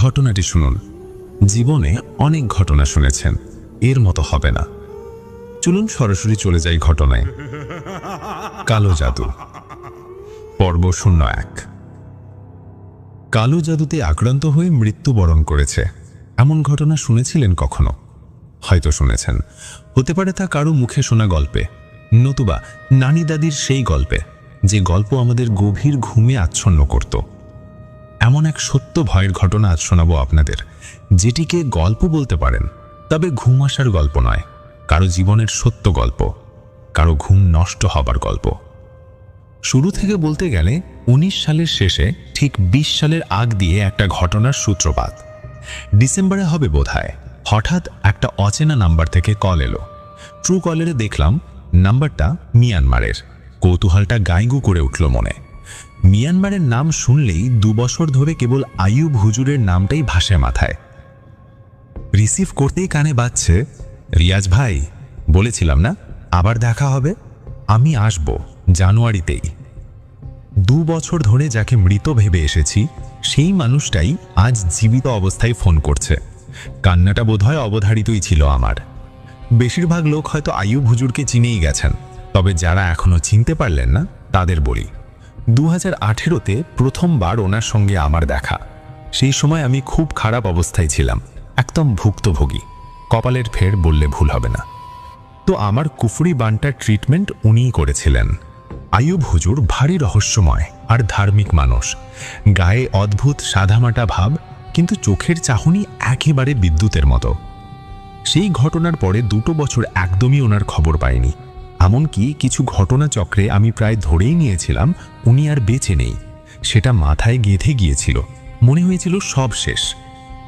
ঘটনাটি শুনুন। জীবনে অনেক ঘটনা শুনেছেন, এর মতো হবে না। চলুন সরাসরি চলে যাই ঘটনায়। কালো জাদু, পর্ব 01। কালো জাদুতে আক্রান্ত হয়ে মৃত্যুবরণ করেছে এমন ঘটনা শুনেছিলেন কখনো? হয়তো শুনেছেন, হতে পারে তা কারো মুখে শোনা গল্পে, নতুবা নানি দাদির সেই গল্পে, যে গল্প আমাদের গভীর ঘুমে আচ্ছন্ন করত। এমন এক সত্য ভয়ের ঘটনা আজ শোনাবো আপনাদের, যেটিকে গল্প বলতে পারেন, তবে ঘুম আসার গল্প নয়, কারো জীবনের সত্য গল্প, কারো ঘুম নষ্ট হবার গল্প। শুরু থেকে বলতে গেলে 19 সালের শেষে ঠিক 20 সালের আগ দিয়ে একটা ঘটনার সূত্রপাত। ডিসেম্বরে হবে বোধহয়। হঠাৎ একটা অচেনা নাম্বার থেকে কল এলো। ট্রু কলারে দেখলাম নাম্বারটা মিয়ানমারের। কৌতূহলটা গাইগু করে উঠল মনে। মিয়ানমারের নাম শুনলেই 2 বছর ধরে কেবল আইয়ুব হুজুরের নামটাই ভাসে মাথায়। রিসিভ করতেই কানে বাজছে, রিয়াজ ভাই, বলেছিলাম না আবার দেখা হবে? আমি আসব জানুয়ারিতেই। 2 বছর ধরে যাকে মৃত ভেবে এসেছি, সেই মানুষটাই আজ জীবিত অবস্থায় ফোন করছে। কান্নাটা বোধহয় অবধারিতই ছিল আমার। বেশিরভাগ লোক হয়তো আইয়ুব হুজুরকে চিনেই গেছেন, তবে যারা এখনো চিনতে পারলেন না তাদের বলি, 2018-তে প্রথমবার ওনার সঙ্গে আমার দেখা। সেই সময় আমি খুব খারাপ অবস্থায় ছিলাম, একদম ভুক্তভোগী, কপালের ফের বললে ভুল হবে না। তো আমার কুফরি বানটার ট্রিটমেন্ট উনিই করেছিলেন। আইয়ুব হুজুর ভারী রহস্যময় আর ধার্মিক মানুষ, গায়ে অদ্ভুত সাদামাটা ভাব, কিন্তু চোখের চাহনি একেবারে বিদ্যুতের মতো। সেই ঘটনার পরে 2 বছর একদমই ওনার খবর পাইনি। এমনকি কিছু ঘটনা চক্রে আমি প্রায় ধরেই নিয়েছিলাম উনি আর বেঁচে নেই। সেটা মাথায় গেঁথে গিয়েছিল, মনে হয়েছিল সব শেষ।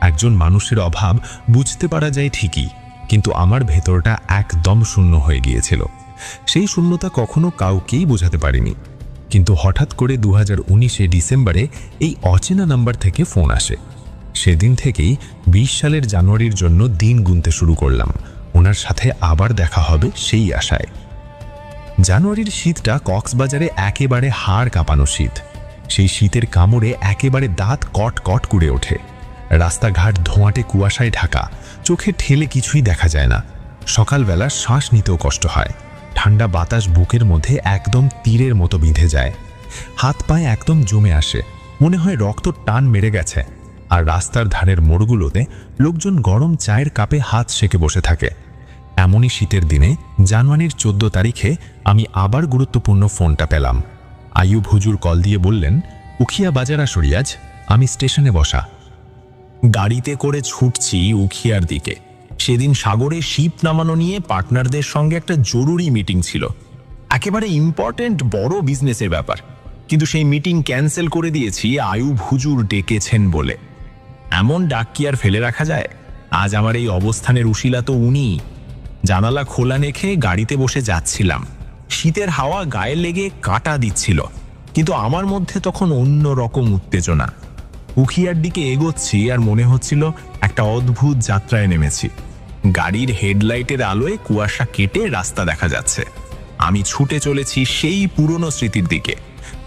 একজন মানুষের অভাব বুঝতে পারা যায় ঠিকই, কিন্তু আমার ভেতরটা একদম শূন্য হয়ে গিয়েছিল। সেই শূন্যতা কখনো কাউকেই বোঝাতে পারিনি। কিন্তু হঠাৎ করে 2019-এ ডিসেম্বরে এই অচেনা নাম্বার থেকে ফোন আসে। সেদিন থেকেই 20 সালের জানুয়ারির জন্য দিন গুনতে শুরু করলাম, ওনার সাথে আবার দেখা হবে সেই আশায়। জানুয়ারির শীতটা কক্সবাজারে একেবারে হাড় কাঁপানো শীত। সেই শীতের কামড়ে একেবারে দাঁত কট কট করে ওঠে। রাস্তাঘাট ধোঁয়াটে কুয়াশায় ঢাকা, চোখে ঠেলে কিছুই দেখা যায় না। সকালবেলা শ্বাস নিতেও কষ্ট হয়। ঠান্ডা বাতাস বুকের মধ্যে একদম তীরের মতো বিঁধে যায়। হাত পায়ে একদম জমে আসে, মনে হয় রক্ত টান মেরে গেছে। আর রাস্তার ধারের মোড়গুলোতে লোকজন গরম চায়ের কাপে হাত সেকে বসে থাকে। এমনই শীতের দিনে জানুয়ারির 14 তারিখে আমি আবার গুরুত্বপূর্ণ ফোনটা পেলাম। আইয়ুব হুজুর কল দিয়ে বললেন, উখিয়া বাজার আসো রিয়াজ, আমি স্টেশনে বসা। গাড়িতে করে ছুটছি উখিয়ার দিকে। সেদিন সাগরে শিপ নামানো নিয়ে পার্টনারদের সঙ্গে একটা জরুরি মিটিং ছিল, একেবারে ইম্পর্টেন্ট বড় বিজনেসের ব্যাপার। কিন্তু সেই মিটিং ক্যান্সেল করে দিয়েছি আইয়ুব হুজুর ডেকেছেন বলে। এমন ডাক কি আর ফেলে রাখা যায়? আজ আমার এই অবস্থানের উশিলা তো উনি। জানালা খোলা রেখে গাড়িতে বসে যাচ্ছিলাম। শীতের হাওয়া গায়ে লেগে কাঁটা দিচ্ছিল, কিন্তু আমার মধ্যে তখন অন্য রকম উত্তেজনা। উখিয়ার দিকে এগোচ্ছি আর মনে হচ্ছিল একটা অদ্ভুত যাত্রায় নেমেছি। গাড়ির হেডলাইটের আলোয় কুয়াশা কেটে রাস্তা দেখা যাচ্ছে। আমি ছুটে চলেছি সেই পুরনো স্মৃতির দিকে।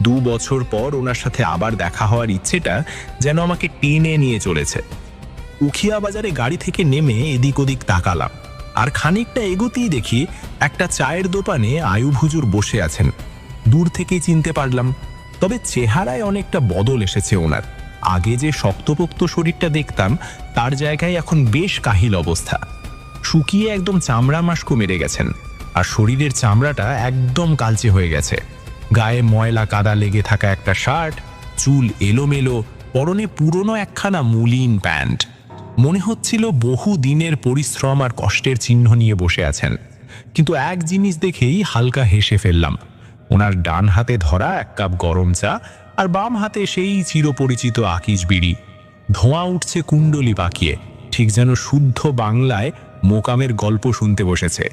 2 বছর পর ওনার সাথে আবার দেখা হওয়ার ইচ্ছেটা যেন আমাকে টেনে নিয়ে চলেছে। উখিয়া বাজারে গাড়ি থেকে নেমে এদিক ওদিক তাকালাম, আর খানিকটা এগোতেই দেখি একটা চায়ের দোকানে আইয়ুব হুজুর বসে আছেন। দূর থেকেই চিনতে পারলাম, তবে চেহারায় অনেকটা বদল এসেছে ওনার। আগে যে শক্তপোক্ত শরীরটা দেখতাম, তার জায়গায় এখন বেশ কাহিল অবস্থা। শুকিয়ে একদম চামড়া মাস্কো মেরে গেছেন, আর শরীরের চামড়াটা একদম কালচে হয়ে গেছে। গায়ে ময়লা কাদা লেগে থাকা একটা শার্ট, চুল এলোমেলো, পরনে পুরনো একখানা মুলিন প্যান্ট। মনে হচ্ছিল বহু দিনের পরিশ্রম আর কষ্টের চিহ্ন নিয়ে বসে আছেন। কিন্তু এক জিনিস দেখেই হালকা হেসে ফেললাম। ওনার ডান হাতে ধরা 1 কাপ গরম চা, আর বাম হাতে সেই চিরপরিচিত আকিস বিড়ি। ধোঁয়া উঠছে কুণ্ডলি পাকিয়ে, ঠিক যেন শুদ্ধ বাংলায় মোকামের গল্প শুনতে বসেছে।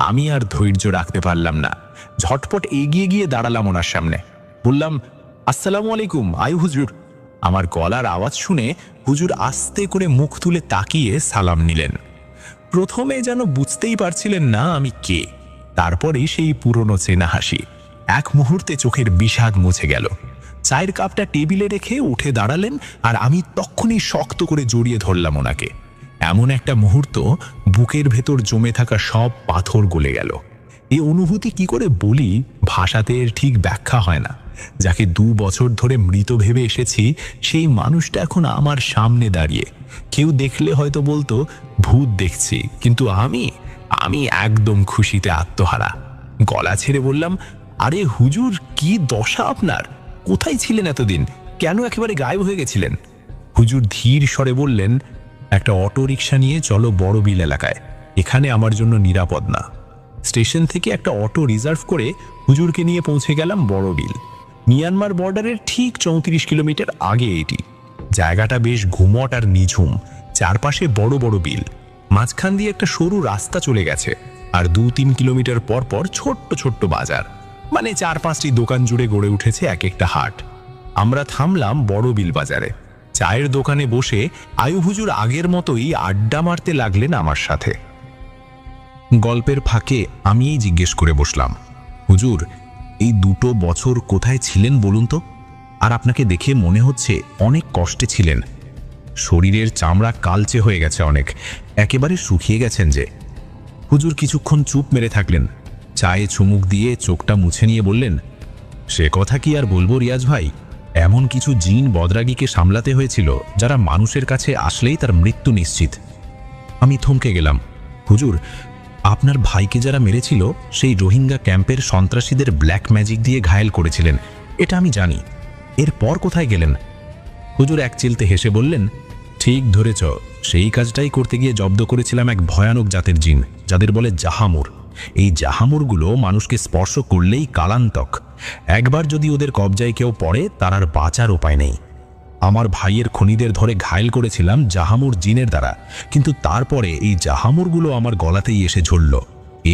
আমি আর ধৈর্য রাখতে পারলাম না, ঝটপট এগিয়ে গিয়ে দাঁড়ালাম ওনার সামনে। বললাম, আসসালামু আলাইকুম আইয়ুব হুজুর। আমার গলার আওয়াজ শুনে হুজুর আস্তে করে মুখ তুলে তাকিয়ে সালাম নিলেন। প্রথমে যেন বুঝতেই পারছিলেন না আমি কে, তারপরেই সেই পুরনো চেনা হাসি। এক মুহূর্তে চোখের বিষাদ মুছে গেল। চায়ের কাপটা টেবিলে রেখে উঠে দাঁড়ালেন, আর আমি তখনই শক্ত করে জড়িয়ে ধরলাম ওনাকে। এমন একটা মুহূর্ত, বুকের ভেতর জমে থাকা সব পাথর গলে গেল। এই অনুভূতি কি করে বলি, ভাষাতে এর ঠিক ব্যাখ্যা হয় না। যাকে 2 বছর ধরে মৃত ভেবে এসেছি, সেই মানুষটা এখন আমার সামনে দাঁড়িয়ে। কেউ দেখলে হয়তো বলতো ভূত দেখছি, কিন্তু আমি একদম খুশিতে আত্মহারা। গলা ছেড়ে বললাম, আরে হুজুর, কি দশা আপনার? কোথায় ছিলেন এতদিন? কেন একেবারে গায়েব হয়ে গেছিলেন? হুজুর ধীর স্বরে বললেন, একটা অটো রিকশা নিয়ে চলো বড় বিল এলাকায়, এখানে আমার জন্য নিরাপদ না। স্টেশন থেকে একটা অটো রিজার্ভ করে হুজুরকে নিয়ে পৌঁছে গেলাম বড় বিল। মিয়ানমার বর্ডারের ঠিক 34 কিলোমিটার আগে এটি। জায়গাটা বেশ ঘুমট আর নিঝুম, চারপাশে বড় বড় বিল, মাঝখান দিয়ে একটা সরু রাস্তা চলে গেছে, আর 2-3 কিলোমিটার পর পর ছোট্ট ছোট্ট বাজার, মানে 4-5টি দোকান জুড়ে গড়ে উঠেছে এক একটা হাট। আমরা থামলাম বড় বিল বাজারে। চায়ের দোকানে বসে আয়ুব হুজুর আগের মতোই আড্ডা মারতে লাগলেন আমার সাথে। গল্পের ফাঁকে আমিই জিজ্ঞেস করে বসলাম, হুজুর, এই 2 বছর কোথায় ছিলেন বলুন তো? আর আপনাকে দেখে মনে হচ্ছে অনেক কষ্টে ছিলেন। শরীরের চামড়া কালচে হয়ে গেছে অনেক, একেবারে শুকিয়ে গেছেন যে। হুজুর কিছুক্ষণ চুপ মেরে থাকলেন, চায়ে চুমুক দিয়ে চোখটা মুছে নিয়ে বললেন, সে কথা কি আর বলবো রিয়াজ ভাই, এমন কিছু জিন বদরাগীকে সামলাতে হয়েছিল যারা মানুষের কাছে আসলেই তার মৃত্যু নিশ্চিত। আমি থমকে গেলাম। হুজুর, আপনার ভাইকে যারা মেরেছিল সেই রোহিঙ্গা ক্যাম্পের সন্ত্রাসীদের ব্ল্যাক ম্যাজিক দিয়ে ঘায়েল করেছিলেন, এটা আমি জানি। এরপর কোথায় গেলেন? হুজুর এক চিলতে হেসে বললেন, ঠিক ধরেছ, সেই কাজটাই করতে গিয়ে জব্দ করেছিলাম এক ভয়ানক জাতের জিন, যাদের বলে জাহামুর। এই জাহামুরগুলো মানুষকে স্পর্শ করলেই কালান্তক। একবার যদি ওদের কবজায় কেউ পড়ে, তার আর বাঁচার উপায় নেই। আমার ভাইয়ের খুনিদের ধরে ঘায়েল করেছিলাম জাহামুর জিনের দ্বারা, কিন্তু তারপরে এই জাহামুরগুলো আমার গলাতেই এসে ঝরল।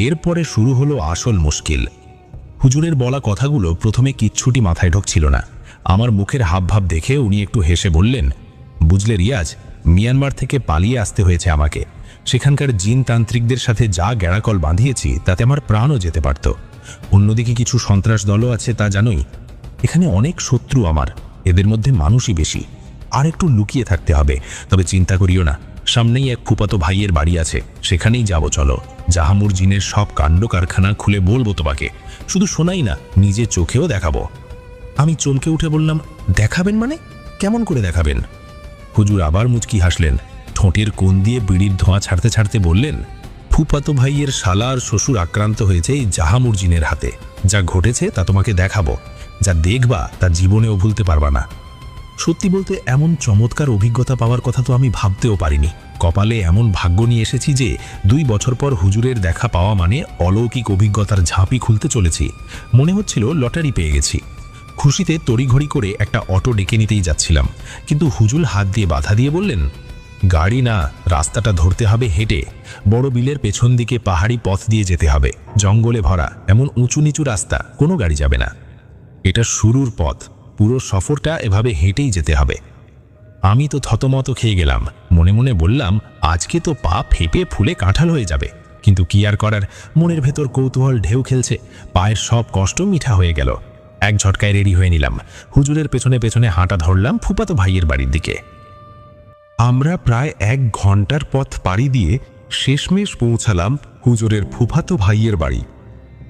এরপরে শুরু হলো আসল মুশকিল। হুজুরের বলা কথাগুলো প্রথমে কিচ্ছুটি মাথায় ঢুকছিল না। আমার মুখের হাবভাব দেখে উনি একটু হেসে বললেন, বুঝলে রিয়াজ, মিয়ানমার থেকে পালিয়ে আসতে হয়েছে আমাকে। সেখানকার জিন তান্ত্রিকদের সাথে যা গেড়াকল বাঁধিয়েছি তাতে আমার প্রাণও যেতে পারত। অন্যদিকে কিছু সন্ত্রাস দলও আছে, তা জানোই। এখানে অনেক শত্রু আমার, এদের মধ্যে মানুষই বেশি। আর একটু লুকিয়ে থাকতে হবে, তবে চিন্তা করিও না, সামনেই এক ফুপাতো ভাইয়ের বাড়ি আছে, সেখানেই যাব চলো। জাহামুর জিনের সব কাণ্ড কারখানা খুলে বলবো তোমাকে, শুধু শোনাই না, নিজে চোখেও দেখাবো। আমি চমকে উঠে বললাম, দেখাবেন মানে? কেমন করে দেখাবেন? হুজুর আবার মুচকি হাসলেন, ঠোঁটের কোণ দিয়ে বিড়ির ধোঁয়া ছাড়তে ছাড়তে বললেন, ফুপাতো ভাইয়ের শালা আর শ্বশুর আক্রান্ত হয়েছে এই জাহামুর জিনের হাতে। যা ঘটেছে তা তোমাকে দেখাবো, যা দেখবা তা জীবনেও ভুলতে পারবা না। সত্যি বলতে এমন চমৎকার অভিজ্ঞতা পাওয়ার কথা তো আমি ভাবতেও পারিনি। কপালে এমন ভাগ্য নিয়ে এসেছি যে 2 বছর পর হুজুরের দেখা পাওয়া মানে অলৌকিক অভিজ্ঞতার ঝাঁপি খুলতে চলেছি। মনে হচ্ছিল লটারি পেয়ে গেছি। খুশিতে তড়িঘড়ি করে একটা অটো ডেকে নিতেই যাচ্ছিলাম, কিন্তু হুজুর হাত দিয়ে বাধা দিয়ে বললেন, গাড়ি না, রাস্তাটা ধরতে হবে হেঁটে। বড় বিলের পেছন দিকে পাহাড়ি পথ দিয়ে যেতে হবে, জঙ্গলে ভরা, এমন উঁচু নিচু রাস্তা, কোনো গাড়ি যাবে না। এটা শুরুর পথ, পুরো সফরটা এভাবে হেঁটেই যেতে হবে। আমি তো থতমত খেয়ে গেলাম, মনে মনে বললাম, আজকে তো পা ফেপে ফুলে কাঁঠাল হয়ে যাবে। কিন্তু কি আর করার, মনের ভেতর কৌতূহল ঢেউ খেলছে, পায়ের সব কষ্ট মিঠা হয়ে গেল। এক ঝটকায় রেডি হয়ে নিলাম, হুজুরের পেছনে পেছনে হাঁটা ধরলাম ফুপাতো ভাইয়ের বাড়ির দিকে। আমরা প্রায় 1 ঘন্টার পথ পাড়ি দিয়ে শেষমেশ পৌঁছালাম হুজুরের ফুফাতো ভাইয়ের বাড়ি।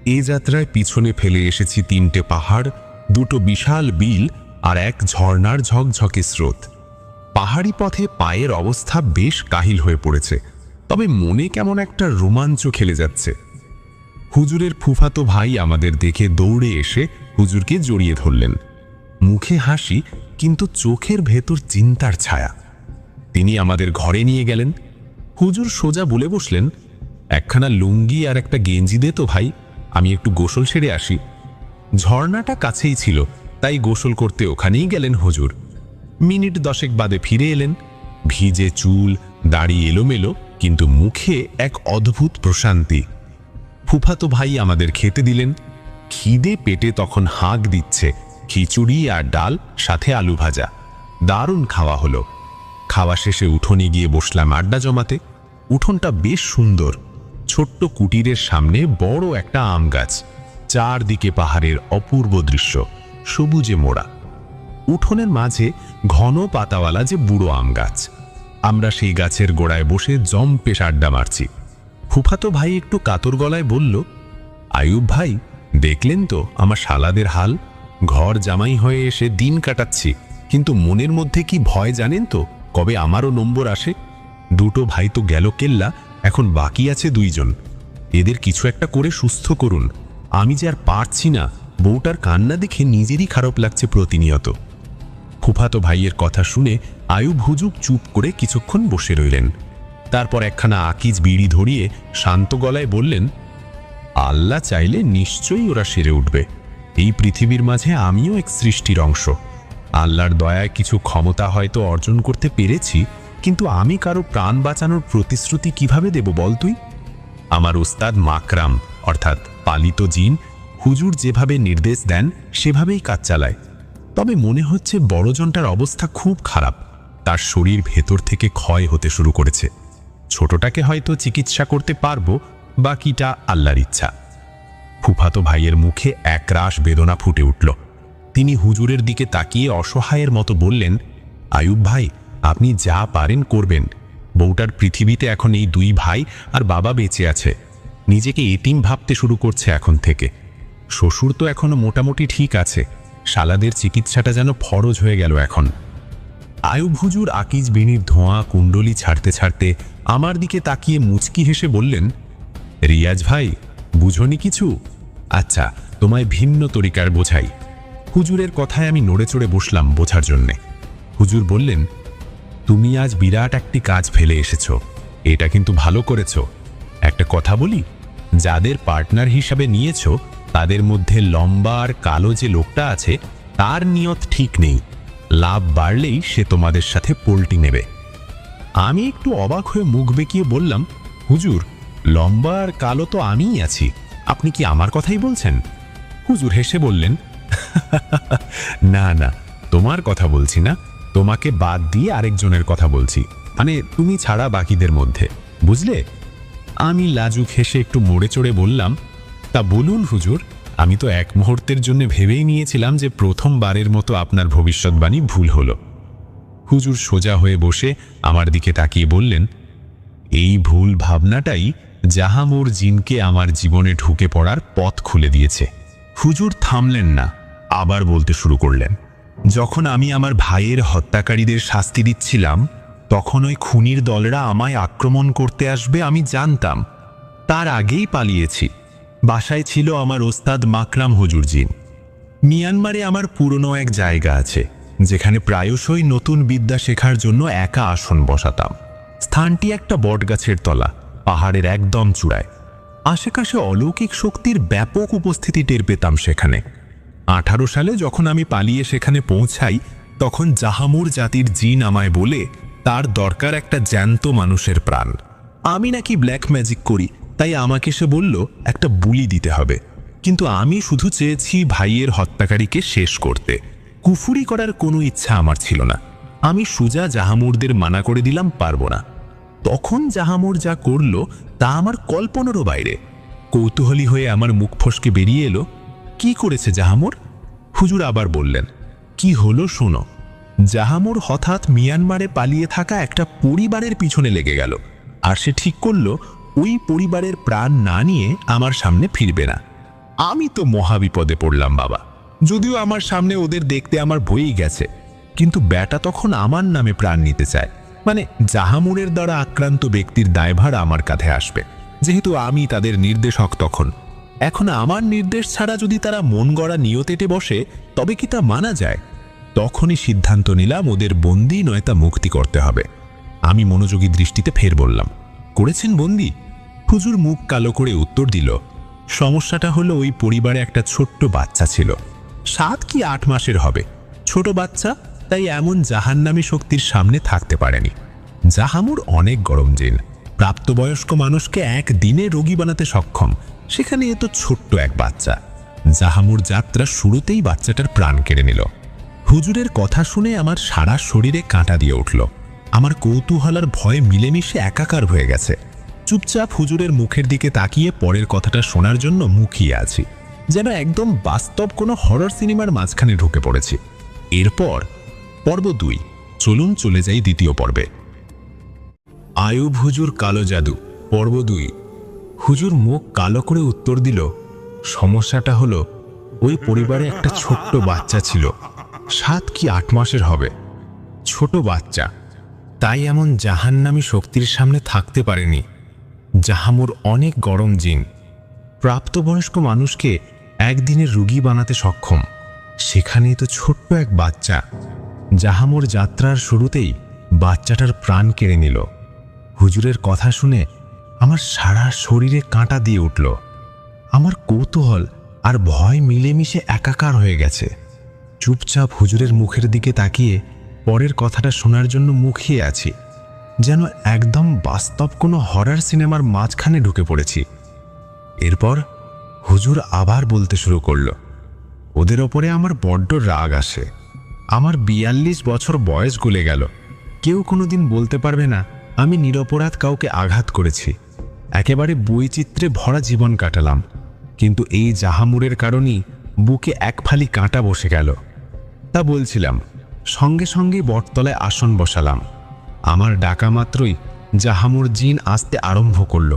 এ যাত্রায় পিছনে ফেলে এসেছি 3টে পাহাড়, 2টো বিশাল বিল আর এক ঝর্ণার ঝকঝকে স্রোত। পাহাড়ি পথে পায়ের অবস্থা বেশ কাহিল হয়ে পড়েছে, তবে মনে কেমন একটা রোমাঞ্চ খেলে যাচ্ছে। হুজুরের ফুফাতো ভাই আমাদের দেখে দৌড়ে এসে হুজুরকে জড়িয়ে ধরলেন। মুখে হাসি, কিন্তু চোখের ভেতর চিন্তার ছায়া। তিনি আমাদের ঘরে নিয়ে গেলেন। হুজুর সোজা বলে বসলেন, একখানা লুঙ্গি আর একটা গেঞ্জি দে তো ভাই, আমি একটু গোসল সেরে আসি। ঝর্ণাটা কাছেই ছিল, তাই গোসল করতে ওখানেই গেলেন হুজুর। মিনিট 10 বাদে ফিরে এলেন। ভিজে চুল, দাড়ি এলোমেলো, কিন্তু মুখে এক অদ্ভুত প্রশান্তি। ফুফাতো ভাই আমাদের খেতে দিলেন। খিদে পেটে তখন হাঁক দিচ্ছে, খিচুড়ি আর ডাল, সাথে আলু ভাজা। দারুণ খাওয়া হলো। খাওয়া শেষে উঠোনে গিয়ে বসলাম আড্ডা জমাতে। উঠোনটা বেশ সুন্দর, ছোট্ট কুটিরের সামনে বড় একটা আম গাছ, চারদিকে পাহাড়ের অপূর্ব দৃশ্য, সবুজে মোড়া। উঠোনের মাঝে ঘন পাতাওয়ালা যে বুড়ো আম গাছ। আমরা সেই গাছের গোড়ায় বসে জম্পেশ আড্ডা মারছি। ফুফাতো ভাই একটু কাতর গলায় বলল, আয়ুব ভাই, দেখলেন তো আমার শালাদের হাল? ঘর জামাই হয়ে এসে দিন কাটাচ্ছি, কিন্তু মনের মধ্যে কি ভয় জানেন তো, কবে আমারও নম্বর আসে। দুটো ভাই তো গেল কেল্লা, এখন বাকি আছে 2 জন। এদের কিছু একটা করে সুস্থ করুন। আমি যে আর পারছি না। বউটার কান্না দেখে নিজেরই খারাপ লাগছে প্রতিনিয়ত। ফুফাতো ভাইয়ের কথা শুনে আয়ুব হুজুর চুপ করে কিছুক্ষণ বসে রইলেন। তারপর একখানা আকিজ বিড়ি ধরিয়ে শান্ত গলায় বললেন, আল্লাহ চাইলে নিশ্চয়ই ওরা সেরে উঠবে। এই পৃথিবীর মাঝে আমিও এক সৃষ্টির অংশ। আল্লাহর দয়ায় কিছু ক্ষমতা হয়তো অর্জন করতে পেরেছি, কিন্তু আমি কারো প্রাণ বাঁচানোর প্রতিশ্রুতি কিভাবে দেব বল তুই? আমার উস্তাদ মাকরাম অর্থাৎ পালিত জিন হুজুর যেভাবে নির্দেশ দেন সেভাবেই কাজ চালায়। তবে মনে হচ্ছে বড়জনটার অবস্থা খুব খারাপ। তার শরীর ভেতর থেকে ক্ষয় হতে শুরু করেছে। ছোটটাকে হয়তো চিকিৎসা করতে পারবো, বাকিটা আল্লাহর ইচ্ছা। ফুফাতো ভাইয়ের মুখে একরাশ বেদনা ফুটে উঠল। তিনি হুজুরের দিকে তাকিয়ে অসহায়ের মতো বললেন, আয়ুব ভাই, আপনি যা পারেন করবেন। বউটার পৃথিবীতে এখন এই 2 ভাই আর বাবা বেঁচে আছে। নিজেকে এতিম ভাবতে শুরু করছে এখন থেকে। শ্বশুর তো এখনো মোটামুটি ঠিক আছে। শালাদের চিকিৎসাটা যেন ফরজ হয়ে গেল এখন। আয়ুব হুজুর আকিজ বিনির ধোঁয়া কুণ্ডলি ছাড়তে ছাড়তে আমার দিকে তাকিয়ে মুচকি হেসে বললেন, রিয়াজ ভাই, বুঝনি কিছু? আচ্ছা, তোমায় ভিন্ন তরিকার বোঝাই। হুজুরের কথায় আমি নড়ে চড়ে বসলাম বোঝার জন্যে। হুজুর বললেন, তুমি আজ বিরাট একটি কাজ ফেলে এসেছ। এটা কিন্তু ভালো করেছ। একটা কথা বলি, যাদের পার্টনার হিসাবে নিয়েছ তাদের মধ্যে লম্বা আর কালো যে লোকটা আছে তার নিয়ত ঠিক নেই। লাভ বাড়লেই সে তোমাদের সাথে পল্টি নেবে। আমি একটু অবাক হয়ে মুখ বেঁকিয়ে বললাম, হুজুর, লম্বা আর কালো তো আমিই আছি, আপনি কি আমার কথাই বলছেন? হুজুর হেসে বললেন, না না, তোমার কথা বলছি না, তোমাকে বাদ দিয়ে আরেকজনের কথা বলছি, মানে তুমি ছাড়া বাকিদের মধ্যে, বুঝলে? আমি লাজুক হেসে একটু মোড়ে চড়ে বললাম, তা বলুন হুজুর। আমি তো এক মুহূর্তের জন্য ভেবেই নিয়েছিলাম যে প্রথমবারের মতো আপনার ভবিষ্যৎবাণী ভুল হলো। হুজুর সোজা হয়ে বসে আমার দিকে তাকিয়ে বললেন, এই ভুল ভাবনাটাই জাহামুর জিনকে আমার জীবনে ঢুকে পড়ার পথ খুলে দিয়েছে। হুজুর থামলেন না, আবার বলতে শুরু করলেন, যখন আমি আমার ভাইয়ের হত্যাকারীদের শাস্তি দিচ্ছিলাম তখন ওই খুনির দলরা আমায় আক্রমণ করতে আসবে আমি জানতাম। তার আগেই পালিয়েছি। বাসায় ছিল আমার ওস্তাদ মাকরাম হুজুর জিন। মিয়ানমারে আমার পুরনো এক জায়গা আছে যেখানে প্রায়শই নতুন বিদ্যা শেখার জন্য একা আসন বসাতাম। স্থানটি একটা বটগাছের তলা, পাহাড়ের একদম চূড়ায়। আশেপাশে অলৌকিক শক্তির ব্যাপক উপস্থিতি টের পেতাম সেখানে। 18 সালে যখন আমি পালিয়ে সেখানে পৌঁছাই তখন জাহামুর জাতির জিন আমায় বলে তার দরকার একটা জ্যান্ত মানুষের প্রাণ। আমি নাকি ব্ল্যাক ম্যাজিক করি, তাই আমাকে সে বলল একটা বুলি দিতে হবে। কিন্তু আমি শুধু চেয়েছি ভাইয়ের হত্যাকারীকে শেষ করতে। কুফুরি করার কোনো ইচ্ছা আমার ছিল না। আমি সুজা জাহামুরদের মানা করে দিলাম পারবো না। তখন জাহামুর যা করল তা আমার কল্পনারও বাইরে। কৌতূহলী হয়ে আমার মুখ ফসকে বেরিয়ে এলো, কি করেছে জাহামুর? হুজুর আবার বললেন, কি হলো শোনো। জাহামুর হঠাৎ মিয়ানমারে পালিয়ে থাকা একটা পরিবারের পিছনে লেগে গেল, আর সে ঠিক করল ওই পরিবারের প্রাণ না নিয়ে আমার সামনে ফিরবে না। আমি তো মহাবিপদে পড়লাম বাবা। যদিও আমার সামনে ওদের দেখতে আমার বইই গেছে, কিন্তু ব্যাটা তখন আমার নামে প্রাণ নিতে চায়। মানে জাহামুরের দ্বারা আক্রান্ত ব্যক্তির দায়ভার আমার কাঁধে আসবে, যেহেতু আমি তাদের নির্দেশক। তখন এখন আমার নির্দেশ ছাড়া যদি তারা মন গড়া নিয়তেটে বসে তবে কি তা মানা যায়? তখনই সিদ্ধান্ত নিলাম ওদের বন্দি নয়তা মুক্তি করতে হবে। আমি মনোযোগী দৃষ্টিতে ফের বললাম, করেছেন বন্দি? হুজুর মুখ কালো করে উত্তর দিল, সমস্যাটা হলো ওই পরিবারে একটা ছোট্ট বাচ্চা ছিল, 7 কি 8 মাসের হবে। ছোট বাচ্চা, তাই এমন জাহান্নামী শক্তির সামনে থাকতে পারেনি। জাহামুর অনেক গরম জিন, প্রাপ্তবয়স্ক মানুষকে একদিনে রোগী বানাতে সক্ষম, সেখানে এ তো ছোট্ট এক বাচ্চা। জাহামুর যাত্রা শুরুতেই বাচ্চাটার প্রাণ কেড়ে নিল। হুজুরের কথা শুনে আমার সারা শরীরে কাঁটা দিয়ে উঠল। আমার কৌতূহল আর ভয় মিলেমিশে একাকার হয়ে গেছে। চুপচাপ হুজুরের মুখের দিকে তাকিয়ে পরের কথাটা শোনার জন্য মুখিয়ে আছি, যেন একদম বাস্তব কোনো হরর সিনেমার মাঝখানে ঢুকে পড়েছি। এরপর পর্ব 2। চলুন চলে যাই দ্বিতীয় পর্বে। আয়ুব হুজুর কালো জাদু পর্ব 2। হুজুর মুখ কালো করে উত্তর দিল, সমস্যাটা হলো ওই পরিবারে একটা ছোট্ট বাচ্চা ছিল, 7 কি 8 মাসের হবে। ছোট বাচ্চা, তাই এমন জাহান্নামী শক্তির সামনে থাকতে পারেনি। জাহামুর অনেক গরম জিন প্রাপ্তবয়স্ক মানুষকে একদিনের রুগী বানাতে সক্ষম, সেখানেই তো ছোট্ট এক বাচ্চা। জাহামুর যাত্রার শুরুতেই বাচ্চাটার প্রাণ কেড়ে নিল। হুজুরের কথা শুনে আমার সারা শরীরে কাঁটা দিয়ে উঠল। আমার কৌতূহল আর ভয় মিলেমিশে একাকার হয়ে গেছে। চুপচাপ হুজুরের মুখের দিকে তাকিয়ে পরের কথাটা শোনার জন্য মুখিয়ে আছি, যেন একদম বাস্তব কোনো হরর সিনেমার মাঝখানে ঢুকে পড়েছি। এরপর হুজুর আবার বলতে শুরু করল, ওদের ওপরে আমার বড্ড রাগ আসে। আমার 42 বছর বয়স গলে গেল, কেউ কোনোদিন বলতে পারবে না আমি নিরপরাধ কাউকে আঘাত করেছি। একেবারে বৈচিত্র্যে ভরা জীবন কাটালাম, কিন্তু এই জাহামুরের কারণেই বুকে এক ফালি কাঁটা বসে গেল। তা বলছিলাম, সঙ্গে সঙ্গেই বটতলায় আসন বসালাম। আমার ডাকা মাত্রই জাহামুর জিন আসতে আরম্ভ করল।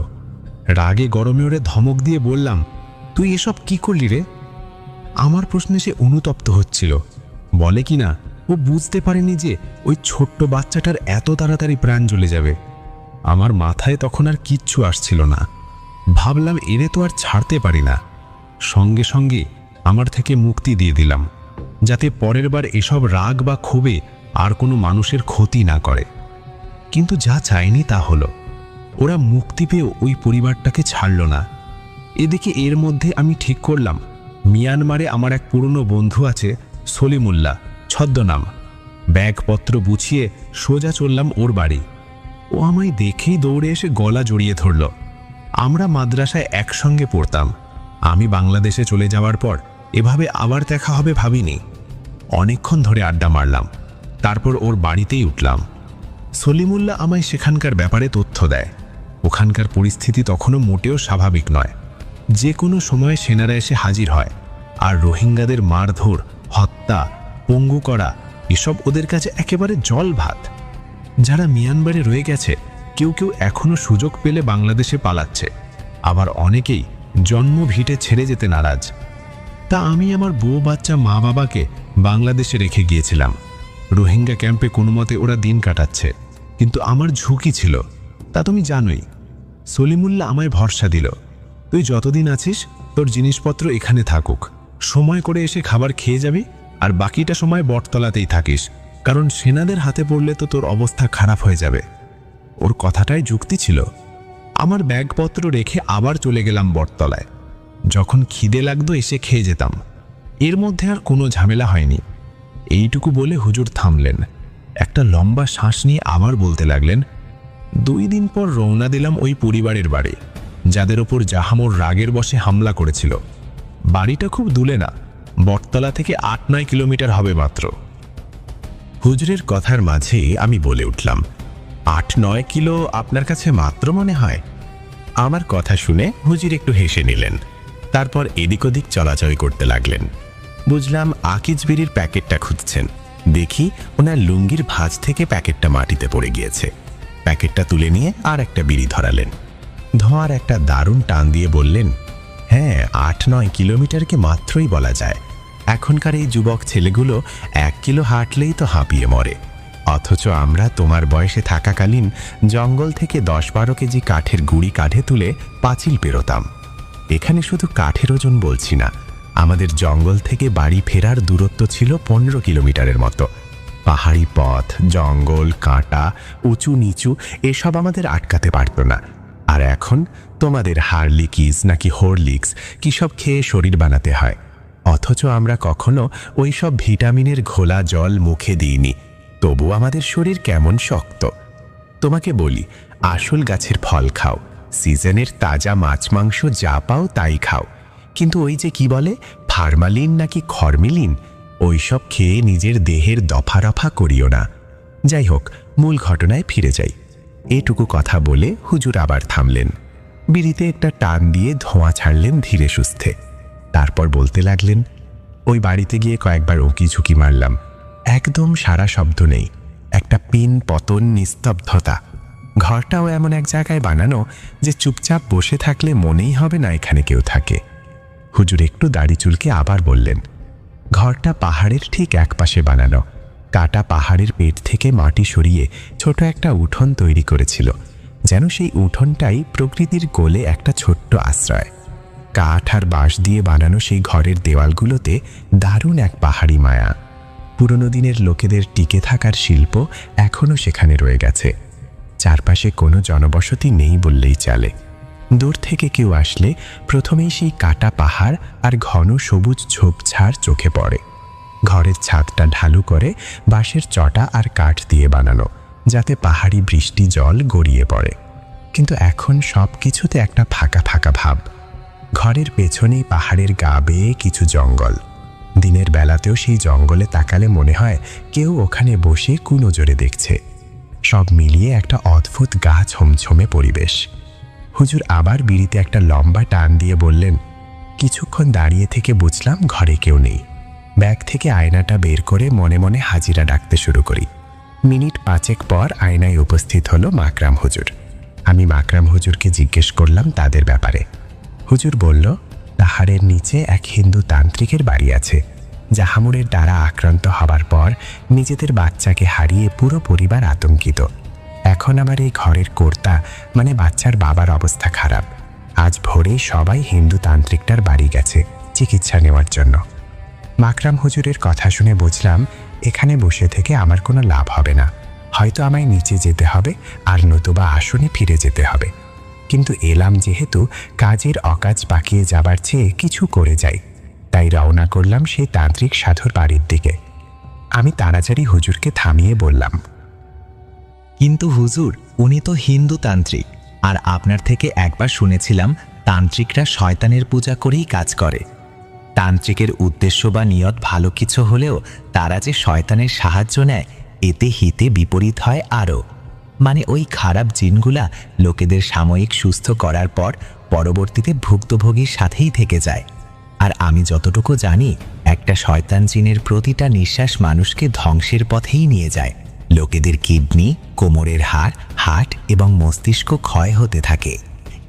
রাগে গরমে ওরে ধমক দিয়ে বললাম, তুই এসব কি করলি রে? আমার প্রশ্নে সে অনুতপ্ত হচ্ছিল। বলে কিনা ও বুঝতে পারেনি যে ওই ছোট্ট বাচ্চাটার এত তাড়াতাড়ি প্রাণ জ্বলে যাবে। আমার মাথায় তখন আর কিচ্ছু আসছিল না। ভাবলাম এরে তো আর ছাড়তে পারি না। সঙ্গে সঙ্গে আমার থেকে মুক্তি দিয়ে দিলাম, যাতে পরের বার এসব রাগ বা ক্ষোভে আর কোনো মানুষের ক্ষতি না করে। কিন্তু যা চাইনি তা হলো, ওরা মুক্তি পেয়েও ওই পরিবারটাকে ছাড়ল না। এদিকে এর মধ্যে আমি ঠিক করলাম, মিয়ানমারে আমার এক পুরনো বন্ধু আছে সলিমুল্লাহ ছদ্মনাম। ব্যাগপত্র গুছিয়ে সোজা চললাম ওর বাড়ি। ও আমায় দেখেই দৌড়ে এসে গলা জড়িয়ে ধরল। আমরা মাদ্রাসায় একসঙ্গে পড়তাম। আমি বাংলাদেশে চলে যাওয়ার পর এভাবে আবার দেখা হবে ভাবিনি। অনেকক্ষণ ধরে আড্ডা মারলাম, তারপর ওর বাড়িতেই উঠলাম। সলিমুল্লাহ আমায় সেখানকার ব্যাপারে তথ্য দেয়। ওখানকার পরিস্থিতি তখনও মোটেও স্বাভাবিক নয়। যে কোনো সময় সেনারা এসে হাজির হয়, আর রোহিঙ্গাদের মারধর, হত্যা, পঙ্গু করা এসব ওদের কাছে একেবারে জল ভাত। যারা মিয়ানমারে রয়ে গেছে, কেউ কেউ এখনও সুযোগ পেলে বাংলাদেশে পালাচ্ছে, আবার অনেকেই জন্ম ভিটে ছেড়ে যেতে নারাজ। তা আমি আমার বউ বাচ্চা মা বাবাকে বাংলাদেশে রেখে গিয়েছিলাম। রোহিঙ্গা ক্যাম্পে কোনো মতে ওরা দিন কাটাচ্ছে, কিন্তু আমার ঝুঁকি ছিল, তা তুমি জানোই। সলিমুল্লাহ আমায় ভরসা দিল, তুই যতদিন আছিস তোর জিনিসপত্র এখানে থাকুক, সময় করে এসে খাবার খেয়ে যাবি, আর বাকিটা সময় বটতলাতেই থাকিস, কারণ সেনাদের হাতে পড়লে তো তোর অবস্থা খারাপ হয়ে যাবে। ওর কথাটাই যুক্তি ছিল। আমার ব্যাগপত্র রেখে আবার চলে গেলাম বটতলায়। যখন খিদে লাগতো এসে খেয়ে যেতাম। এর মধ্যে আর কোনো ঝামেলা হয়নি। এইটুকু বলে হুজুর থামলেন, একটা লম্বা শ্বাস নিয়ে আবার বলতে লাগলেন, 2 দিন পর রওনা দিলাম ওই পরিবারের বাড়ি, যাদের ওপর জাহামুর রাগের বশে হামলা করেছিল। বাড়িটা খুব দূরে না, বটতলা থেকে 8-9 কিলোমিটার হবে মাত্র। হুজুরের কথার মাঝে আমি বলে উঠলাম, 8-9 কিলো আপনার কাছে মাত্র মনে হয়? আমার কথা শুনে হুজুর একটু হেসে নিলেন, তারপর এদিক ওদিক চলাচল করতে লাগলেন। বুঝলাম আকিজ বিড়ির প্যাকেটটা খুঁজছেন। দেখি ওনার লুঙ্গির ভাঁজ থেকে প্যাকেটটা মাটিতে পড়ে গিয়েছে। প্যাকেটটা তুলে নিয়ে আর একটা বিড়ি ধরালেন। ধোঁয়ার একটা দারুণ টান দিয়ে বললেন, হ্যাঁ, 8-9 কিলোমিটারকে মাত্রই বলা যায়। এখনকার এই যুবক ছেলেগুলো 1 কিলো হাঁটলেই তো হাঁপিয়ে মরে, অথচ আমরা তোমার বয়সে থাকাকালীন জঙ্গল থেকে 10-12 কেজি কাঠের গুঁড়ি কাঠে তুলে পাঁচিল পেরোতাম। এখানে শুধু কাঠের ওজন বলছি না, আমাদের জঙ্গল থেকে বাড়ি ফেরার দূরত্ব ছিল 15 কিলোমিটারের মতো। পাহাড়ি পথ, জঙ্গল, কাঁটা, উঁচু নিচু এসব আমাদের আটকাতে পারত না। আর এখন তোমাদের হারলিকিস নাকি হরলিক্স কি সব খেয়ে শরীর বানাতে হয়, অথচ আমরা কখনো ওই সব ভিটামিনের ঘোলা জল মুখে দিইনি, তবু আমাদের শরীর কেমন শক্ত। তোমাকে বলি, আসল গাছের ফল খাও, সিজনের তাজা মাছ মাংস যা পাও তাই খাও, কিন্তু ওই যে কি বলে ফার্মালিন নাকি খরমিলিন, ওইসব খেয়ে নিজের দেহের দফা রফা করিও না। যাই হোক, মূল ঘটনায় ফিরে যাই। এটুকু কথা বলে হুজুর আবার থামলেন। বিড়িতে একটা টান দিয়ে ধোঁয়া ছাড়লেন ধীরে সুস্থে। তারপর বলতে লাগলেন, ওই বাড়িতে গিয়ে কয়েকবার উঁকি ঝুঁকি মারলাম, একদম সারা শব্দ নেই, একটা পিন পতন, নিস্তব্ধতা। ঘরটাও এমন এক জায়গায় বানানো যে চুপচাপ বসে থাকলে মনেই হবে না এখানে কেউ থাকে। হুজুর একটু দাড়ি চুলকে আবার বললেন, ঘরটা পাহাড়ের ঠিক একপাশে বানানো। কাটা পাহাড়ের পেট থেকে মাটি সরিয়ে ছোট একটা উঠোন তৈরি করেছিল, যেন সেই উঠোনটাই প্রকৃতির কোলে একটা ছোট্ট আশ্রয়। কাঠ আর বাঁশ দিয়ে বানানো সেই ঘরের দেওয়ালগুলোতে দারুণ এক পাহাড়ি মায়া। পুরনো দিনের লোকেদের টিকে থাকার শিল্প এখনও সেখানে রয়ে গেছে। চারপাশে কোনো জনবসতি নেই বললেই চলে। দূর থেকে কেউ আসলে প্রথমেই সেই কাটা পাহাড় আর ঘন সবুজ ঝোপঝাড় চোখে পড়ে। ঘরের ছাদটা ঢালু করে বাঁশের চটা আর কাঠ দিয়ে বানানো, যাতে পাহাড়ি বৃষ্টি জল গড়িয়ে পড়ে। কিন্তু এখন সব কিছুতে একটা ফাঁকা ফাঁকা ভাব। ঘরের পেছনেই পাহাড়ের গা বেয়ে কিছু জঙ্গল। দিনের বেলাতেও সেই জঙ্গলে তাকালে মনে হয় কেউ ওখানে বসে কুনজরে দেখছে। সব মিলিয়ে একটা অদ্ভুত গা ছমছমে পরিবেশ। হুজুর আবার বিড়িতে একটা লম্বা টান দিয়ে বললেন, কিছুক্ষণ দাঁড়িয়ে থেকে বুঝলাম ঘরে কেউ নেই। ব্যাগ থেকে আয়নাটা বের করে মনে মনে হাজিরা ডাকতে শুরু করি। মিনিট 5 পর আয়নায় উপস্থিত হলো মাকরাম হুজুর। আমি মাকরাম হুজুরকে জিজ্ঞেস করলাম তাদের ব্যাপারে। হুজুর বলল, পাহাড়ের নিচে এক হিন্দু তান্ত্রিকের বাড়ি আছে। জাহামুরের দ্বারা আক্রান্ত হবার পর নিজেদের বাচ্চাকে হারিয়ে পুরো পরিবার আতঙ্কিত। এখন আমার এই ঘরের কর্তা মানে বাচ্চার বাবার অবস্থা খারাপ। আজ ভোরে সবাই হিন্দু তান্ত্রিকটার বাড়ি গেছে চিকিৎসা নেওয়ার জন্য। মাকরাম হুজুরের কথা শুনে বুঝলাম এখানে বসে থেকে আমার কোনো লাভ হবে না। হয়তো আমায় নিচে যেতে হবে, আর নতুবা আসনে ফিরে যেতে হবে। কিন্তু এলাম যেহেতু, কাজের অকাজ পাকিয়ে যাবার চেয়ে কিছু করে যাই। তাই রওনা করলাম সেই তান্ত্রিক সাধুর বাড়ির দিকে। আমি তাড়াতাড়ি হুজুরকে থামিয়ে বললাম, কিন্তু হুজুর, উনি তো হিন্দু তান্ত্রিক, আর আপনার থেকে একবার শুনেছিলাম তান্ত্রিকরা শয়তানের পূজা করেই কাজ করে। তান্ত্রিকের উদ্দেশ্য বা নিয়ত ভালো কিছু হলেও তারা যে শয়তানের সাহায্য নেয়, এতে হিতে বিপরীত হয় আরও। মানে ওই খারাপ জিনগুলা লোকেদের সাময়িক সুস্থ করার পর পরবর্তীতে ভুক্তভোগীর সাথেই থেকে যায়। আর আমি যতটুকু জানি, একটা শয়তান জিনের প্রতিটা নিঃশ্বাস মানুষকে ধ্বংসের পথেই নিয়ে যায়। লোকেদের কিডনি, কোমরের হাড়, হার্ট এবং মস্তিষ্ক ক্ষয় হতে থাকে।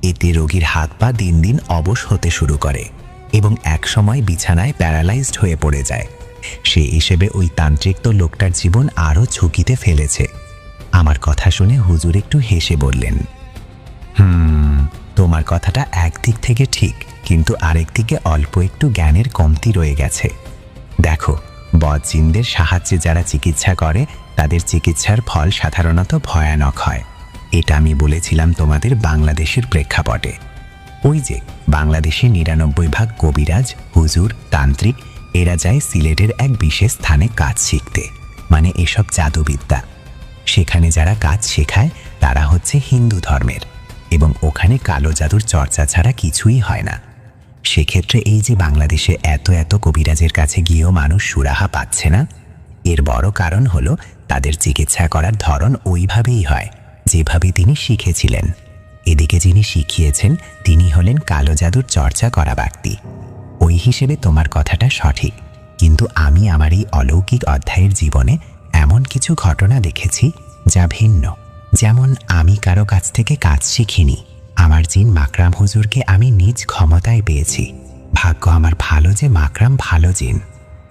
এতে রোগীর হাত পা দিন দিন অবশ হতে শুরু করে এবং একসময় বিছানায় প্যারালাইজড হয়ে পড়ে যায়। সে হিসেবে ওই তান্ত্রিক তো লোকটার জীবন আরও ঝুঁকিতে ফেলেছে। আমার কথা শুনে হুজুর একটু হেসে বললেন, তোমার কথাটা একদিক থেকে ঠিক, কিন্তু আরেক দিকে অল্প একটু জ্ঞানের কমতি রয়ে গেছে। দেখো, বদজিনদের সাহায্যে যারা চিকিৎসা করে তাদের চিকিৎসার ফল সাধারণত ভয়ানক হয়। এটা আমি বলেছিলাম তোমাদের বাংলাদেশের প্রেক্ষাপটে। ওই যে বাংলাদেশে 99% কবিরাজ, হুজুর, তান্ত্রিক এরা যায় সিলেটের এক বিশেষ স্থানে কাজ শিখতে, মানে এসব জাদুবিদ্যা। সেখানে যারা কাজ শেখায় তারা হচ্ছে হিন্দু ধর্মের, এবং ওখানে কালো জাদুর চর্চা ছাড়া কিছুই হয় না। সেক্ষেত্রে এই যে বাংলাদেশে এত এত কবিরাজের কাছে গিয়েও মানুষ সুরাহা পাচ্ছে না, এর বড় কারণ হলো তাদের চিকিৎসা করার ধরন ওইভাবেই হয় যেভাবে তিনি শিখেছিলেন। এদিকে যিনি শিখিয়েছেন তিনি হলেন কালো জাদুর চর্চা করা ব্যক্তি। ওই হিসেবে তোমার কথাটা সঠিক, কিন্তু আমি আমার এই অলৌকিক অধ্যায়ের জীবনে এমন কিছু ঘটনা দেখেছি যা ভিন্ন। যেমন আমি কারো কাছ থেকে কাজ শিখিনি। আমার জিন মাকরাম হুজুরকে আমি নিজ ক্ষমতায় পেয়েছি। ভাগ্য আমার ভালো যে মাকরাম ভালো জিন।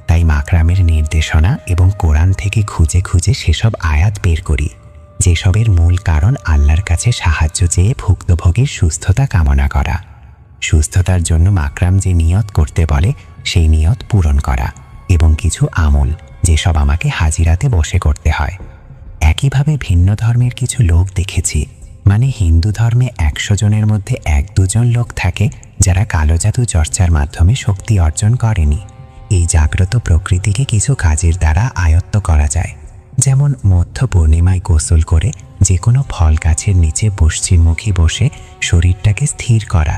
তাই মাকরামের নির্দেশনা এবং কোরআন থেকে খুঁজে খুঁজে সেসব আয়াত বের করি, যেসবের মূল কারণ আল্লাহর কাছে সাহায্য চেয়ে ভুক্তভোগীর সুস্থতা কামনা করা। সুস্থতার জন্য মাকরাম যে নিয়ত করতে বলে সেই নিয়ত পূরণ করা, এবং কিছু আমল যেসব আমাকে হাজিরাতে বসে করতে হয়। একইভাবে ভিন্ন ধর্মের কিছু লোক দেখেছি, মানে হিন্দু ধর্মে 100 জনের মধ্যে 1-2 জন লোক থাকে যারা কালো জাদু চর্চার মাধ্যমে শক্তি অর্জন করেনি। এই জাগ্রত প্রকৃতিকে কিছু কাজের দ্বারা আয়ত্ত করা যায়। যেমন মধ্য পূর্ণিমায় গোসল করে যে কোনো ফল গাছের নিচে পশ্চিমমুখী বসে শরীরটাকে স্থির করা।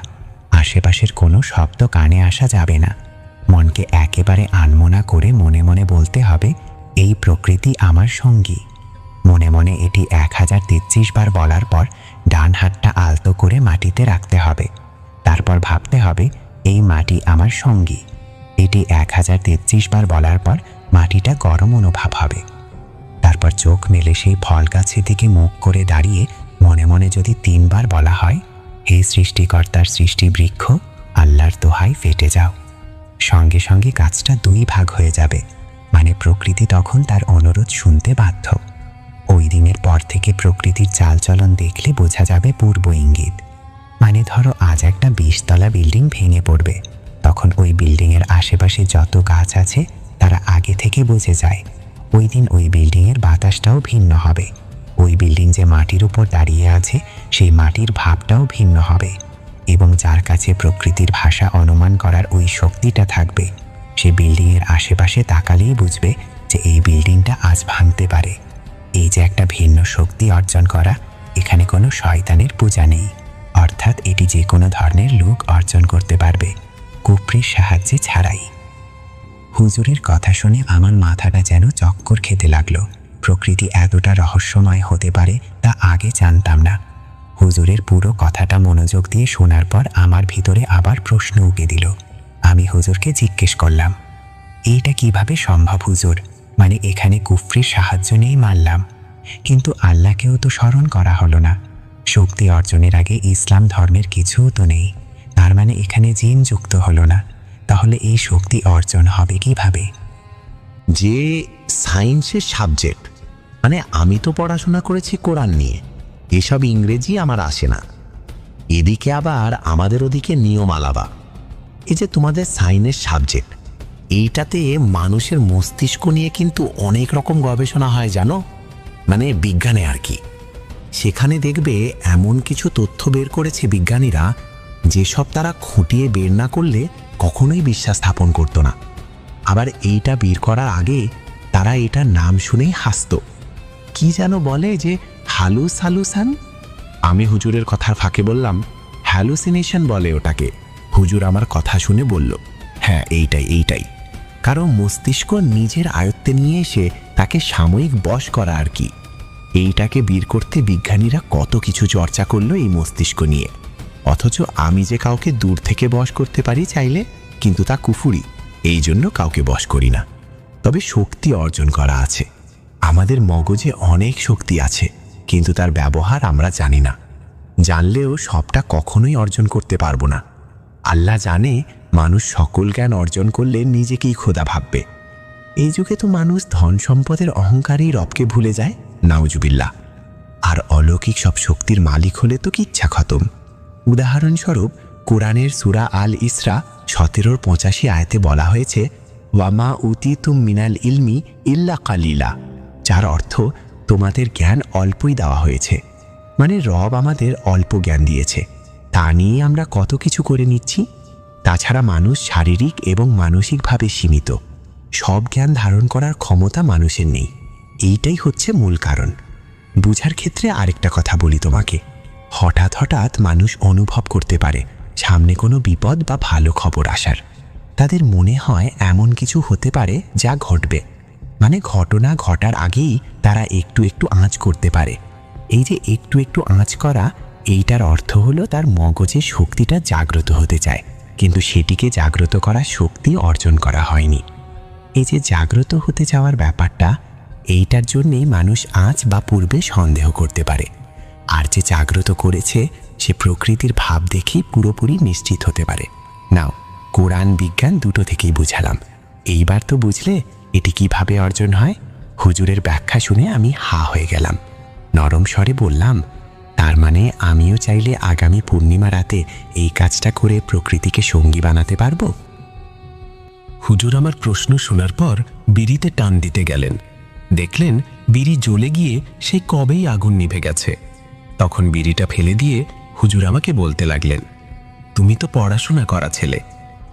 আশেপাশের কোনো শব্দ কানে আসা যাবে না। মনকে একেবারে আনমনা করে মনে মনে বলতে হবে, এই প্রকৃতি আমার সঙ্গী। মনে মনে এটি 1033 বার বলার পর ডান হাতটা আলতো করে মাটিতে রাখতে হবে। তারপর ভাবতে হবে, এই মাটি আমার সঙ্গী। এটি 1033 বার বলার পর মাটিটা গরম অনুভব হবে। তারপর চোখ মেলে সেই ফল গাছের দিকে মুখ করে দাঁড়িয়ে মনে মনে যদি 3 বার বলা হয়, হে সৃষ্টিকর্তার সৃষ্টি বৃক্ষ, আল্লাহর দোহাই ফেটে যাও, সঙ্গে সঙ্গে গাছটা 2 ভাগ হয়ে যাবে। মানে প্রকৃতি তখন তার অনুরোধ শুনতে বাধ্য। ওই দিনের পর থেকে প্রকৃতির চালচলন দেখলে বোঝা যাবে পূর্ব ইঙ্গিত। মানে ধরো আজ একটা 20 তলা বিল্ডিং ভেঙে পড়বে, তখন ওই বিল্ডিংয়ের আশেপাশে যত গাছ আছে তারা আগে থেকে বুঝে যায় ওই দিন ওই বিল্ডিংয়ের বাতাসটাও ভিন্ন হবে। ওই বিল্ডিং যে মাটির উপর দাঁড়িয়ে আছে সেই মাটির ভাবটাও ভিন্ন হবে। এবং যার কাছে প্রকৃতির ভাষা অনুমান করার ওই শক্তিটা থাকবে, সে বিল্ডিংয়ের আশেপাশে তাকালেই বুঝবে যে এই বিল্ডিংটা আজ ভাঙতে পারে। এই যে একটা ভিন্ন শক্তি অর্জন করা, এখানে কোনো শয়তানের পূজা নেই, অর্থাৎ এটি যে কোনো ধরনের লোক অর্জন করতে পারবে, কুফরির সাহায্যে ছাড়াই। হুজুরের কথা শুনে আমার মাথাটা যেন চক্কর খেতে লাগলো। প্রকৃতি এতটা রহস্যময় হতে পারে তা আগে জানতাম না। হুজুরের পুরো কথাটা মনোযোগ দিয়ে শোনার পর আমার ভিতরে আবার প্রশ্ন উকে দিল। আমি হুজুরকে জিজ্ঞেস করলাম, এইটা কিভাবে সম্ভব হুজুর? মানে এখানে কুফরির সাহায্য নিয়েই মানলাম, কিন্তু আল্লাহকেও তো স্মরণ করা হলো না। শক্তি অর্জনের আগে ইসলাম ধর্মের কিছুও তো নেই, তার মানে এখানে জিন যুক্ত হলো না। তাহলে এই শক্তি অর্জন হবে কিভাবে? যে সায়েন্সের সাবজেক্ট, মানে আমি তো পড়াশোনা করেছি কোরআন নিয়ে, এসব ইংরেজি আমার আসে না। এদিকে আবার আমাদের ওদিকে নিয়ম আলাদা। এই যে তোমাদের সায়েন্সের সাবজেক্ট, এইটাতে মানুষের মস্তিষ্ক নিয়ে কিন্তু অনেক রকম গবেষণা হয় জানো, মানে বিজ্ঞানে আর কি। সেখানে দেখবে এমন কিছু তথ্য বের করেছে বিজ্ঞানীরা, যেসব তারা খুঁটিয়ে বের না করলে কখনোই বিশ্বাস স্থাপন করতো না। আবার এইটা বের করার আগে তারা এটার নাম শুনেই হাসতো। কি যেন বলে যে হালুসান। আমি হুজুরের কথার ফাঁকে বললাম, হ্যালুসিনেশন বলে ওটাকে। হুজুর আমার কথা শুনে বলল, হ্যাঁ এইটাই। কারণ মস্তিষ্ক নিজের আয়ত্তে নিয়ে এসে তাকে সাময়িক বশ করা আর কি। এইটাকে বের করতে বিজ্ঞানীরা কত কিছু চর্চা করলো এই মস্তিষ্ক নিয়ে। অথচ আমি যে কাউকে দূর থেকে বশ করতে পারি চাইলে, কিন্তু তা কুফুরি, এই জন্য কাউকে বশ করি না। তবে শক্তি অর্জন করা আছে। আমাদের মগজে অনেক শক্তি আছে, কিন্তু তার ব্যবহার আমরা জানি না। জানলেও সবটা কখনোই অর্জন করতে পারবো না। আল্লাহ জানে মানুষ সকল জ্ঞান অর্জন করলে নিজেকেই খোদা ভাববে। এই যুগে তো মানুষ ধন সম্পদের অহংকারেই রবকে ভুলে যায়, নাউজুবিল্লাহ। আর অলৌকিক সব শক্তির মালিক হলে তো কিচ্ছা খতম। উদাহরণস্বরূপ কোরআনের সূরা আল ইসরা 17-85 আয়াতে বলা হয়েছে, ওয়ামা উতিতুম মিনাল ইলমি ইল্লা কালিলা, যার অর্থ তোমাদের জ্ঞান অল্পই দেওয়া হয়েছে। মানে রব আমাদের অল্প জ্ঞান দিয়েছে, তা নিয়ে আমরা কত কিছু করে নিচ্ছি। তাছাড়া মানুষ শারীরিক এবং মানসিকভাবে সীমিত, সব জ্ঞান ধারণ করার ক্ষমতা মানুষের নেই। এইটাই হচ্ছে মূল কারণ। বুঝার ক্ষেত্রে আরেকটা কথা বলি তোমাকে, হঠাৎ হঠাৎ মানুষ অনুভব করতে পারে সামনে কোনো বিপদ বা ভালো খবর আসার। তাদের মনে হয় এমন কিছু হতে পারে যা ঘটবে, মানে ঘটনা ঘটার আগেই তারা একটু একটু আঁচ করতে পারে। এই যে একটু একটু আঁচ করা, এইটার অর্থ হলো তার মগজের শক্তিটা জাগ্রত হতে চায়, কিন্তু সেটিকে জাগ্রত করার শক্তি অর্জন করা হয়নি। এই যে জাগ্রত হতে যাওয়ার ব্যাপারটা, এইটার জন্যেই মানুষ আজ বা পূর্বে সন্দেহ করতে পারে। আর যে জাগ্রত করেছে সে প্রকৃতির ভাব দেখেই পুরোপুরি নিশ্চিত হতে পারে। নাও, কোরআন বিজ্ঞান দুটো থেকেই বুঝালাম। এইবার তো বুঝলে এটি কিভাবে অর্জন হয়। হুজুরের ব্যাখ্যা শুনে আমি হা হয়ে গেলাম। নরম স্বরে বললাম, তার মানে আমিও চাইলে আগামী পূর্ণিমা রাতে এই কাজটা করে প্রকৃতিকে সঙ্গী বানাতে পারবো? হুজুর আমার প্রশ্ন শোনার পর বিড়িতে টান দিতে গেলেন। দেখলেন বিড়ি জ্বলে গিয়ে সেই কবেই আগুন নিভে গেছে। তখন বিড়িটা ফেলে দিয়ে হুজুর আমাকে বলতে লাগলেন, তুমি তো পড়াশোনা করা ছেলে,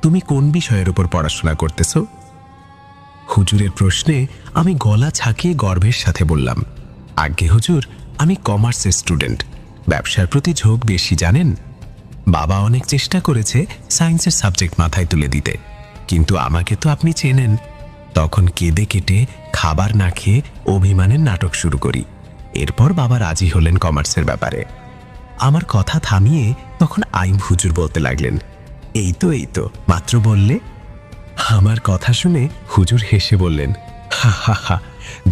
তুমি কোন বিষয়ের উপর পড়াশোনা করতেছ? হুজুরের প্রশ্নে আমি গলা ছাকিয়ে গর্বের সাথে বললাম, আজ্ঞে হুজুর, আমি কমার্সের স্টুডেন্ট, ব্যবসার প্রতি ঝোঁক বেশি জানেন। বাবা অনেক চেষ্টা করেছে সায়েন্সের সাবজেক্ট মাথায় তুলে দিতে, কিন্তু আমাকে তো আপনি চেনেন। তখন কেঁদে কেটে খাবার না খেয়ে অভিমানের নাটক শুরু করি। এরপর বাবা রাজি হলেন কমার্সের ব্যাপারে। আমার কথা থামিয়ে তখন আইম হুজুর বলতে লাগলেন, এই তো মাত্র বললে। আমার কথা শুনে হুজুর হেসে বললেন, হা হা হা,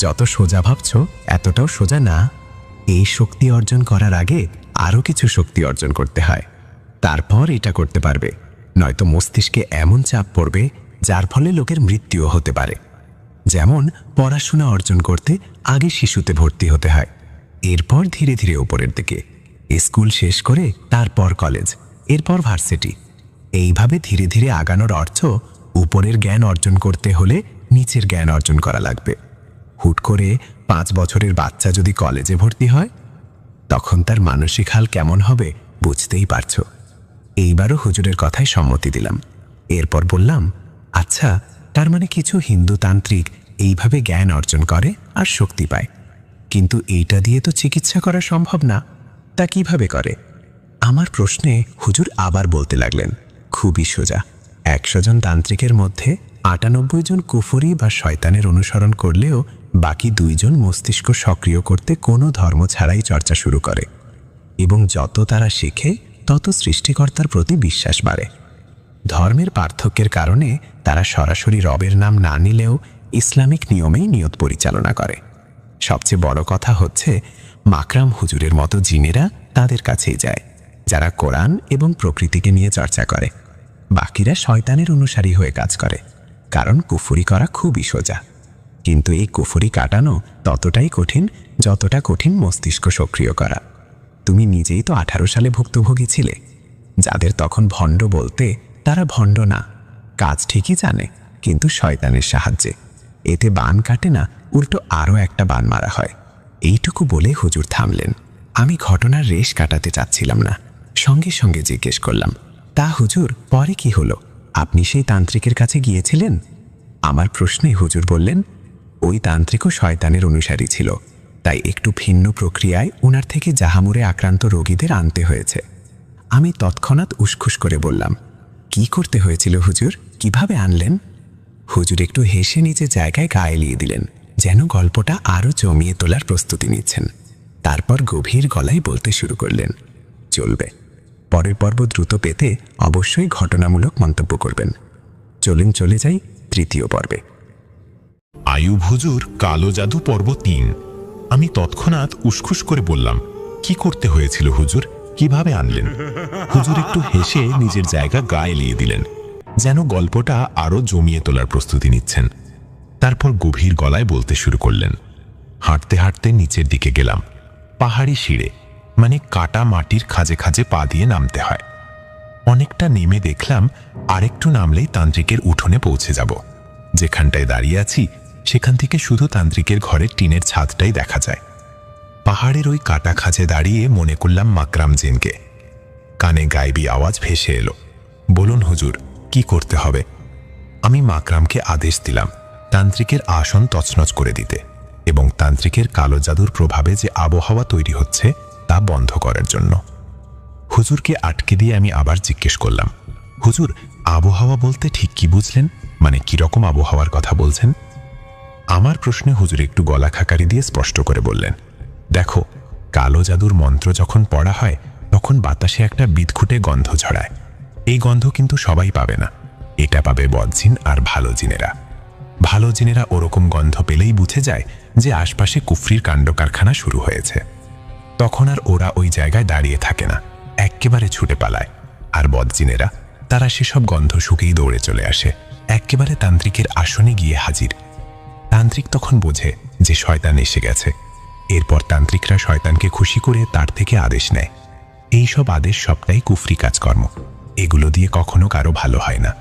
যত সোজা ভাবছ এতটাও সোজা না। এই শক্তি অর্জন করার আগে আরও কিছু শক্তি অর্জন করতে হয়, তারপর এটা করতে পারবে। নয়তো মস্তিষ্কে এমন চাপ পড়বে যার ফলে লোকের মৃত্যুও হতে পারে। যেমন পড়াশোনা অর্জন করতে আগে শিশুতে ভর্তি হতে হয়, এরপর ধীরে ধীরে উপরের দিকে স্কুল শেষ করে তারপর কলেজ, এরপর ভার্সিটি। এইভাবে ধীরে ধীরে আগানোর অর্থ উপরের জ্ঞান অর্জন করতে হলে নিচের জ্ঞান অর্জন করা লাগবে। হুট করে 5 বছরের বাচ্চা যদি কলেজে ভর্তি হয়, তখন তার মানসিক হাল কেমন হবে বুঝতেই পারছো। এইবারও হুজুরের কথায় সম্মতি দিলাম। এরপর বললাম, আচ্ছা, তার মানে কিছু হিন্দু তান্ত্রিক এইভাবে জ্ঞান অর্জন করে আর শক্তি পায়, কিন্তু এইটা দিয়ে তো চিকিৎসা করা সম্ভব না, তা কিভাবে করে? আমার প্রশ্নে হুজুর আবার বলতে লাগলেন, খুবই সোজা। 100 জন তান্ত্রিকের মধ্যে 98 জন কুফরি বা শয়তানের অনুসরণ করলেও বাকি 2 জন মস্তিষ্ক সক্রিয় করতে কোনো ধর্ম ছাড়াই চর্চা শুরু করে, এবং যত তারা শেখে তত সৃষ্টিকর্তার প্রতি বিশ্বাস বাড়ে। ধর্মের পার্থক্যের কারণে তারা সরাসরি রবের নাম না নিলেও ইসলামিক নিয়মেই নিয়ত পরিচালনা করে। সবচেয়ে বড় কথা হচ্ছে, মাকরাম হুজুরের মতো জিনেরা তাদের কাছেই যায়, যারা কোরআন এবং প্রকৃতিকে নিয়ে চর্চা করে। বাকিরা শয়তানের অনুসারী হয়ে কাজ করে, কারণ কুফরি করা খুবই সোজা। কিন্তু এই কুফরি কাটানো ততটাই কঠিন যতটা কঠিন মস্তিষ্ক সক্রিয় করা। তুমি নিজেই তো 18 সালে ভুক্তভোগী ছিলে। যাদের তখন ভণ্ড বলতে, তারা ভণ্ড না, কাজ ঠিকই জানে, কিন্তু শয়তানের সাহায্যে। এতে বান কাটে না, উল্টো আরও একটা বান মারা হয়। এইটুকু বলে হুজুর থামলেন। আমি ঘটনার রেশ কাটাতে চাচ্ছিলাম না, সঙ্গে সঙ্গে জিজ্ঞেস করলাম, তা হুজুর, পরে কি হলো? আপনি সেই তান্ত্রিকের কাছে গিয়েছিলেন? আমার প্রশ্নে হুজুর বললেন, ওই তান্ত্রিকও শয়তানের অনুসারী ছিল, তাই একটু ভিন্ন প্রক্রিয়ায় ওনার থেকে জাহামুরে আক্রান্ত রোগীদের আনতে হয়েছে। আমি তৎক্ষণাৎ উসখুস করে বললাম, কি করতে হয়েছিল হুজুর, কিভাবে আনলেন? হুজুর একটু হেসে নিজের জায়গায় গা এলিয়ে দিলেন, যেন গল্পটা আরও জমিয়ে তোলার প্রস্তুতি নিচ্ছেন। তারপর গভীর গলায় বলতে শুরু করলেন, চলবে, পরের পর্ব দ্রুত পেতে অবশ্যই ঘটনামূলক মন্তব্য করবেন। চলুন চলে যাই 3য় পর্বে। আয়ুব হুজুর কালো জাদু পর্ব 3। আমি তৎক্ষণাৎ উসখুস করে বললাম, কি করতে হয়েছিল হুজুর, কিভাবে আনলেন? হুজুর একটু হেসে নিজের জায়গা গা এলিয়ে দিলেন, যেন গল্পটা আরও জমিয়ে তোলার প্রস্তুতি নিচ্ছেন। তারপর গভীর গলায় বলতে শুরু করলেন, হাঁটতে হাঁটতে নিচের দিকে গেলাম। পাহাড়ি সিঁড়ে, মানে কাটা মাটির খাজে খাজে পা দিয়ে নামতে হয়। অনেকটা নেমে দেখলাম আরেকটু নামলেই তান্ত্রিকের উঠোনে পৌঁছে যাব। যেখানটায় দাঁড়িয়ে আছি সেখান থেকে শুধু তান্ত্রিকের ঘরের টিনের ছাদটাই দেখা যায়। পাহাড়ের ওই কাটা খাঁজে দাঁড়িয়ে মনে করলাম মাকরাম জিনকে। কানে গায়েবী আওয়াজ ভেসে এলো, বলুন হুজুর, কি করতে হবে? আমি মাকরামকে আদেশ দিলাম তান্ত্রিকের আসন তছনছ করে দিতে এবং তান্ত্রিকের কালো জাদুর প্রভাবে যে আবহাওয়া তৈরি হচ্ছে তা বন্ধ করার জন্য। হুজুরকে আটকে দিয়ে আমি আবার জিজ্ঞেস করলাম, হুজুর, আবহাওয়া বলতে ঠিক কি বুঝলেন, মানে কিরকম আবহাওয়ার কথা বলছেন? আমার প্রশ্নে হুজুর একটু গলা খাকারি দিয়ে স্পষ্ট করে বললেন, দেখো, কালো জাদুর মন্ত্র যখন পড়া হয় তখন বাতাসে একটা বিদঘুটে গন্ধ ছড়ায়। এই গন্ধ কিন্তু সবাই পাবে না, এটা পাবে বদজিন আর ভালো জিনেরা। ভালো জিনেরা ওরকম গন্ধ পেলেই বুঝে যায় যে আশপাশে কুফরির কাণ্ড কারখানা শুরু হয়েছে। তখন আর ওরা ওই জায়গায় দাঁড়িয়ে থাকে না, এক্কেবারে ছুটে পালায়। আর বদজিনেরা, তারা সেসব গন্ধ শুকেই দৌড়ে চলে আসে, এক্কেবারে তান্ত্রিকের আসনে গিয়ে হাজির। তান্ত্রিক তখন বোঝে যে শয়তান এসে গেছে। এরপর তান্ত্রিকরা শয়তানকে খুশি করে তার থেকে আদেশ নেয়। এই সব আদেশ সবটাই কুফরি কাজকর্ম, এগুলো দিয়ে কখনো কারো ভালো হয় না।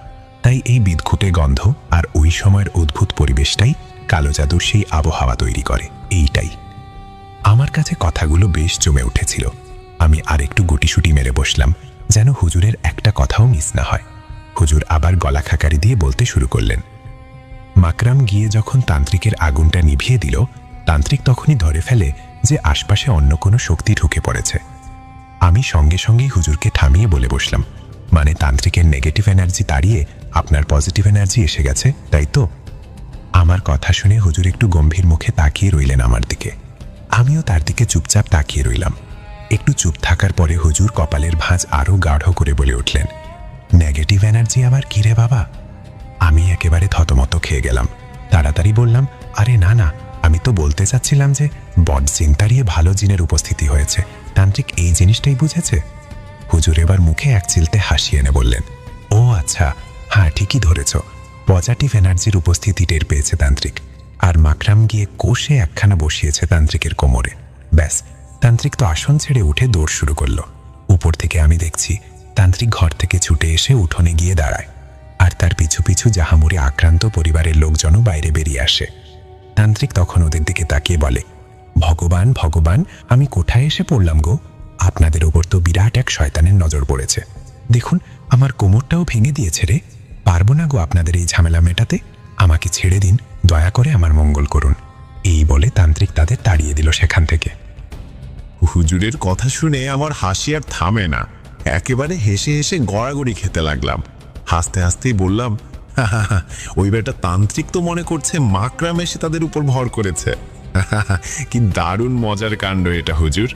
তাই এই বিদঘুটে গন্ধ আর ওই সময়ের অদ্ভুত পরিবেশটাই কালো জাদুর সেই আবহাওয়া তৈরি করে। এইটাই আমার কাছে কথাগুলো বেশ জমে উঠেছিল। আমি আরেকটু গুটিসুটি মেরে বসলাম, যেন হুজুরের একটা কথাও মিস না হয়। হুজুর আবার গলা খাকারি দিয়ে বলতে শুরু করলেন, মাকরাম গিয়ে যখন তান্ত্রিকের আগুনটা নিভিয়ে দিল, তান্ত্রিক তখনই ধরে ফেলে যে আশপাশে অন্য কোনো শক্তি ঢুকে পড়েছে। আমি সঙ্গে সঙ্গেই হুজুরকে থামিয়ে বলে বসলাম, মানে তান্ত্রিকের নেগেটিভ এনার্জি তাড়িয়ে আপনার পজিটিভ এনার্জি এসে গেছে, তাই তো? আমার কথা শুনে হুজুর একটু গম্ভীর মুখে তাকিয়ে রইলেন আমার দিকে। আমিও তার দিকে চুপচাপ তাকিয়ে রইলাম। একটু চুপ থাকার পরে হুজুর কপালের ভাঁজ আরও গাঢ় করে বলে উঠলেন, নেগেটিভ এনার্জি আবার কি রে বাবা? আমি একেবারে থতমত খেয়ে গেলাম। তাড়াতাড়ি বললাম, আরে না না, আমি তো বলতে চাচ্ছিলাম যে বড জিন তাড়িয়ে ভালো জিনের উপস্থিতি হয়েছে। তান্ত্রিক এই জিনিসটাই বুঝেছে। হুজুর এবার মুখে এক চিলতে হাসি এনে বললেন, ও আচ্ছা, হ্যাঁ ঠিকই ধরেছ। পজিটিভ এনার্জির উপস্থিতি টের পেয়েছে তান্ত্রিক, আর মাকরাম গিয়ে কোষে একখানা বসিয়েছে তান্ত্রিকের কোমরে। ব্যাস, তান্ত্রিক তো আসন ছেড়ে উঠে দৌড় শুরু করলো। উপর থেকে আমি দেখছি তান্ত্রিক ঘর থেকে ছুটে এসে উঠোনে গিয়ে দাঁড়ায়, আর তার পিছু পিছু জাহামুরে আক্রান্ত পরিবারের লোকজনও বাইরে বেরিয়ে আসে। তান্ত্রিক তখন ওদের দিকে তাকিয়ে বলে, ভগবান ভগবান, আমি কোথায় এসে পড়লাম গো? আপনাদের ওপর তো বিরাট এক শয়তানের নজর পড়েছে। দেখুন, আমার কোমরটাও ভেঙে দিয়েছে রে। পারবো না গো আপনাদের এই ঝামেলা মেটাতে। আমাকে ছেড়ে দিন, দয়া করে আমার মঙ্গল করুন। এই বলে তান্ত্রিক তাদের তাড়িয়ে দিল সেখান থেকে। হুজুরের কথা শুনে আমার হাসি আর থামে না। একেবারে হেসে হেসে গড়াগড়ি খেতে লাগলাম। হাসতে হাসতেই বললাম, ওই বেটা তান্ত্রিক তো মনে করছে মাকরাম এসে তাদের উপর ভর করেছে। কি দারুণ মজার কাণ্ড এটা হুজুর।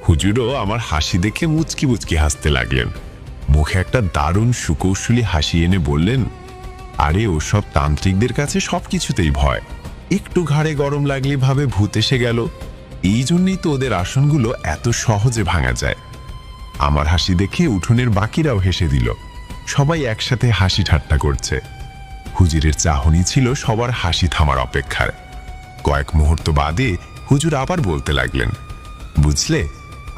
হুজুরও আমার হাসি দেখে মুচকি মুচকি হাসতে লাগলেন। মুখে একটা দারুণ সুকৌশলী হাসি এনে বললেন, আরে ওসব তান্ত্রিকদের কাছে সবকিছুতেই ভয়। একটু ঘাড়ে গরম লাগলে ভাবে ভূত এসে গেল। এই জন্যই তো ওদের আসনগুলো এত সহজে ভাঙা যায়। আমার হাসি দেখে উঠোনের বাকিরাও হেসে দিল। সবাই একসাথে হাসি ঠাট্টা করছে। হুজুরের চাহনি ছিল সবার হাসি থামার অপেক্ষার। কয়েক মুহূর্ত বাদে হুজুর আবার বলতে লাগলেন, বুঝলে,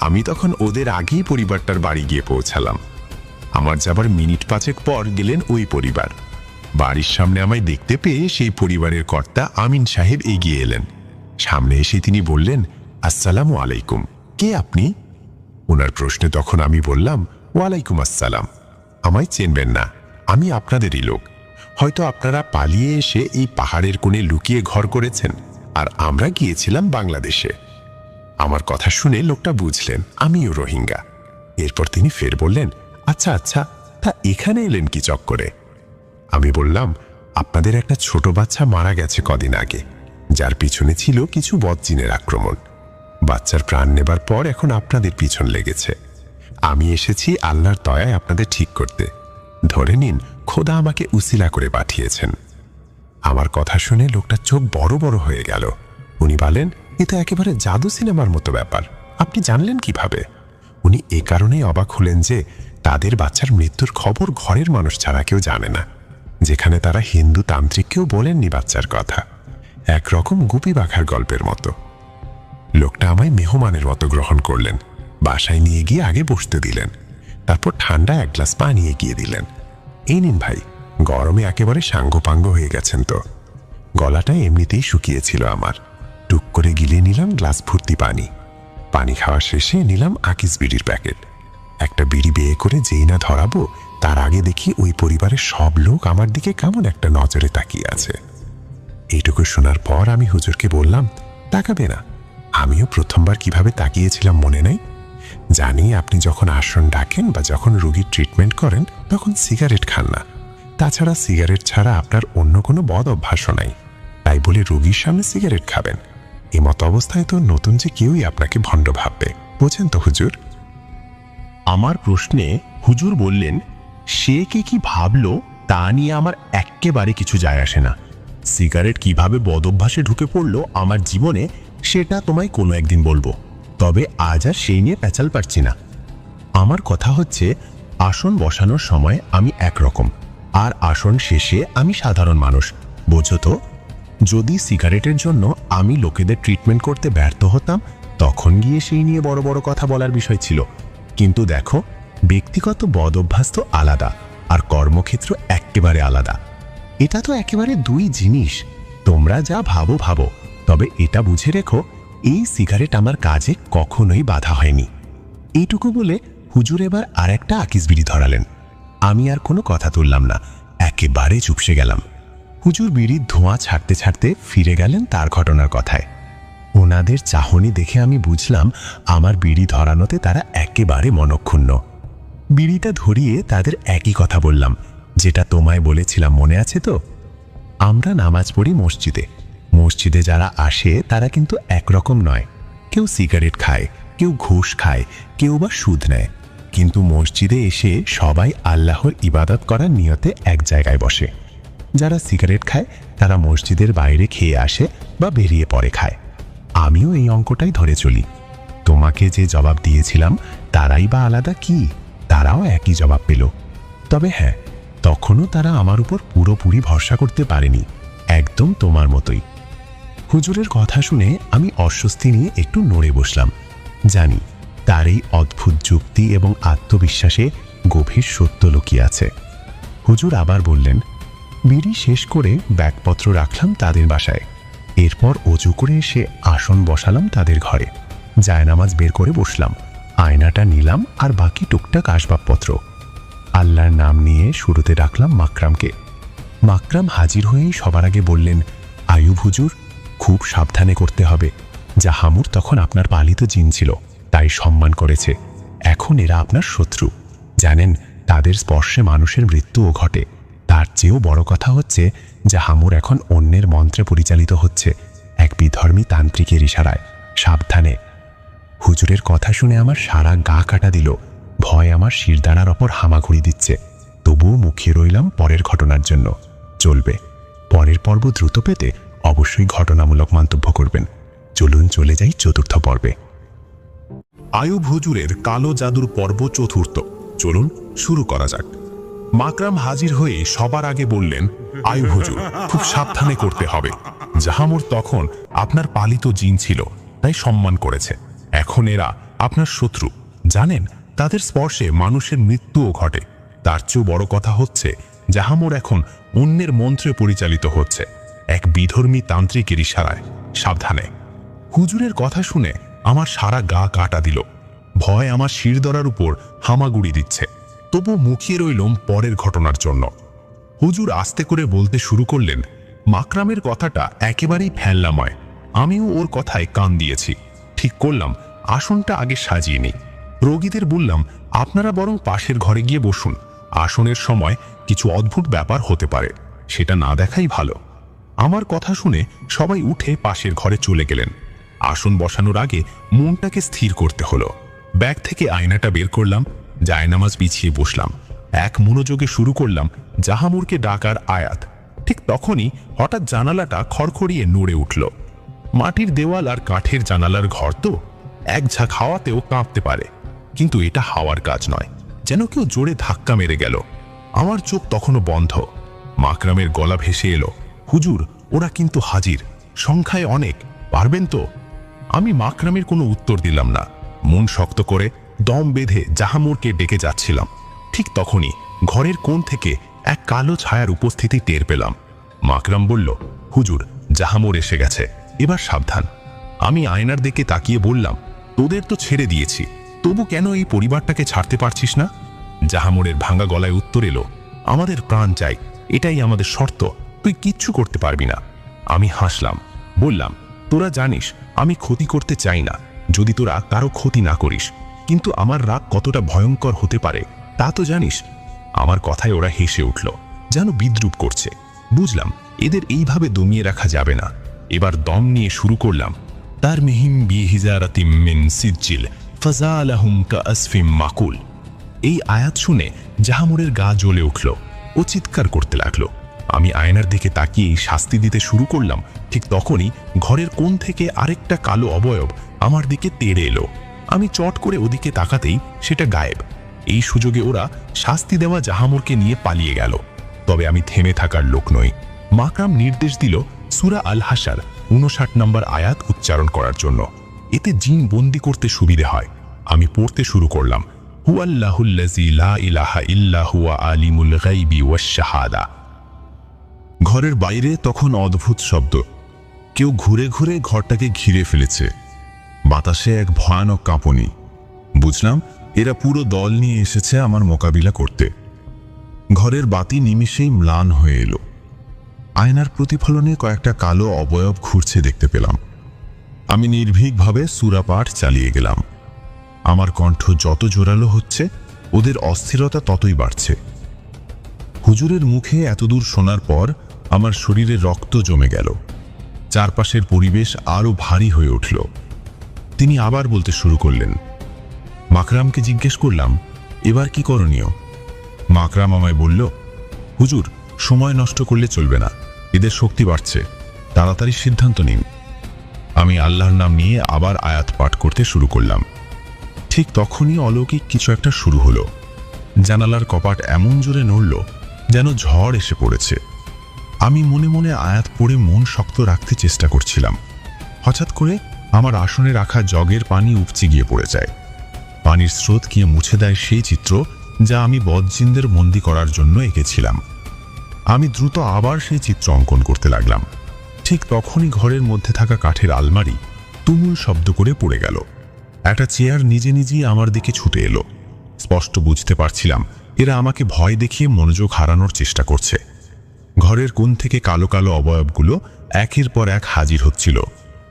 আমি তখন ওদের আগেই পরিবারটার বাড়ি গিয়ে পৌঁছালাম। আমার যাবার মিনিট 5 পর গেলেন ওই পরিবার। বাড়ির সামনে আমায় দেখতে পেয়ে সেই পরিবারের কর্তা আমিন সাহেব এগিয়ে এলেন। সামনে এসে তিনি বললেন, আসসালামু আলাইকুম, কে আপনি? ওনার প্রশ্নে তখন আমি বললাম, ওয়ালাইকুম আসসালাম। আমায় চেনবেন না, আমি আপনাদেরই লোক। হয়তো আপনারা পালিয়ে এসে এই পাহাড়ের কোণে লুকিয়ে ঘর করেছেন, আর আমরা গিয়েছিলাম বাংলাদেশে। আমার কথা শুনে লোকটা বুঝলেন আমিও রোহিঙ্গা। এরপর তিনি ফের বললেন, আচ্ছা আচ্ছা, তা এখানে এলেন কি চক্করে? আমি বললাম, আপনাদের একটা ছোট বাচ্চা মারা গেছে কদিন আগে, যার পিছনে ছিল কিছু বদজিনের আক্রমণ। বাচ্চার প্রাণ নেবার পর এখন আপনাদের পিছন লেগেছে। আমি এসেছি আল্লাহর দয়ায় আপনাদের ঠিক করতে। ধরে নিন খোদা আমাকে উসিলা করে পাঠিয়েছেন। আমার কথা শুনে লোকটা চোখ বড় বড় হয়ে গেল। উনি বলেন, এ তো একেবারে জাদু সিনেমার মতো ব্যাপার, আপনি জানলেন কিভাবে? উনি এ কারণেই অবাক হলেন যে তাদের বাচ্চার মৃত্যুর খবর ঘরের মানুষ ছাড়া কেউ জানে না, যেখানে তারা হিন্দু তান্ত্রিককেও বলেননি বাচ্চার কথা। একরকম গুপি বাঘার গল্পের মতো। লোকটা আমায় মেহমানের মতো গ্রহণ করলেন। বাসায় নিয়ে গিয়ে আগে বসতে দিলেন, তারপর ঠান্ডা এক গ্লাস পানি এগিয়ে দিলেন। এই নিন ভাই, গরমে একেবারে সাঙ্গপাঙ্গ হয়ে গেছেন তো। গলাটা এমনিতেই শুকিয়েছিল আমার। টুক করে গিলিয়ে নিলাম গ্লাস ভর্তি পানি। পানি খাওয়া শেষে নিলাম আকিস বিড়ির প্যাকেট। একটা বিড়ি বেয়ে করে যেই না ধরাবো, তার আগে দেখি ওই পরিবারের সব লোক আমার দিকে কেমন একটা নজরে তাকিয়ে আছে। এইটুকু শোনার পর আমি হুজুরকে বললাম, তাকাবে না? আমিও প্রথমবার কিভাবে তাকিয়েছিলাম মনে নেই। জানি আপনি যখন আসন ডাকেন বা যখন রোগীর ট্রিটমেন্ট করেন তখন সিগারেট খান না। তাছাড়া সিগারেট ছাড়া আপনার অন্য কোনো বদ অভ্যাসও নাই। তাই বলে রোগীর সামনে সিগারেট খাবেন, এমত অবস্থায় তো নতুন যে কেউই আপনাকে ভণ্ড ভাববে। বোঝেন তো হুজুর? আমার প্রশ্নে হুজুর বললেন, সে কে কি ভাবলো তা নিয়ে আমার এক্কেবারে কিছু যায় আসে না। সিগারেট কিভাবে বদভ্যাসে ঢুকে পড়লো আমার জীবনে, সেটা তোমায় কোনো একদিন বলবো। তবে আজ আর সেই নিয়ে প্যাচাল পারছি না। আমার কথা হচ্ছে, আসন বসানোর সময় আমি একরকম, আর আসন শেষে আমি সাধারণ মানুষ, বোঝো তো? যদি সিগারেটের জন্য আমি লোকেদের ট্রিটমেন্ট করতে ব্যর্থ হতাম, তখন গিয়ে সেই নিয়ে বড় বড় কথা বলার বিষয় ছিল। কিন্তু দেখো, ব্যক্তিগত বদ অভ্যাস তো আলাদা, আর কর্মক্ষেত্র একেবারে আলাদা। এটা তো একেবারে দুই জিনিস। তোমরা যা ভাবো ভাবো, তবে এটা বুঝে রেখো, এই সিগারেট আমার কাজে কখনোই বাধা হয়নি। এইটুকু বলে হুজুর এবার আর একটা আকিস বিড়ি ধরালেন। আমি আর কোনো কথা তুললাম না, একেবারে চুপসে গেলাম। হুজুর বিড়ির ধোঁয়া ছাড়তে ছাড়তে ফিরে গেলেন তার ঘটনার কথায়। ওনাদের চাহনি দেখে আমি বুঝলাম আমার বিড়ি ধরানোতে তারা একেবারে মনক্ষুণ্ণ। বিড়িটা ধরিয়ে তাদের একই কথা বললাম, যেটা তোমায় বলেছিলাম মনে আছে তো? আমরা নামাজ পড়ি মসজিদে। মসজিদে যারা আসে তারা কিন্তু একরকম নয়। কেউ সিগারেট খায়, কেউ ঘুষ খায়, কেউ বা সুদ নেয়। কিন্তু মসজিদে এসে সবাই আল্লাহর ইবাদত করার নিয়তে এক জায়গায় বসে। যারা সিগারেট খায় তারা মসজিদের বাইরে খেয়ে আসে বা বেরিয়ে পরে খায়। আমিও এই অঙ্কটাই ধরে চলি। তোমাকে যে জবাব দিয়েছিলাম তারাই বা আলাদা কি? তারাও একই জবাব পেল। তবে হ্যাঁ, তখনও তারা আমার উপর পুরোপুরি ভরসা করতে পারেনি, একদম তোমার মতোই। হুজুরের কথা শুনে আমি অস্বস্তি নিয়ে একটু নড়ে বসলাম। জানি তার এই অদ্ভুত যুক্তি এবং আত্মবিশ্বাসে গভীর সত্য লুকিয়ে আছে। হুজুর আবার বললেন, বিড়ি শেষ করে ব্যাগপত্র রাখলাম তাদের বাসায়। এরপর অজু করে এসে আসন বসালাম তাদের ঘরে। জায়নামাজ বের করে বসলাম, আয়নাটা নিলাম আর বাকি টুকটাক আসবাবপত্র। আল্লাহর নাম নিয়ে শুরুতে ডাকলাম মাকরামকে। মাকরাম হাজির হয়েই সবার আগে বললেন, আয়ুব হুজুর, খুব সাবধানে করতে হবে। জাহামুর তখন আপনার পালিত জিন ছিল, তাই সম্মান করেছে। এখন এরা আপনার শত্রু। জানেন, তাদের স্পর্শে মানুষের মৃত্যুও ঘটে। তার চেয়েও বড় কথা হচ্ছে, জাহামুর এখন অন্যের মন্ত্রে পরিচালিত হচ্ছে, এক বিধর্মী তান্ত্রিকের ইশারায়। সাবধানে। হুজুরের কথা শুনে আমার সারা গা কাটা দিল। ভয় আমার শিরদাঁড়ার ওপর হামাগুড়ি দিচ্ছে। তবুও মুখিয়ে রইলাম পরের ঘটনার জন্য। চলবে, পরের পর্ব দ্রুত পেতে অবশ্যই ঘটনামূলক মন্তব্য করবেন। চলুন চলে যাই চতুর্থ পর্বে। আয়ুব হুজুরের কালো জাদুর পর্ব চতুর্থ। চলুন শুরু করা যাক। মাকরাম হাজির হয়ে সবার আগে বললেন, আয়ুব হুজুর, খুব সাবধানে করতে হবে। জাহামুর তখন আপনার পালিত জিন ছিল, তাই সম্মান করেছে। এখন এরা আপনার শত্রু। জানেন, তাদের স্পর্শে মানুষের মৃত্যুও ঘটে। তার চেয়েও বড় কথা হচ্ছে, জাহামুর এখন অন্যের মন্ত্রে পরিচালিত হচ্ছে, এক বিধর্মী তান্ত্রিকের ইশারায়। সাবধানে। হুজুরের কথা শুনে আমার সারা গা কাটা দিল। ভয় আমার শিরদরার উপর হামাগুড়ি দিচ্ছে। তবু মুখিয়ে রইলাম পরের ঘটনার জন্য। হুজুর আস্তে করে বলতে শুরু করলেন, মাকরামের কথাটা একেবারেই ফেললাময়। আমিও ওর কথায় কান দিয়েছি। ঠিক করলাম আসনটা আগে সাজিয়ে নিই। রোগীদের বললাম, আপনারা বরং পাশের ঘরে গিয়ে বসুন। আসনের সময় কিছু অদ্ভুত ব্যাপার হতে পারে, সেটা না দেখাই ভালো। আমার কথা শুনে সবাই উঠে পাশের ঘরে চলে গেলেন। আসন বসানোর আগে মনটাকে স্থির করতে হলো। ব্যাগ থেকে আয়নাটা বের করলাম, জায়নামাজ বিছিয়ে বসলাম। এক মনোযোগে শুরু করলাম জাহামুরকে ডাকার আয়াত। ঠিক তখনই হঠাৎ জানালাটা খড়খড়িয়ে নড়ে উঠল। মাটির দেওয়াল আর কাঠের জানালার ঘর তো, এক ঝাঁক হাওয়াতেও কাঁপতে পারে, কিন্তু এটা হাওয়ার কাজ নয়। যেন কেউ জোরে ধাক্কা মেরে গেল। আমার চোখ তখনও বন্ধ। মাকরামের গলা ভেসে এলো, হুজুর, ওরা কিন্তু হাজির, সংখ্যায় অনেক, পারবেন তো? আমি মাকরামের কোনো উত্তর দিলাম না। মন শক্ত করে দম বেঁধে জাহামুরকে ডেকে যাচ্ছিলাম। ঠিক তখনই ঘরের কোণ থেকে এক কালো ছায়ার উপস্থিতি টের পেলাম। মাকরাম বলল, হুজুর, জাহামুর এসে গেছে, এবার সাবধান। আমি আয়নার দিকে তাকিয়ে বললাম, তোদের তো ছেড়ে দিয়েছি, তবু কেন এই পরিবারটাকে ছাড়তে পারছিস না? জাহামুরের ভাঙা গলায় উত্তর এলো, আমাদের প্রাণ চাই, এটাই আমাদের শর্ত, তুই কিচ্ছু করতে পারবি না। আমি হাসলাম, বললাম, তোরা জানিস আমি ক্ষতি করতে চাই না, যদি তোরা কারো ক্ষতি না করিস। কিন্তু আমার রাগ কতটা ভয়ঙ্কর হতে পারে তা তো জানিস। আমার কথায় ওরা হেসে উঠল, যেন বিদ্রুপ করছে। বুঝলাম এদের এইভাবে দমিয়ে রাখা যাবে না। এবার দম নিয়ে শুরু করলাম, তার মিহিম বিহিজারাতিম মিন সিজ্জিল ফাজালাহুম কাআসফিম মাকুল। এই আয়াত শুনে জাহামুরের গা জ্বলে উঠল। ও চিৎকার করতে লাগলো। আমি আয়নার দিকে তাকিয়ে শাস্তি দিতে শুরু করলাম। ঠিক তখনই ঘরের কোণ থেকে আরেকটা কালো অবয়ব আমার দিকে তেড়ে এলো। আমি চট করে ওদিকে তাকাতেই সেটা গায়েব। এই সুযোগে ওরা শাস্তি দেওয়া জাহামুরকে নিয়ে পালিয়ে গেল। তবে আমি থেমে থাকার লোক নই। মাকরাম নির্দেশ দিল সূরা আল হাশার 59 নম্বর আয়াত উচ্চারণ করার জন্য। এতে জিন বন্দি করতে সুবিধে হয়। আমি পড়তে শুরু করলাম, হুয়াল্লাহুল্লাযী লা ইলাহা ইল্লা হুয়া আলিমুল গায়বি ওয়াশ শাহাদা। ঘরের বাইরে তখন অদ্ভুত শব্দ। কেউ ঘুরে ঘুরে ঘরটাকে ঘিরে ফেলেছে। বাতাসে এক ভয়ানক কাঁপুনি। বুঝলাম এরা পুরো দল নিয়ে এসেছে আমার মোকাবিলা করতে। ঘরের বাতি নিমিষেই ম্লান হয়ে এলো। আয়নার প্রতিফলনে কয়েকটা কালো অবয়ব ঘুরছে দেখতে পেলাম। আমি নির্ভীকভাবে সূরা পাঠ চালিয়ে গেলাম। আমার কণ্ঠ যত জোরালো হচ্ছে, ওদের অস্থিরতা ততই বাড়ছে। হুজুরের মুখে এতদূর শোনার পর আমার শরীরে রক্ত জমে গেল। চারপাশের পরিবেশ আরো ভারী হয়ে উঠল। তিনি আবার বলতে শুরু করলেন। মাকরামকে জিজ্ঞেস করলাম, এবার কি করণীয়? মাকরাম আমায় বলল, হুজুর, সময় নষ্ট করলে চলবে না, এদের শক্তি বাড়ছে, তাড়াতাড়ি সিদ্ধান্ত নিন। আমি আল্লাহর নাম নিয়ে আবার আয়াত পাঠ করতে শুরু করলাম। ঠিক তখনই অলৌকিক কিছু একটা শুরু হলো। জানালার কপাট এমন জোরে নড়ল যেন ঝড় এসে পড়েছে। আমি মনে মনে আয়াত পড়ে মন শক্ত রাখতে চেষ্টা করছিলাম। হঠাৎ করে আমার আসনে রাখা জগের পানি উপচে গিয়ে পড়ে যায়। পানির স্রোত গিয়ে মুছে দেয় সেই চিত্র যা আমি বদজিনদের বন্দী করার জন্য এঁকেছিলাম। আমি দ্রুত আবার সেই চিত্র অঙ্কন করতে লাগলাম। ঠিক তখনই ঘরের মধ্যে থাকা কাঠের আলমারি তুমুল শব্দ করে পড়ে গেল। একটা চেয়ার নিজে নিজেই আমার দিকে ছুটে এলো। স্পষ্ট বুঝতে পারছিলাম এরা আমাকে ভয় দেখিয়ে মনোযোগ হারানোর চেষ্টা করছে। ঘরের কোণ থেকে কালো কালো অবয়বগুলো একের পর এক হাজির হচ্ছিল,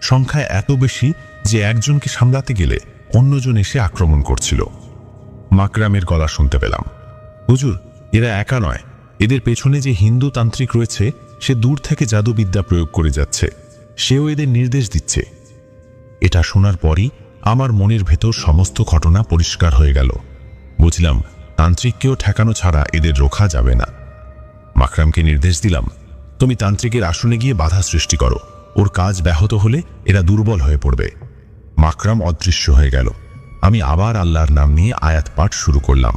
সংখ্যায় এত বেশি যে একজনকে সামলাতে গেলে অন্যজন এসে আক্রমণ করছিল। মাকরামের গলা শুনতে পেলাম, হুজুর, এরা একা নয়, এদের পেছনে যে হিন্দু তান্ত্রিক রয়েছে সে দূর থেকে জাদুবিদ্যা প্রয়োগ করে যাচ্ছে, সেও এদের নির্দেশ দিচ্ছে। এটা শোনার পরই আমার মনের ভেতর সমস্ত ঘটনা পরিষ্কার হয়ে গেল। বুঝলাম তান্ত্রিককেও ঠেকানো ছাড়া এদের রোখা যাবে না। মাকরামকে নির্দেশ দিলাম, তুমি তান্ত্রিকের আসনে গিয়ে বাধা সৃষ্টি করো, ওর কাজ ব্যাহত হলে এরা দুর্বল হয়ে পড়বে। মাকরাম অদৃশ্য হয়ে গেল। আমি আবার আল্লাহর নাম নিয়ে আয়াত পাঠ শুরু করলাম।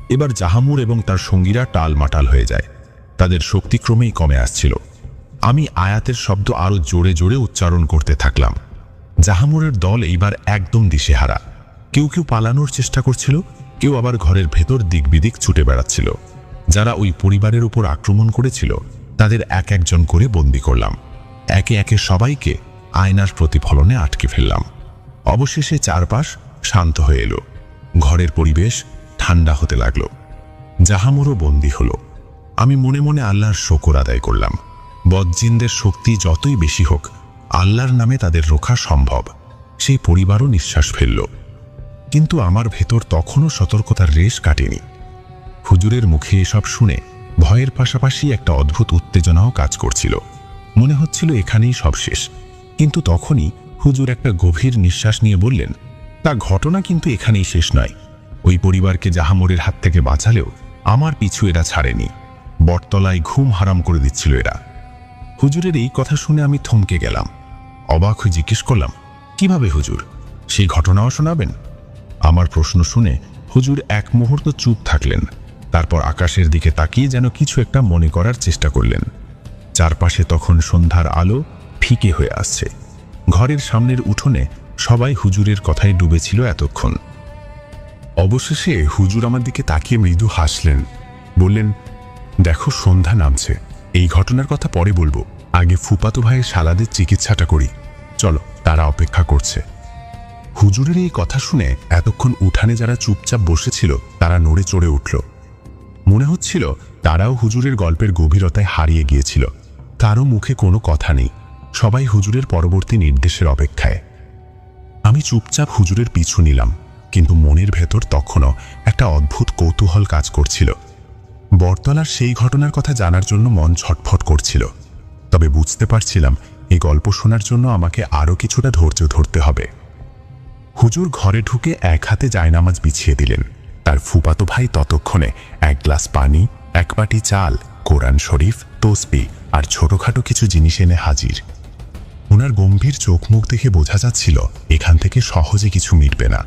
এবার জাহামুর এবং তার সঙ্গীরা টালমাটাল হয়ে যায়, তাদের শক্তি ক্রমেই কমে আসছিল। আমি আয়াতের শব্দ আরো জোরে জোরে উচ্চারণ করতে থাকলাম। জাহামুরের দল এইবার একদম দিশেহারা। কেউ কেউ পালানোর চেষ্টা করছিল, কেউ আবার ঘরের ভেতর দিক বিদিক ছুটে বেড়াচ্ছিল। যারা ওই পরিবারের উপর আক্রমণ করেছিল তাদের এক একজন করে বন্দী করলাম। একে একে সবাইকে আয়নার প্রতিফলনে আটকে ফেললাম। অবশেষে চারপাশ শান্ত হয়ে এলো। ঘরের পরিবেশ ঠান্ডা হতে লাগলো। জাহামুরও বন্দী হলো। আমি মনে মনে আল্লাহর শকর আদায় করলাম। বদজিনদের শক্তি যতই বেশি হোক, আল্লাহর নামে তাদের রক্ষা সম্ভব। সেই পরিবারও নিঃশ্বাস ফেলল। কিন্তু আমার ভেতর তখনও সতর্কতার রেশ কাটেনি। হুজুরের মুখে এসব শুনে ভয়ের পাশাপাশি একটা অদ্ভুত উত্তেজনাও কাজ করছিল। মনে হচ্ছিল এখানেই সব শেষ। কিন্তু তখনই হুজুর একটা গভীর নিঃশ্বাস নিয়ে বললেন, তা ঘটনা কিন্তু এখানেই শেষ নয়। ওই পরিবারকে জাহামুরের হাত থেকে বাঁচালেও আমার পিছু এরা ছাড়েনি। বটতলায় ঘুম হারাম করে দিচ্ছিল এরা। হুজুরের এই কথা শুনে আমি থমকে গেলাম। অবাক হয়ে জিজ্ঞেস করলাম, কিভাবে হুজুর? সেই ঘটনাও শোনাবেন? আমার প্রশ্ন শুনে হুজুর এক মুহূর্ত চুপ থাকলেন। তারপর আকাশের দিকে তাকিয়ে যেন কিছু একটা মনে করার চেষ্টা করলেন। চারপাশে তখন সন্ধ্যার আলো ফিকে হয়ে আসছে। ঘরের সামনের উঠোনে সবাই হুজুরের কথায় ডুবেছিল এতক্ষণ। অবশেষে হুজুর আমার দিকে তাকিয়ে মৃদু হাসলেন, বললেন, দেখো সন্ধ্যা নামছে, এই ঘটনার কথা পরে বলবো, আগে ফুপাতো ভাইয়ের শালাদের চিকিৎসাটা করি, চলো, তারা অপেক্ষা করছে। হুজুরের এই কথা শুনে এতক্ষণ উঠানে যারা চুপচাপ বসেছিল তারা নড়ে চড়ে উঠল। মনে হচ্ছিল তারাও হুজুরের গল্পের গভীরতায় হারিয়ে গিয়েছিল। কারো মুখে কোনো কথা নেই, সবাই হুজুরের পরবর্তী নির্দেশের অপেক্ষায়। আমি চুপচাপ হুজুরের পিছু নিলাম, কিন্তু মনের ভেতর তখনও একটা অদ্ভুত কৌতূহল কাজ করছিল। বটতলার সেই ঘটনার কথা জানার জন্য মন ছটফট করছিল। তবে বুঝতে পারছিলাম এই গল্প শোনার জন্য আমাকে আরও কিছুটা ধৈর্য ধরতে হবে। হুজুর ঘরে ঢুকে এক হাতে জায়নামাজ বিছিয়ে দিলেন। তার ফুপাতো ভাই ততক্ষণে এক গ্লাস পানি, এক বাটি চাল, কোরআন শরীফ, তসবিহ আর ছোটখাটো কিছু জিনিস এনে হাজির। ওনার গম্ভীর চোখ মুখ দেখে বোঝা যাচ্ছিল এখান থেকে সহজে কিছু মিটবে না।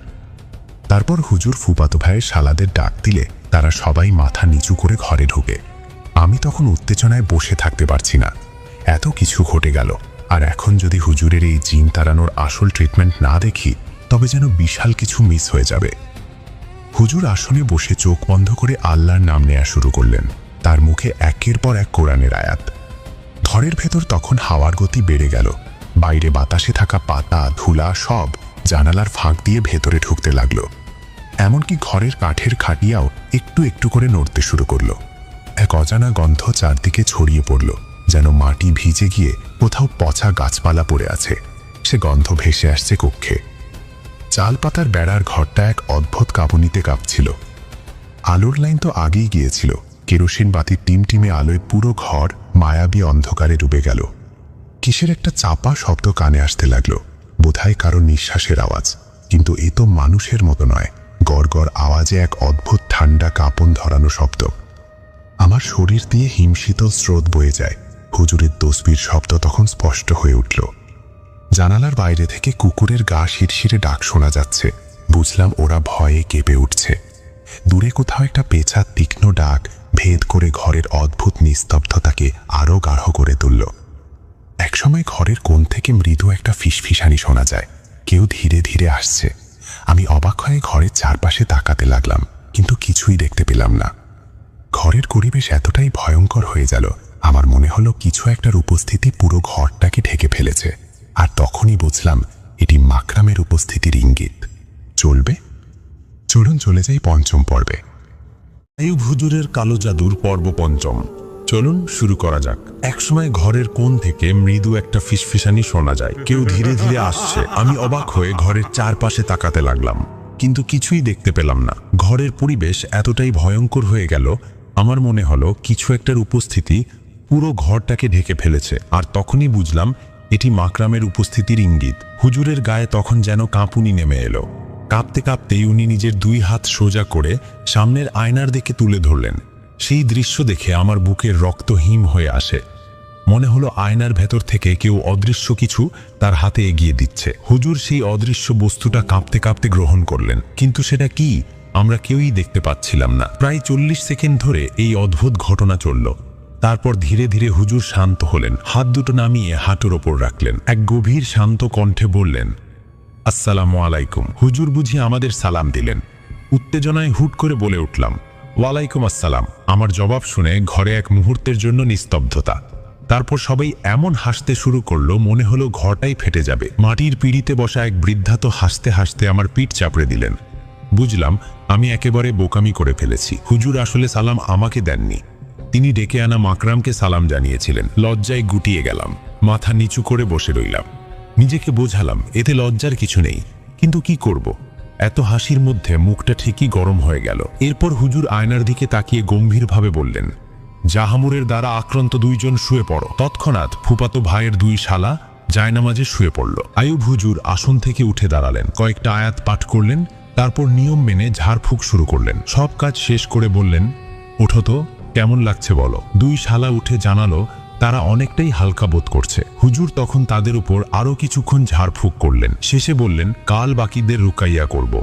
তারপর হুজুর ফুপাতো ভাইয়ের শালাদের ডাক দিলে তারা সবাই মাথা নিচু করে ঘরে ঢোকে। আমি তখন উত্তেজনায় বসে থাকতে পারছি না। এত কিছু ঘটে গেল, আর এখন যদি হুজুরের এই জিন তাড়ানোর আসল ট্রিটমেন্ট না দেখি তবে যেন বিশাল কিছু মিস হয়ে যাবে। হুজুর আসনে বসে চোখ বন্ধ করে আল্লাহর নাম নেয়া শুরু করলেন। তার মুখে একের পর এক কোরআনের আয়াত। ঘরের ভেতর তখন হাওয়ার গতি বেড়ে গেল। বাইরে বাতাসে থাকা পাতা, ধুলা সব জানালার ফাঁক দিয়ে ভেতরে ঢুকতে লাগলো। এমনকি ঘরের কাঠের খাটিয়াও একটু একটু করে নড়তে শুরু করলো। এক অজানা গন্ধ চারদিকে ছড়িয়ে পড়ল, যেন মাটি ভিজে গিয়ে কোথাও পচা গাছপালা পড়ে আছে। সে গন্ধ ভেসে আসছে কক্ষে। চাল পাতার বেড়ার ঘরটা এক অদ্ভুত কাঁপুনিতে কাঁপছিল। আলোর লাইন তো আগেই গিয়েছিল। কেরোসিন বাতির টিমটিমে আলোয় পুরো ঘর মায়াবী অন্ধকারে ডুবে গেল। কিসের একটা চাপা শব্দ কানে আসতে লাগলো, বোধহয় কারো নিঃশ্বাসের আওয়াজ। কিন্তু এ তো মানুষের মতো নয়, গড় গড় আওয়াজে এক অদ্ভুত ঠান্ডা কাঁপন ধরানো শব্দ। আমার শরীর দিয়ে হিমশীতল স্রোত বয়ে যায়। হুজুরের তসবির শব্দ তখন স্পষ্ট হয়ে উঠল। জানালার বাইরে থেকে কুকুরের গা শিরশিরে ডাক শোনা যাচ্ছে। বুঝলাম ওরা ভয়ে কেঁপে উঠছে। দূরে কোথাও একটা পেঁচার তীক্ষ্ণ ডাক ভেদ করে ঘরের অদ্ভুত নিস্তব্ধতাকে আরও গাঢ় করে তুলল। একসময় ঘরের কোণ থেকে মৃদু একটা ফিসফিসানি শোনা যায়। কেউ ধীরে ধীরে আসছে। আমি অবাক হয়ে ঘরের চারপাশে তাকাতে লাগলাম, কিন্তু কিছুই দেখতে পেলাম না। ঘরের পরিবেশ এতটাই ভয়ঙ্কর হয়ে গেল, আমার মনে হলো কিছু একটার উপস্থিতি পুরো ঘরটাকে ঢেকে ফেলেছে। আর তখনই বুঝলাম এটি মাকরামের উপস্থিতির ইঙ্গিত। চলবে? চলুন চলে যাই পঞ্চম পর্বে। আইয়ুব হুজুরের কালো জাদুর পর্ব পঞ্চম। চলুন শুরু করা যাক। একসময় ঘরের কোণ থেকে মৃদু একটা ফিসফিসানি শোনা যায়। কেউ ধীরে ধীরে আসছে। আমি অবাক হয়ে ঘরের চারপাশে তাকাতে লাগলাম, কিন্তু কিছুই দেখতে পেলাম না। ঘরের পরিবেশ এতটাই ভয়ঙ্কর হয়ে গেল, আমার মনে হলো কিছু একটার উপস্থিতি পুরো ঘরটাকে ঢেকে ফেলেছে। আর তখনই বুঝলাম এটি মাকরামের উপস্থিতির ইঙ্গিত। হুজুরের গায়ে তখন যেন কাঁপুনি নেমে এলো। কাঁপতে কাঁপতেই উনি নিজের দুই হাত সোজা করে সামনের আয়নার দিকে তুলে ধরলেন। সেই দৃশ্য দেখে আমার বুকের রক্ত হিম হয়ে আসে। মনে হলো আয়নার ভেতর থেকে কেউ অদৃশ্য কিছু তার হাতে এগিয়ে দিচ্ছে। হুজুর সেই অদৃশ্য বস্তুটা কাঁপতে কাঁপতে গ্রহণ করলেন, কিন্তু সেটা কি আমরা কেউই দেখতে পাচ্ছিলাম না। প্রায় 40 সেকেন্ড ধরে এই অদ্ভুত ঘটনা চলল। তারপর ধীরে ধীরে হুজুর শান্ত হলেন, হাত দুটো নামিয়ে হাঁটুর ওপর রাখলেন। এক গভীর শান্ত কণ্ঠে বললেন, আসসালামু আলাইকুম। হুজুর বুঝি আমাদের সালাম দিলেন। উত্তেজনায় হুট করে বলে উঠলাম, ওয়ালাইকুম আসসালাম। আমার জবাব শুনে ঘরে এক মুহূর্তের জন্য নিস্তব্ধতা। তারপর সবাই এমন হাসতে শুরু করলো, মনে হলো ঘরটাই ফেটে যাবে। মাটির পিঁড়িতে বসা এক বৃদ্ধা তো হাসতে হাসতে আমার পিঠ চাপড়ে দিলেন। বুঝলাম আমি একেবারে বোকামি করে ফেলেছি। হুজুর আসলে সালাম আমাকে দেননি, তিনি ডেকে আনা মাকরামকে সালাম জানিয়েছিলেন। লজ্জায় গুটিয়ে গেলাম, মাথা নিচু করে বসে রইলাম। নিজেকে বোঝালাম এতে লজ্জার কিছু নেই, কিন্তু কি করব? এত হাসির মধ্যে মুখটা ঠিকই গরম হয়ে গেল। এরপর হুজুর আয়নার দিকে তাকিয়ে গম্ভীরভাবে বললেন, জাহামুরের দ্বারা আক্রান্ত দুইজন শুয়ে পড়ো। তৎক্ষণাৎ ফুপাতো ভাইয়ের দুই শালা জায়নামাজে শুয়ে পড়ল। আইয়ুব হুজুর আসন থেকে উঠে দাঁড়ালেন, কয়েকটা আয়াত পাঠ করলেন, তারপর নিয়ম মেনে ঝাড়ফুঁক শুরু করলেন। সব কাজ শেষ করে বললেন, ওঠো তো, কেমন লাগছে বলো। দুই শালা উঠে জানালো তারা অনেকটাই হালকা বোধ করছে। হুজুর তখন তাদের উপর আরো কিছুক্ষণ ঝাড়ফুঁক করলেন। শেষে বললেন, কাল বাকিদের রুকাইয়া করব,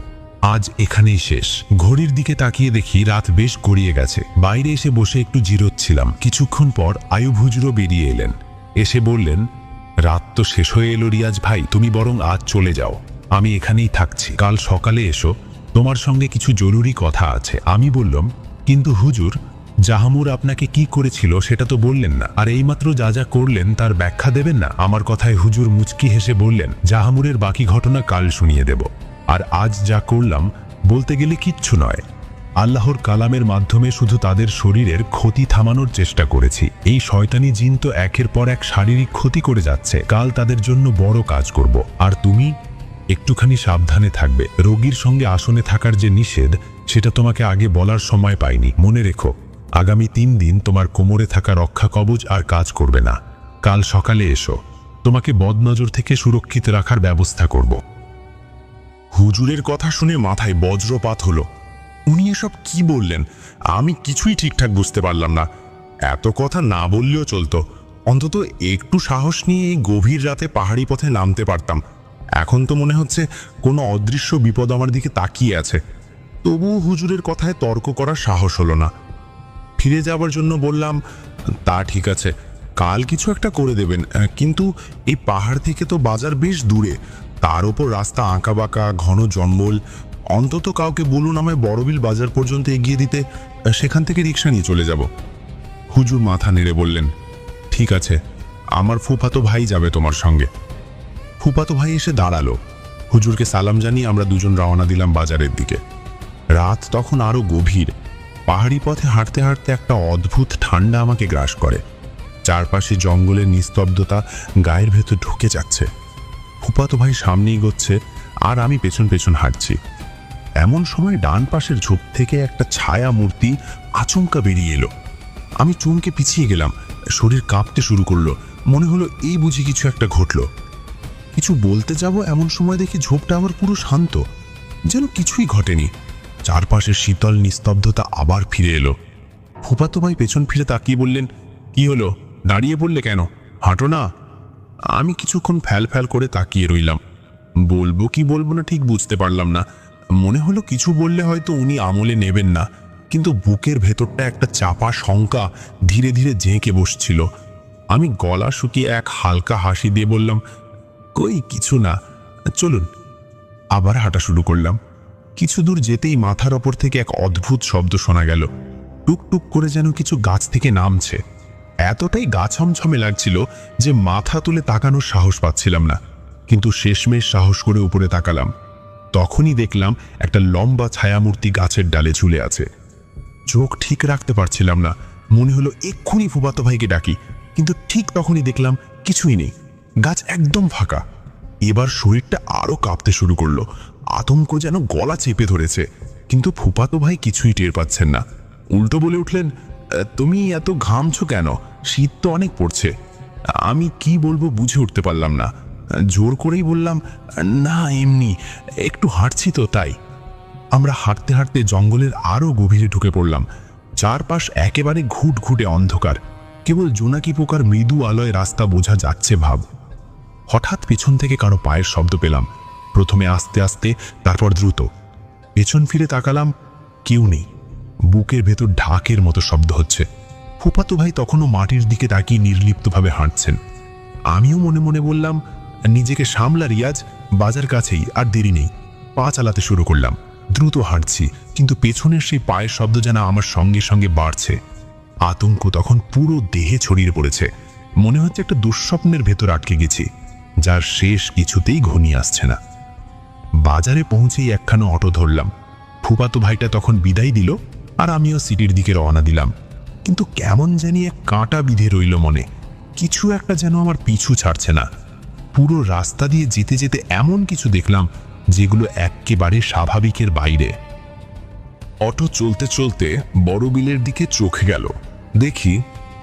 আজ এখানেই শেষ। ঘড়ির দিকে তাকিয়ে দেখি রাত বেশ গড়িয়ে গেছে। বাইরে এসে বসে একটু জিরোচ্ছিলাম। কিছুক্ষণ পর আইয়ুব হুজুরও বেরিয়ে এলেন। এসে বললেন, রাত তো শেষ হয়ে এলো রিয়াজ ভাই, তুমি বরং আজ চলে যাও, আমি এখানেই থাকছি। কাল সকালে এসো, তোমার সঙ্গে কিছু জরুরি কথা আছে। আমি বললাম, কিন্তু হুজুর, জাহামুর আপনাকে কি করেছিল সেটা তো বললেন না, আর এইমাত্র যা যা করলেন তার ব্যাখ্যা দেবেন না? আমার কথায় হুজুর মুচকি হেসে বললেন, জাহামুরের বাকি ঘটনা কাল শুনিয়ে দেব, আর আজ যা করলাম বলতে গেলে কিচ্ছু নয়। আল্লাহর কালামের মাধ্যমে শুধু তাদের শরীরের ক্ষতি থামানোর চেষ্টা করেছি। এই শয়তানি জিন তো একের পর এক শারীরিক ক্ষতি করে যাচ্ছে। কাল তাদের জন্য বড় কাজ করব, আর তুমি একটুখানি সাবধানে থাকবে। রোগীর সঙ্গে আসনে থাকার যে নিষেধ সেটা তোমাকে আগে বলার সময় পাইনি। মনে রেখো, আগামী 3 দিন তোমার কোমরে থাকা রক্ষা কবচ আর কাজ করবে না। কাল সকালে এসো, তোমাকে বদনজর থেকে সুরক্ষিত রাখার ব্যবস্থা করব। হুজুরের কথা শুনে মাথায় বজ্রপাত হলো। উনি এসব কি বললেন? আমি কিছুই ঠিকঠাক বুঝতে পারলাম না। এত কথা না বললেও চলতো, অন্তত একটু সাহস নিয়ে এই গভীর রাতে পাহাড়ি পথে নামতে পারতাম। এখন তো মনে হচ্ছে কোনো অদৃশ্য বিপদ আমার দিকে তাকিয়ে আছে। তবুও হুজুরের কথায় তর্ক করার সাহস হলো না। ফিরে যাবার জন্য বললাম, তা ঠিক আছে, কাল কিছু একটা করে দেবেন, কিন্তু এই পাহাড় থেকে তো বাজার বেশ দূরে, তার ওপর রাস্তা আঁকাবাঁকা, ঘন জঙ্গল। অন্তত কাউকে বলুন আমায় বড়বিল বাজার পর্যন্ত এগিয়ে দিতে, সেখান থেকে রিক্সা নিয়ে চলে যাব। হুজুর মাথা নেড়ে বললেন, ঠিক আছে, আমার ফুফাতো ভাই যাবে তোমার সঙ্গে। ফুফাতো ভাই এসে দাঁড়ালো। হুজুরকে সালাম জানিয়ে আমরা দুজন রওনা দিলাম বাজারের দিকে। রাত তখন আরো গভীর। পাহাড়ি পথে হাঁটতে হাঁটতে একটা অদ্ভুত ঠান্ডা আমাকে গ্রাস করে। চারপাশে জঙ্গলের নিস্তব্ধতা গায়ের ভেতর ঢুকে যাচ্ছে। ফুফাতো ভাই সামনে এগোচ্ছে আর আমি পেছন পেছন হাঁটছি। এমন সময় ডান পাশের ঝোপ থেকে একটা ছায়া মূর্তি আচমকা বেরিয়ে এলো। আমি চমকে পিছিয়ে গেলাম, শরীর কাঁপতে শুরু করলো। মনে হলো এই বুঝি কিছু একটা ঘটলো। কিছু বলতে যাব এমন সময় দেখি ঝোপটা আমার পুরো শান্ত, যেন কিছুই ঘটেনি। চারপাশের শীতল নিস্তব্ধতা আবার ফিরে এলো। ফুফাতো ভাই পেছন ফিরে তাকিয়ে বললেন, কি হলো, দাঁড়িয়ে পড়লে কেন, হাঁটো না। আমি কিছুক্ষণ ফ্যাল ফ্যাল করে তাকিয়ে রইলাম। বলবো কি বলবো না ঠিক বুঝতে পারলাম না। মনে হলো কিছু বললে হয়তো উনি আমলে নেবেন না, কিন্তু বুকের ভেতরটা একটা চাপা শঙ্কা ধীরে ধীরে জেঁকে বসছিল। আমি গলা শুকিয়ে এক হালকা হাসি দিয়ে বললাম, কই কিছু না, চলুন। আবার হাঁটা শুরু করলাম। কিছু দূর যেতেই মাথার ওপর থেকে এক অদ্ভুত শব্দ শোনা গেল। টুকটুক করে যেন কিছু গাছ থেকে নামছে। এতটাই গা ছমছমে লাগছিল যে মাথা তুলে তাকানোর সাহস পাচ্ছিলাম না, কিন্তু শেষমেশ সাহস করে উপরে তাকালাম। তখনই দেখলাম একটা লম্বা ছায়ামূর্তি গাছের ডালে ঝুলে আছে। চোখ ঠিক রাখতে পারছিলাম না, মনে হলো এক্ষুনি ফুফাতো ভাইকে ডাকি, কিন্তু ঠিক তখনই দেখলাম কিছুই নেই, গাছ একদম ফাঁকা। এবার শরীরটা আরো কাঁপতে শুরু করলো, আতঙ্ক যেন গলা চেপে ধরেছে, কিন্তু ফুফাতো ভাই কিছুই টের পাচ্ছেন না। উল্টো বলে উঠলেন, তুমি এত ঘামছো কেন, শীত তো অনেক পড়ছে। আমি কি বলবো বুঝে উঠতে পারলাম না। জোর করেই বললাম, না এমনি একটু হাঁটছি তো তাই। আমরা হাঁটতে হাঁটতে জঙ্গলের আরো গভীরে ঢুকে পড়লাম। চারপাশ একেবারে ঘুটঘুটে অন্ধকার, কেবল জোনাকি পোকার মৃদু আলোয় রাস্তা বোঝা যাচ্ছে ভাব। হঠাৎ পেছন থেকে কারো পায়ের শব্দ পেলাম, প্রথমে আস্তে আস্তে, তারপর দ্রুত। পেছন ফিরে তাকালাম, কেউ নেই। বুকের ভেতর ঢাকের মতো শব্দ হচ্ছে। ফুফাতো ভাই তখনও মাটির দিকে তাকিয়ে নির্লিপ্তভাবে হাঁটছেন। আমিও মনে মনে বললাম, নিজেকে সামলা রিয়াজ, বাজার কাছেই, আর দেরি নেই। পা চালাতে শুরু করলাম। দ্রুত হাঁটছি, কিন্তু পেছনের সেই পায়ের শব্দ যেন আমার সঙ্গে সঙ্গে বাড়ছে। আতঙ্ক তখন পুরো দেহে ছড়িয়ে পড়েছে। মনে হচ্ছে একটা দুঃস্বপ্নের ভেতর আটকে গেছি, যার শেষ কিছুতেই ঘনিয়ে আসছে না। বাজারে পৌঁছেই একখানা অটো ধরলাম। ফুফাতো ভাইটা তখন বিদায় দিল, আর আমিও সিটির দিকে রওনা দিলাম। কিন্তু কেমন জানি এক কাঁটা বিঁধে রইল মনে, কিছু একটা যেন আমার পিছু ছাড়ছে না। পুরো রাস্তা দিয়ে যেতে যেতে এমন কিছু দেখলাম যেগুলো একেবারে স্বাভাবিকের বাইরে। অটো চলতে চলতে বড় বিলের দিকে চোখ গেল। দেখি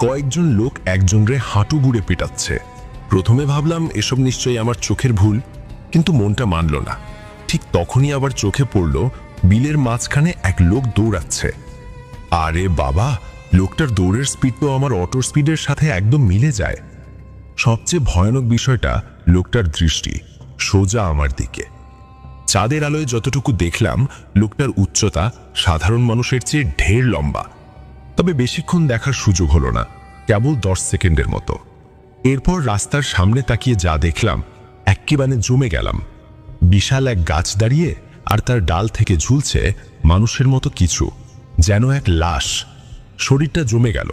কয়েকজন লোক একজনরে হাঁটু গুড়ে পেটাচ্ছে। প্রথমে ভাবলাম এসব নিশ্চয়ই আমার চোখের ভুল, কিন্তু মনটা মানল না। ঠিক তখনই আবার চোখে পড়ল বিলের মাঝখানে এক লোক দৌড়াচ্ছে। আরে বাবা, লোকটার দৌড়ের স্পিড তো আমার অটোর স্পিডের সাথে একদম মিলে যায়। সবচেয়ে ভয়ানক বিষয়টা, লোকটার দৃষ্টি সোজা আমার দিকে। চাঁদের আলোয় যতটুকু দেখলাম, লোকটার উচ্চতা সাধারণ মানুষের চেয়ে ঢের লম্বা। তবে বেশিক্ষণ দেখার সুযোগ হলো না, কেবল 10 সেকেন্ডের মতো। এরপর রাস্তার সামনে তাকিয়ে যা দেখলাম, এক্কেবারে জমে গেলাম। বিশাল এক গাছ দাঁড়িয়ে, আর তার ডাল থেকে ঝুলছে মানুষের মতো কিছু, যেন এক লাশ। শরীরটা জমে গেল।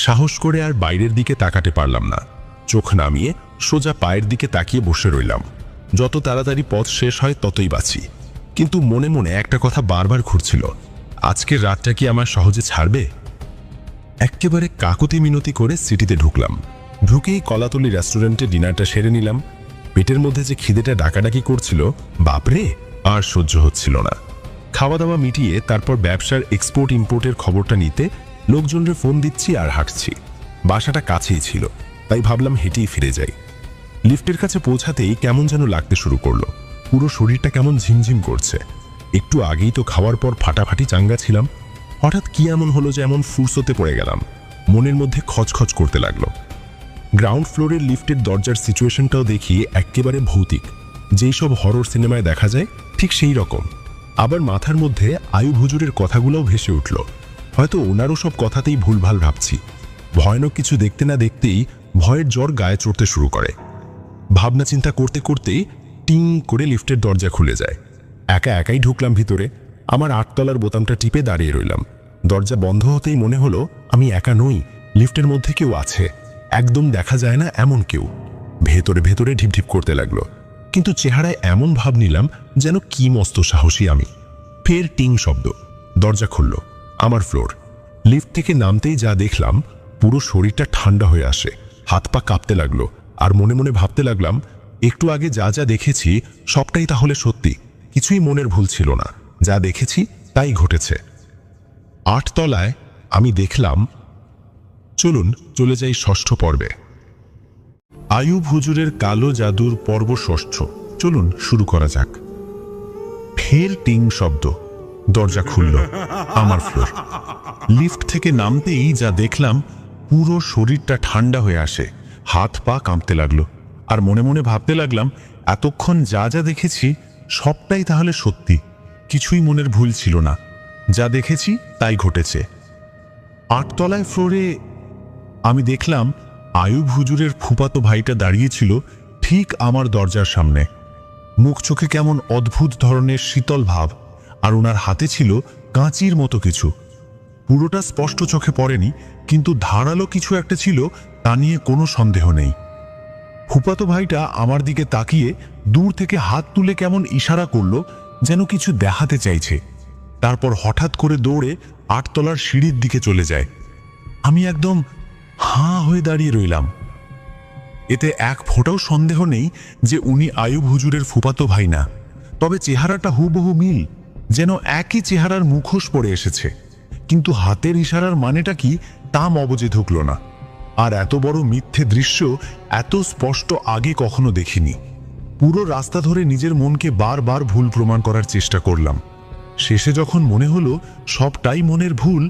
সাহস করে আর বাইরের দিকে তাকাতে পারলাম না। চোখ নামিয়ে সোজা পায়ের দিকে তাকিয়ে বসে রইলাম। যত তাড়াতাড়ি পথ শেষ হয় ততই বাঁচি। কিন্তু মনে মনে একটা কথা বারবার ঘুরছিল, আজকের রাতটা কি আমার সহজে ছাড়বে? একেবারে কাকুতি মিনতি করে সিটিতে ঢুকলাম। ঢুকেই কলাতলি রেস্টুরেন্টে ডিনারটা সেরে নিলাম। পেটের মধ্যে যে খিদেটা ডাকাডাকি করছিল, বাপরে, আর সহ্য হচ্ছিল না। খাওয়া দাওয়া মিটিয়ে তারপর ব্যবসার এক্সপোর্ট ইম্পোর্টের খবরটা নিতে লোকজনরে ফোন দিচ্ছি আর হাঁটছি। বাসাটা কাছেই ছিল, তাই ভাবলাম হেঁটেই ফিরে যাই। লিফটের কাছে পৌঁছাতেই কেমন যেন লাগতে শুরু করলো। পুরো শরীরটা কেমন ঝিমঝিম করছে। একটু আগেই তো খাওয়ার পর ফাটাফাটি চাঙ্গা ছিলাম। হঠাৎ কি এমন হলো যে এমন ফুরসতে পড়ে গেলাম। মনের মধ্যে খচখচ করতে লাগলো। গ্রাউন্ড ফ্লোরের লিফটের দরজার সিচুয়েশনটাও দেখি একেবারে ভৌতিক, যেই সব হরর সিনেমায় দেখা যায় ঠিক সেই রকম। আবার মাথার মধ্যে আয়ুব হুজুরের কথাগুলোও ভেসে উঠল। হয়তো ওনারও সব কথাতেই ভুলভাল ভাবছি। ভয়ানক কিছু দেখতে না দেখতেই ভয়ের জ্বর গায়ে চড়তে শুরু করে। ভাবনা চিন্তা করতে করতেই টিং করে লিফটের দরজা খুলে যায়। একা একাই ঢুকলাম ভিতরে। আমার 8 তলার বোতামটা টিপে দাঁড়িয়ে রইলাম। দরজা বন্ধ হতেই মনে হলো আমি একা নই, লিফটের মধ্যে কেউ আছে। একদম দেখা যায় না এমন কেউ। ভেতরে ভেতরে ঢিপঢিপ করতে লাগলো, কিন্তু চেহারায় এমন ভাব নিলাম যেন কি মস্ত সাহসী আমি। ফের টিং শব্দ, দরজা খুলল। আমার ফ্লোর। লিফট থেকে নামতেই যা দেখলাম, পুরো শরীরটা ঠান্ডা হয়ে আসে, হাত পা কাঁপতে লাগলো। আর মনে মনে ভাবতে লাগলাম, একটু আগে যা যা দেখেছি সবটাই তাহলে সত্যি, কিছুই মনের ভুল ছিল না। যা দেখেছি তাই ঘটেছে। 8 তলায় আমি দেখলাম। চলুন চলে যাই 6ষ্ঠ পর্বে। আয়ুব হুজুরের কালো জাদুর পর্ব 6ষ্ঠ। চলুন শুরু করা যাক। ফের টিং শব্দ, দরজা খুলল। আমার ফ্লোর। লিফট থেকে নামতেই যা দেখলাম, পুরো শরীরটা ঠান্ডা হয়ে আসে, হাত পা কাঁপতে লাগলো। আর মনে মনে ভাবতে লাগলাম, এতক্ষণ যা যা দেখেছি সবটাই তাহলে সত্যি, কিছুই মনের ভুল ছিল না। যা দেখেছি তাই ঘটেছে। 8 তলায় ফ্লোরে আমি দেখলাম আয়ুব হুজুরের ফুফাতো ভাইটা দাঁড়িয়েছিল ঠিক আমার দরজার সামনে। মুখ চোখে কেমন অদ্ভুত ধরনের শীতল ভাব, আর ওনার হাতে ছিল কাঁচির মতো কিছু। পুরোটা স্পষ্ট চোখে পড়েনি, কিন্তু ধারালো কিছু একটা ছিল, তা নিয়ে কোনো সন্দেহ নেই। ফুফাতো ভাইটা আমার দিকে তাকিয়ে দূর থেকে হাত তুলে কেমন ইশারা করলো, যেন কিছু দেখাতে চাইছে। তারপর হঠাৎ করে দৌড়ে 8 তলার সিঁড়ির দিকে চলে যায়। আমি একদম হাঁ হয়ে দাঁড়িয়ে রইলাম। এতে এক ফোঁটাও সন্দেহ নেই যে উনি আয়ুব হুজুরের ফুফাতো ভাই না, তবে চেহারাটা হুবহু মিল, যেন একই চেহারার মুখোশ পড়ে এসেছে। কিন্তু হাতের ইশারার মানেটা কি তা মগজে ঢুকল না। আর এত বড় মিথ্যে দৃশ্য এত স্পষ্ট আগে কখনো দেখিনি। পুরো রাস্তা ধরে নিজের মনকে বারবার ভুল প্রমাণ করার চেষ্টা করলাম। শেষে যখন মনে হলো সবটাই মনের ভুল,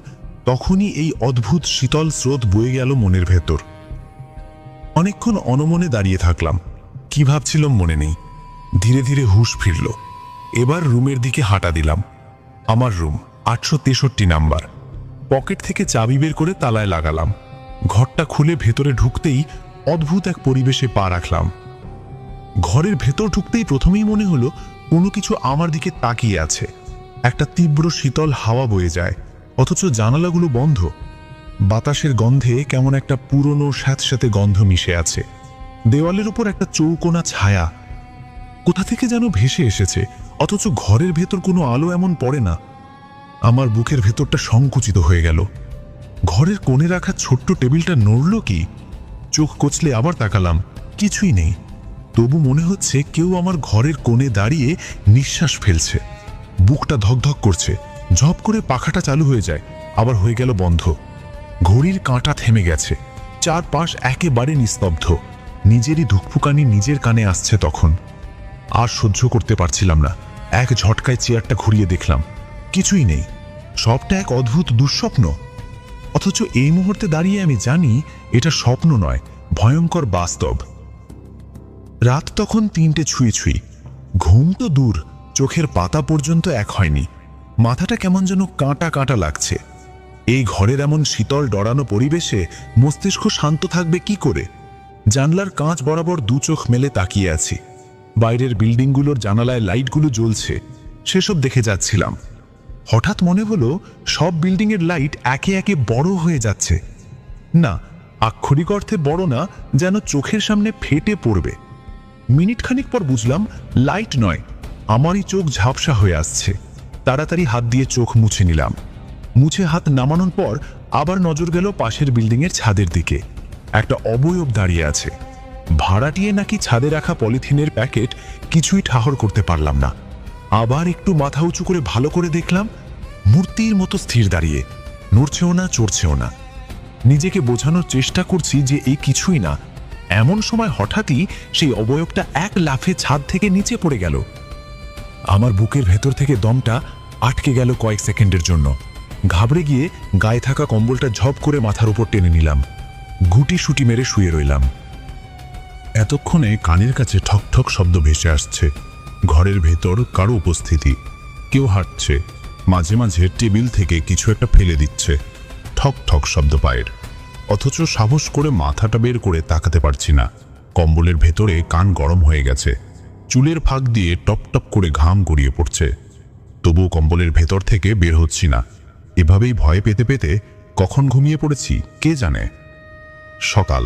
তখনই এই অদ্ভুত শীতল স্রোত বয়ে গেল মনের ভেতর। অনেকক্ষণ অনমনে দাঁড়িয়ে থাকলাম। কি ভাবছিলাম মনে নেই। ধীরে ধীরে হুঁশ ফিরল। এবার রুমের দিকে হাঁটা দিলাম। আমার রুম 863 নাম্বার। পকেট থেকে চাবি বের করে তালায় লাগালাম। ঘরটা খুলে ভেতরে ঢুকতেই অদ্ভুত এক পরিবেশে পা রাখলাম। ঘরের ভেতর ঢুকতেই প্রথমেই মনে হলো কোনো কিছু আমার দিকে তাকিয়ে আছে। একটা তীব্র শীতল হাওয়া বয়ে যায়, অথচ জানালাগুলো বন্ধ। বাতাসের গন্ধে কেমন একটা পুরনো স্যাঁতস্যাঁতে গন্ধ মিশে আছে। দেওয়ালের উপর একটা চৌকোনা ছায়া কোথা থেকে যেন ভেসে এসেছে, অথচ ঘরের ভেতর কোনো আলো এমন পড়ে না। আমার বুকের ভেতরটা সংকুচিত হয়ে গেল। ঘরের কোণে রাখা ছোট্ট টেবিলটা নড়ল কি? চোখ কচলে আবার তাকালাম, কিছুই নেই। তবু মনে হচ্ছে কেউ আমার ঘরের কোণে দাঁড়িয়ে নিঃশ্বাস ফেলছে। বুকটা ধকধক করছে। ঝপ করে পাখাটা চালু হয়ে যায়, আবার হয়ে গেল বন্ধ। ঘড়ির কাঁটা থেমে গেছে। চারপাশ একেবারে নিস্তব্ধ। নিজেরই ধুকপুকানি নিজের কানে আসছে তখন। আর সহ্য করতে পারছিলাম না। এক ঝটকায় চেয়ারটা ঘুরিয়ে দেখলাম, কিছুই নেই। সবটা এক অদ্ভুত দুঃস্বপ্ন। অথচ এই মুহূর্তে দাঁড়িয়ে আমি জানি এটা স্বপ্ন নয়, ভয়ঙ্কর বাস্তব। রাত তখন 3টে ছুঁই। ঘুম তো দূর, চোখের পাতা পর্যন্ত এক হয়নি। মাথাটা কেমন যেন কাঁটা কাঁটা লাগছে। এই ঘরের এমন শীতল ডরানো পরিবেশে মস্তিষ্ক শান্ত থাকবে কি করে? জানলার কাঁচ বরাবর দু চোখ মেলে তাকিয়ে আছি। বাইরের বিল্ডিংগুলোর জানালায় লাইটগুলো জ্বলছে, সেসব দেখে যাচ্ছিলাম। হঠাৎ মনে হলো সব বিল্ডিংয়ের লাইট একে একে বড় হয়ে যাচ্ছে। না, আক্ষরিক অর্থে বড় না, যেন চোখের সামনে ফেটে পড়বে। মিনিট খানিক পর বুঝলাম লাইট নয়, আমারই চোখ ঝাপসা হয়ে আসছে। তাড়াতাড়ি হাত দিয়ে চোখ মুছে নিলাম। মুছে হাত নামানোর পর আবার নজর গেল পাশের বিল্ডিংয়ের ছাদের দিকে। একটা অবয়ব দাঁড়িয়ে আছে। ভাড়াটিয়ে নাকি ছাদে রাখা পলিথিনের প্যাকেট, কিছুই ঠাহর করতে পারলাম না। আবার একটু মাথা উঁচু করে ভালো করে দেখলাম, মূর্তির মতো স্থির দাঁড়িয়ে, নড়ছেও না চড়ছেও না। নিজেকে বোঝানোর চেষ্টা করছি যে এই কিছুই না। এমন সময় হঠাৎই সেই অবয়বটা এক লাফে ছাদ থেকে নিচে পড়ে গেল। আমার বুকের ভেতর থেকে দমটা আটকে গেল কয়েক সেকেন্ডের জন্য। ঘাবড়ে গিয়ে গায়ে থাকা কম্বলটা ঝপ করে মাথার উপর টেনে নিলাম। গুটি সুটি মেরে শুয়ে রইলাম। এতক্ষণে কানের কাছে ঠক ঠক শব্দ ভেসে আসছে। ঘরের ভেতর কারো উপস্থিতি। কেউ হাঁটছে, মাঝে মাঝে টেবিল থেকে কিছু একটা ফেলে দিচ্ছে। ঠক ঠক শব্দ পায়ের। অথচ সাহস করে মাথাটা বের করে তাকাতে পারছি না। কম্বলের ভেতরে কান গরম হয়ে গেছে। চুলের ফাঁক দিয়ে টপ টপ করে ঘাম গড়িয়ে পড়ছে। তবুও কম্বলের ভেতর থেকে বের হচ্ছি না। এভাবেই ভয় পেতে পেতে কখন ঘুমিয়ে পড়েছি কে জানে। সকাল।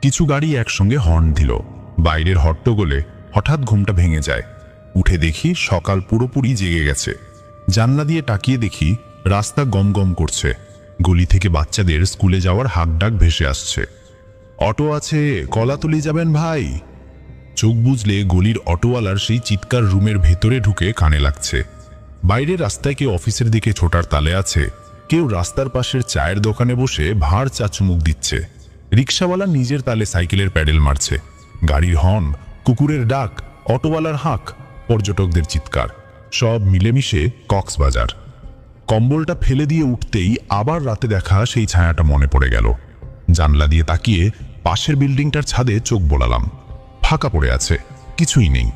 কিছু গাড়ি একসঙ্গে হর্ন দিল। বাইরের হট্টগোলে হঠাৎ ঘুমটা ভেঙে যায়। উঠে দেখি সকাল পুরোপুরি জেগে গেছে। জানলা দিয়ে তাকিয়ে দেখি রাস্তা গমগম করছে। গলি থেকে বাচ্চাদের স্কুলে যাওয়ার হাঁকডাক ভেসে আসছে। অটো আছে, কলাতলি যাবেন ভাই? চোখ বুঝলে গলির অটোওয়ালার সেই চিৎকার রুমের ভেতরে ঢুকে কানে লাগছে। বাইরের রাস্তায় কেউ অফিসের দিকে ছোটার তালে আছে, কেউ রাস্তার পাশের চায়ের দোকানে বসে ভাঁড় চা চুমুক দিচ্ছে। রিক্সাওয়ালা নিজের তালে সাইকেলের প্যাডেল মারছে। গাড়ির হর্ন, কুকুরের ডাক, অটোওয়ালার হাঁক, পর্যটকদের চিৎকার। সব মিলেমিশে কক্সবাজার। কম্বলটা ফেলে দিয়ে উঠতেই আবার রাতে দেখা সেই ছায়াটা মনে পড়ে গেল। জানলা দিয়ে তাকিয়ে পাশের বিল্ডিংটার ছাদে চোখ বোলালাম। ফাঁকা পড়ে আছে, কিছুই নেই।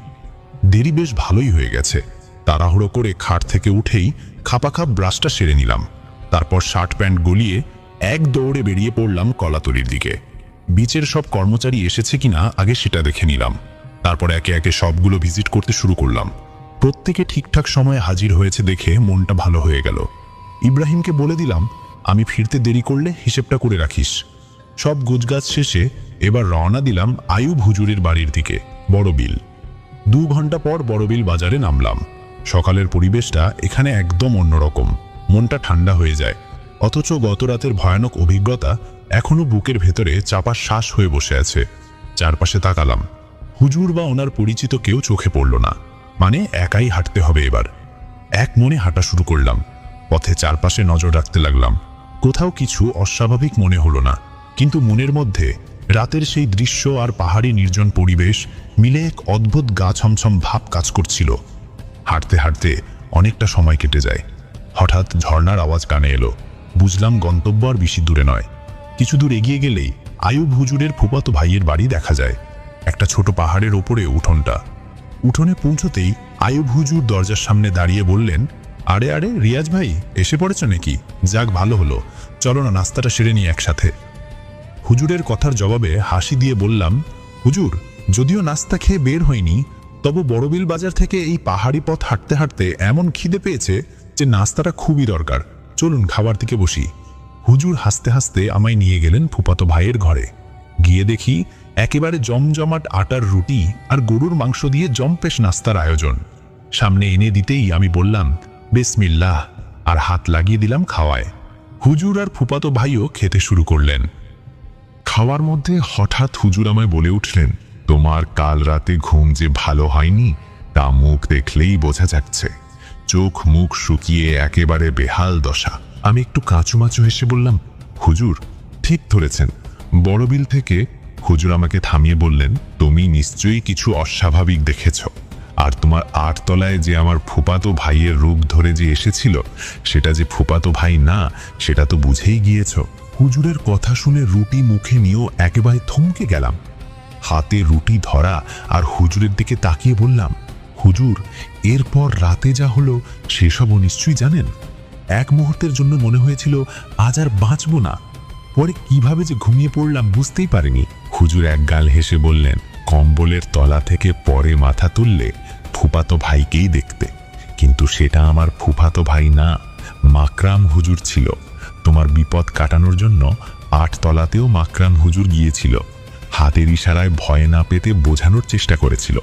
দেরি বেশ ভালোই হয়ে গেছে। তাড়াহুড়ো করে খাট থেকে উঠেই খাপাখাপ ব্রাশটা সেরে নিলাম। তারপর শার্ট প্যান্ট গলিয়ে এক দৌড়ে বেরিয়ে পড়লাম কলাতলির দিকে। বিচের সব কর্মচারী এসেছে কিনা আগে সেটা দেখে নিলাম। তারপর একে একে সবগুলো ভিজিট করতে শুরু করলাম। প্রত্যেকে ঠিকঠাক সময়ে হাজির হয়েছে দেখে মনটা ভালো হয়ে গেল। ইব্রাহিমকে বলে দিলাম, আমি ফিরতে দেরি করলে হিসেবটা করে রাখিস। সব গোছগাছ শেষে এবার রওনা দিলাম আয়ুব হুজুরের বাড়ির দিকে, বড়বিল। 2 ঘন্টা পর বড়বিল বাজারে নামলাম। সকালের পরিবেশটা এখানে একদম অন্যরকম, মনটা ঠান্ডা হয়ে যায়। অথচ গত রাতের ভয়ানক অভিজ্ঞতা এখনো বুকের ভেতরে চাপা শ্বাস হয়ে বসে আছে। চারপাশে তাকালাম, হুজুর বা ওনার পরিচিত কেউ চোখে পড়ল না। মানে একাই হাঁটতে হবে এবার। এক মনে হাঁটা শুরু করলাম। পথে চারপাশে নজর রাখতে লাগলাম। কোথাও কিছু অস্বাভাবিক মনে হলো না, কিন্তু মনের মধ্যে রাতের সেই দৃশ্য আর পাহাড়ি নির্জন পরিবেশ মিলে এক অদ্ভুত গা ছমছম ভাব কাজ করছিল। হাঁটতে হাঁটতে অনেকটা সময় কেটে যায়। হঠাৎ ঝর্ণার আওয়াজ কানে এলো। বুঝলাম গন্তব্য আর বেশি দূরে নয়। কিছু দূর এগিয়ে গেলেই আয়ুব হুজুরের ফুফাতো ভাইয়ের বাড়ি দেখা যায়। একটা ছোট পাহাড়ের ওপরে উঠোনটা। উঠোনে পৌঁছতেই আয়ুব হুজুর দরজার সামনে দাঁড়িয়ে বললেন, আরে আরে রিয়াজ ভাই, এসে পড়েছ নাকি? যাক ভালো হলো, চলো না নাস্তাটা সেরে নিই একসাথে। হুজুরের কথার জবাবে হাসি দিয়ে বললাম, হুজুর যদিও নাস্তা খেয়ে বের হয়নি, তবু বড়বিল বাজার থেকে এই পাহাড়ি পথ হাঁটতে হাঁটতে এমন খিদে পেয়েছে যে নাস্তাটা খুবই দরকার। চলুন খাবার দিকে বসি। হুজুর হাসতে হাসতে আমায় নিয়ে গেলেন ফুফাতো ভাইয়ের ঘরে। গিয়ে দেখি একেবারে জমজমাট আটার রুটি আর গরুর মাংস দিয়ে জম্পেশ নাস্তার আয়োজন। সামনে এনে দিতেই আমি বললাম, বিসমিল্লাহ, আর হাত লাগিয়ে দিলাম খাওয়ায়। হুজুর আর ফুফাতো ভাইও খেতে শুরু করলেন। খাওয়ার মধ্যে হঠাৎ হুজুর আমায় বলে উঠলেন, তোমার কাল রাতে ঘুম যে ভালো হয়নি তা মুখ দেখলেই বোঝা যাচ্ছে। চোখ মুখ শুকিয়ে একেবারে বেহাল দশা। আমি একটু কাঁচুমাচু হেসে বললাম, হুজুর ঠিক ধরেছেন। বড়বিল থেকে হুজুর আমাকে থামিয়ে বললেন, তুমি নিশ্চয়ই কিছু অস্বাভাবিক দেখেছ। আর তোমার 8 তলায় যে আমার ফুফাতো ভাইয়ের রূপ ধরে যে এসেছিল, সেটা যে ফুফাতো ভাই না সেটা তো বুঝেই গিয়েছ। হুজুরের কথা শুনে রুটি মুখে নিয়েও একেবারে থমকে গেলাম। হাতে রুটি ধরা আর হুজুরের দিকে তাকিয়ে বললাম, হুজুর এরপর রাতে যা হলো সেসবও নিশ্চয়ই জানেন। এক মুহূর্তের জন্য মনে হয়েছিল আজ আর বাঁচব না। পরে কিভাবে যে ঘুমিয়ে পড়লাম বুঝতেই পারিনি। হুজুর একগাল হেসে বললেন, কম্বলের তলা থেকে পরে মাথা তুললে ফুফাতো ভাইকেই দেখতে, কিন্তু সেটা আমার ফুফাতো ভাই না, মাকরাম হুজুর ছিল। তোমার বিপদ কাটানোর জন্য 8 তলাতেও মাকরাম হুজুর গিয়েছিল। হাতের ইশারায় ভয় না পেতে বোঝানোর চেষ্টা করেছিল।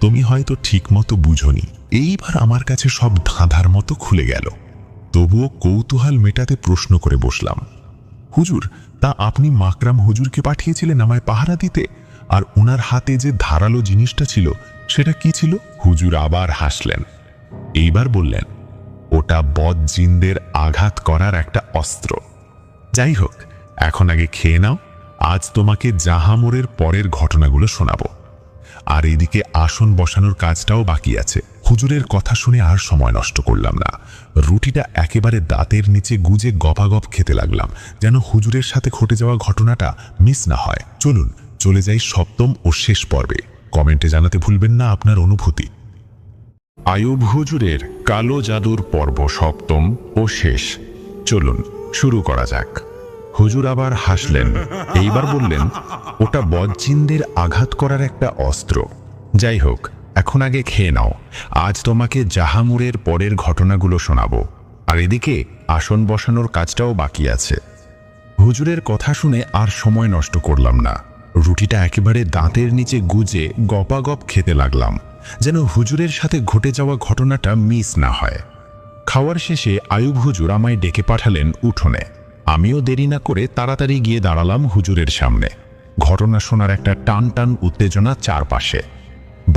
তুমি হয়তো ঠিক মতো বুঝোনি। এইবার আমার কাছে সব ধাঁধার মতো খুলে গেল। তবুও কৌতূহল মেটাতে প্রশ্ন করে বসলাম, হুজুর তা আপনি মাকরাম হুজুরকে পাঠিয়েছিলেন আমায় পাহারা দিতে? আর ওনার হাতে যে ধারালো জিনিসটা ছিল সেটা কি ছিল? হুজুর আবার হাসলেন। এইবার বললেন, ওটা বদ জিনদের আঘাত করার একটা অস্ত্র। যাই হোক, এখন আগে খেয়ে নাও। আজ তোমাকে জাহামোরের পরের ঘটনাগুলো শোনাবো। আর এদিকে আসন বসানোর কাজটাও বাকি আছে। হুজুরের কথা শুনে আর সময় নষ্ট করলাম না। রুটিটা একেবারে দাঁতের নিচে গুজে গপাগপ খেতে লাগলাম, যেন হুজুরের সাথে ঘটে যাওয়া ঘটনাটা মিস না হয়। চলুন চলে যাই 7ম ও শেষ পর্বে। কমেন্টে জানাতে ভুলবেন না আপনার অনুভূতি। আয়ুব হুজুরের কালো জাদুর পর্ব 7ম ও শেষ। চলুন শুরু করা যাক। হুজুর আবার হাসলেন। এইবার বললেন, ওটা বদজিনদের আঘাত করার একটা অস্ত্র। যাই হোক, এখন আগে খেয়ে নাও। আজ তোমাকে জাহামুরের পরের ঘটনাগুলো শোনাবো। আর এদিকে আসন বসানোর কাজটাও বাকি আছে। হুজুরের কথা শুনে আর সময় নষ্ট করলাম না। রুটিটা একেবারে দাঁতের নিচে গুজে গপাগপ খেতে লাগলাম, যেন হুজুরের সাথে ঘটে যাওয়া ঘটনাটা মিস না হয়। খাওয়ার শেষে আয়ুব হুজুর আমায় ডেকে পাঠালেন উঠোনে। আমিও দেরি না করে তাড়াতাড়ি গিয়ে দাঁড়ালাম হুজুরের সামনে। ঘটনা শোনার একটা টান টান উত্তেজনা চারপাশে।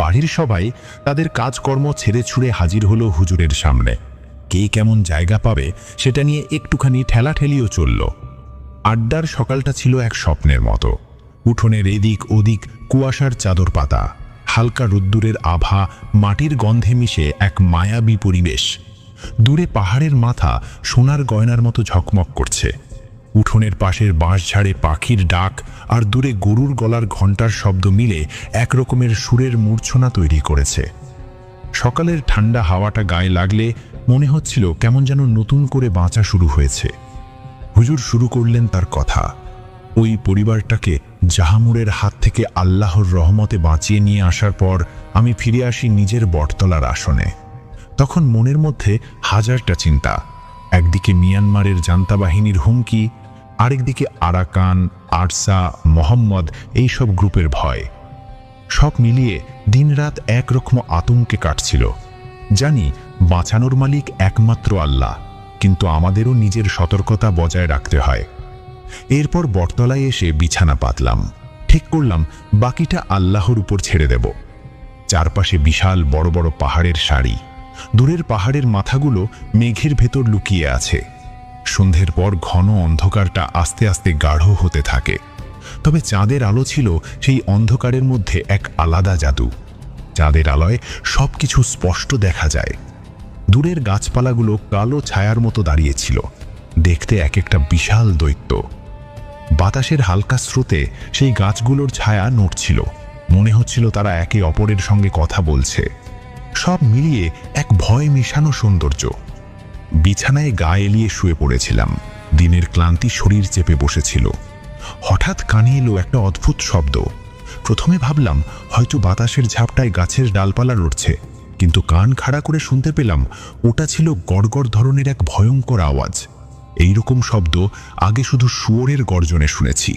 বাড়ির সবাই তাদের কাজকর্ম ছেড়ে ছুড়ে হাজির হলো হুজুরের সামনে। কে কেমন জায়গা পাবে সেটা নিয়ে একটুখানি ঠেলাঠেলিও চলল। আড্ডার সকালটা ছিল এক স্বপ্নের মতো। উঠোনের এদিক ওদিক কুয়াশার চাদর পাতা। হালকা রোদ্দুরের আভা, মাটির গন্ধে মিশে এক মায়াবী পরিবেশ। দূরে পাহাড়ের মাথা সোনার গয়নার মতো ঝকমক করছে। উঠোনের পাশের বাঁশঝাড়ে পাখির ডাক আর দূরে গরুর গলার ঘণ্টার শব্দ মিলে এক রকমের সুরের মূর্ছনা তৈরি করেছে। সকালের ঠান্ডা হাওয়াটা গায়ে লাগলে মনে হচ্ছিল কেমন যেন নতুন করে বাঁচা শুরু হয়েছে। হুজুর শুরু করলেন তার কথা। ওই পরিবারটাকে জাহামুরের হাত থেকে আল্লাহর রহমতে বাঁচিয়ে নিয়ে আসার পর আমি ফিরে আসি নিজের বটতলার আসনে। তখন মনের মধ্যে হাজারটা চিন্তা। একদিকে মিয়ানমারের জান্তা বাহিনীর হুমকি, আরেকদিকে আরাকান, আরসা, মোহাম্মদ এইসব গ্রুপের ভয়। সব মিলিয়ে দিনরাত একরকম আতঙ্কে কাটছিল। জানি বাঁচানোর মালিক একমাত্র আল্লাহ, কিন্তু আমাদেরও নিজের সতর্কতা বজায় রাখতে হয়। এরপর বটতলায় এসে বিছানা পাতলাম। ঠিক করলাম বাকিটা আল্লাহর উপর ছেড়ে দেব। চারপাশে বিশাল বড় বড় পাহাড়ের সারি। দূরের পাহাড়ের মাথাগুলো মেঘের ভেতর লুকিয়ে আছে। সন্ধ্যের পর ঘন অন্ধকারটা আস্তে আস্তে গাঢ় হতে থাকে। তবে চাঁদের আলো ছিল সেই অন্ধকারের মধ্যে এক আলাদা জাদু। চাঁদের আলোয় সবকিছু স্পষ্ট দেখা যায়। দূরের গাছপালাগুলো কালো ছায়ার মতো দাঁড়িয়েছিল, দেখতে এক একটা বিশাল দৈত্য। বাতাসের হালকা স্রোতে সেই গাছগুলোর ছায়া নড়ছিল। মনে হচ্ছিল তারা একে অপরের সঙ্গে কথা বলছে। সব মিলিয়ে এক ভয় মিশানো সৌন্দর্য। বিছানায় গা এলিয়ে শুয়ে পড়েছিলাম। দিনের ক্লান্তি শরীর চেপে বসেছিল। হঠাৎ কানে এলো একটা অদ্ভুত শব্দ। প্রথমে ভাবলাম হয়তো বাতাসের ঝাপটায় গাছের ডালপালা লড়ছে, কিন্তু কান খাড়া করে শুনতে পেলাম ওটা ছিল গড়গড় ধরনের এক ভয়ঙ্কর আওয়াজ। এইরকম শব্দ আগে শুধু শুয়োরের গর্জনে শুনেছি।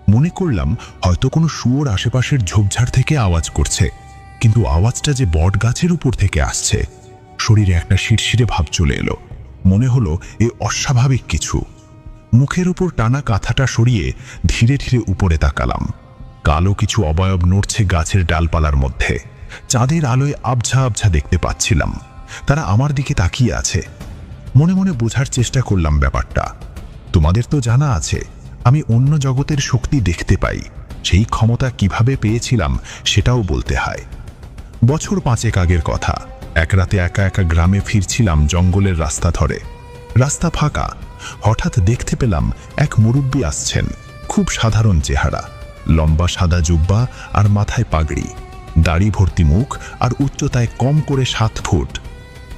মনে করলাম হয়তো কোনো শুয়োর আশেপাশের ঝোপঝাড় থেকে আওয়াজ করছে, কিন্তু আওয়াজটা যে বট গাছের উপর থেকে আসছে। শরীরে একটা শিরশিরে ভাব চলে এলো। মনে হলো এ অস্বাভাবিক কিছু। মুখের উপর টানা কাঁথাটা সরিয়ে ধীরে ধীরে উপরে তাকালাম। কালো কিছু অবয়ব নড়ছে গাছের ডালপালার মধ্যে। চাঁদের আলোয় আবঝা আবঝা দেখতে পাচ্ছিলাম। তারা আমার দিকে তাকিয়ে আছে। মনে মনে বোঝার চেষ্টা করলাম ব্যাপারটা। তোমাদের তো জানা আছে আমি অন্য জগতের শক্তি দেখতে পাই। সেই ক্ষমতা কিভাবে পেয়েছিলাম সেটাও বলতে হয়। বছর 5 আগের কথা। এক রাতে একা একা গ্রামে ফিরছিলাম জঙ্গলের রাস্তা ধরে। রাস্তা ফাঁকা। হঠাৎ দেখতে পেলাম এক মুরব্বি আসছেন। খুব সাধারণ চেহারা, লম্বা সাদা জুব্বা আর মাথায় পাগড়ি, দাড়ি ভর্তি মুখ আর উচ্চতায় কম করে 7 ফুট।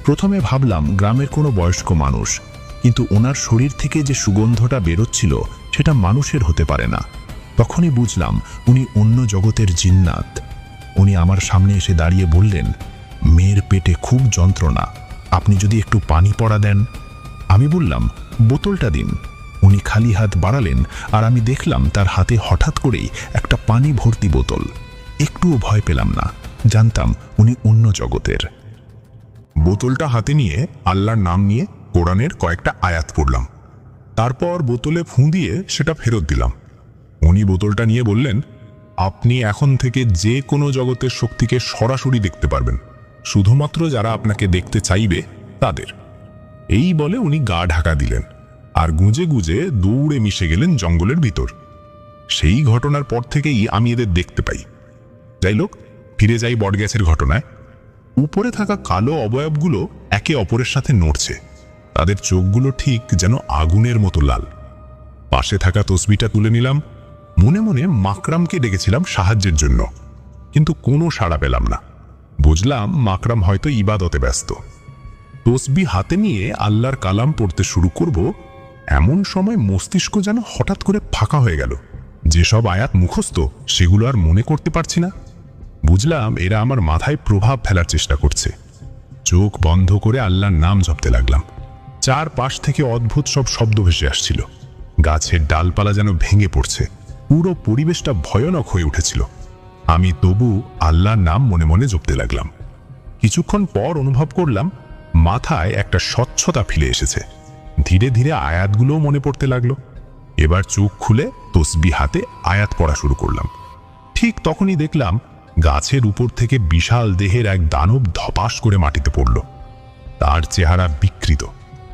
প্রথমে ভাবলাম গ্রামের কোনো বয়স্ক মানুষ, কিন্তু ওনার শরীর থেকে যে সুগন্ধটা বেরোচ্ছিল সেটা মানুষের হতে পারে না। তখনই বুঝলাম উনি অন্য জগতের জিন্নাত। উনি আমার সামনে এসে দাঁড়িয়ে বললেন, মেয়ের পেটে খুব যন্ত্রণা, আপনি যদি একটু পানি পড়া দেন। আমি বললাম, বোতলটা দিন। উনি খালি হাত বাড়ালেন আর আমি দেখলাম তার হাতে হঠাৎ করেই একটা পানি ভর্তি বোতল। একটুও ভয় পেলাম না, জানতাম উনি অন্য জগতের। বোতলটা হাতে নিয়ে আল্লাহর নাম নিয়ে কোরআনের কয়েকটা আয়াত পড়লাম। তারপর বোতলে ফুঁ দিয়ে সেটা ফেরত দিলাম। উনি বোতলটা নিয়ে বললেন, আপনি এখন থেকে যে কোনো জগতের শক্তিকে সরাসরি দেখতে পারবেন, শুধুমাত্র যারা আপনাকে দেখতে চাইবে তাদের। এই বলে উনি গা ঢাকা দিলেন আর গুঁজে গুঁজে দৌড়ে মিশে গেলেন জঙ্গলের ভিতর। সেই ঘটনার পর থেকেই আমি এদের দেখতে পাই। যাই হোক, ফিরে যাই বটগাছের ঘটনায়। উপরে থাকা কালো অবয়বগুলো একে অপরের সাথে নড়ছে। তাদের চোখগুলো ঠিক যেন আগুনের মতো লাল। পাশে থাকা তসবিটা তুলে নিলাম। মনে মনে মাকরামকে ডেকেছিলাম সাহায্যের জন্য, কিন্তু কোনো সাড়া পেলাম না। বুঝলাম মাকরাম হয়তো ইবাদতে ব্যস্ত। তসবি হাতে নিয়ে আল্লাহর কালাম পড়তে শুরু করব, এমন সময় মস্তিষ্ক যেন হঠাৎ করে ফাঁকা হয়ে গেল। যেসব আয়াত মুখস্থ সেগুলো আর মনে করতে পারছি না। বুঝলাম এরা আমার মাথায় প্রভাব ফেলার চেষ্টা করছে। চোখ বন্ধ করে আল্লাহর নাম জপতে লাগলাম। চারপাশ থেকে অদ্ভুত সব শব্দ ভেসে আসছিল। গাছের ডালপালা যেন ভেঙে পড়ছে। পুরো পরিবেশটা ভয়ানক হয়ে উঠেছিল। আমি তবু আল্লাহর নাম মনে মনে জপতে লাগলাম। কিছুক্ষণ পর অনুভব করলাম মাথায় একটা স্বচ্ছতা ফিরে এসেছে। ধীরে ধীরে আয়াতগুলোও মনে পড়তে লাগলো। এবার চোখ খুলে তসবি হাতে আয়াত পড়া শুরু করলাম। ঠিক তখনই দেখলাম গাছের উপর থেকে বিশাল দেহের এক দানব ধপাস করে মাটিতে পড়ল। তার চেহারা বিকৃত,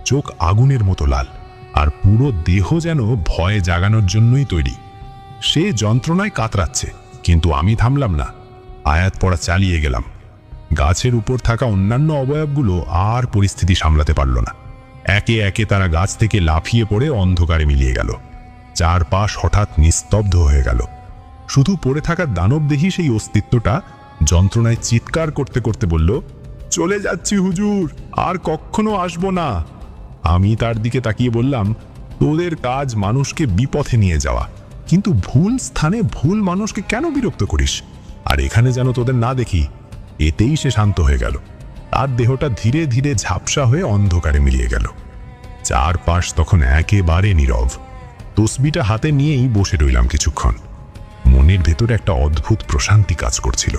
চোখ আগুনের মতো লাল, আর পুরো দেহ যেন ভয়ে জাগানোর জন্যই তৈরি। সে যন্ত্রণায় কাতরাচ্ছে, কিন্তু আমি থামলাম না। আয়াত পড়া চালিয়ে গেলাম। গাছের উপর থাকা অন্যান্য অবয়বগুলো আর পরিস্থিতি সামলাতে পারল না। একে একে তারা গাছ থেকে লাফিয়ে পড়ে অন্ধকারে মিলিয়ে গেল। চারপাশ হঠাৎ নিস্তব্ধ হয়ে গেল। শুধু পড়ে থাকা দানবদেহী সেই অস্তিত্বটা যন্ত্রণায় চিৎকার করতে করতে বলল, চলে যাচ্ছি হুজুর, আর কখনো আসবো না। আমি তার দিকে তাকিয়ে বললাম, তোদের কাজ মানুষকে বিপথে নিয়ে যাওয়া, কিন্তু ভুল স্থানে ভুল মানুষকে কেন বিরক্ত করিস? আর এখানে যেন তোদের না দেখি। এতেই সে শান্ত হয়ে গেল। তার দেহটা ধীরে ধীরে ঝাপসা হয়ে অন্ধকারে মিলিয়ে গেল। চারপাশ তখন একেবারে নীরব। তসবিটা হাতে নিয়েই বসে রইলাম কিছুক্ষণ। মনের ভেতরে একটা অদ্ভুত প্রশান্তি কাজ করছিল।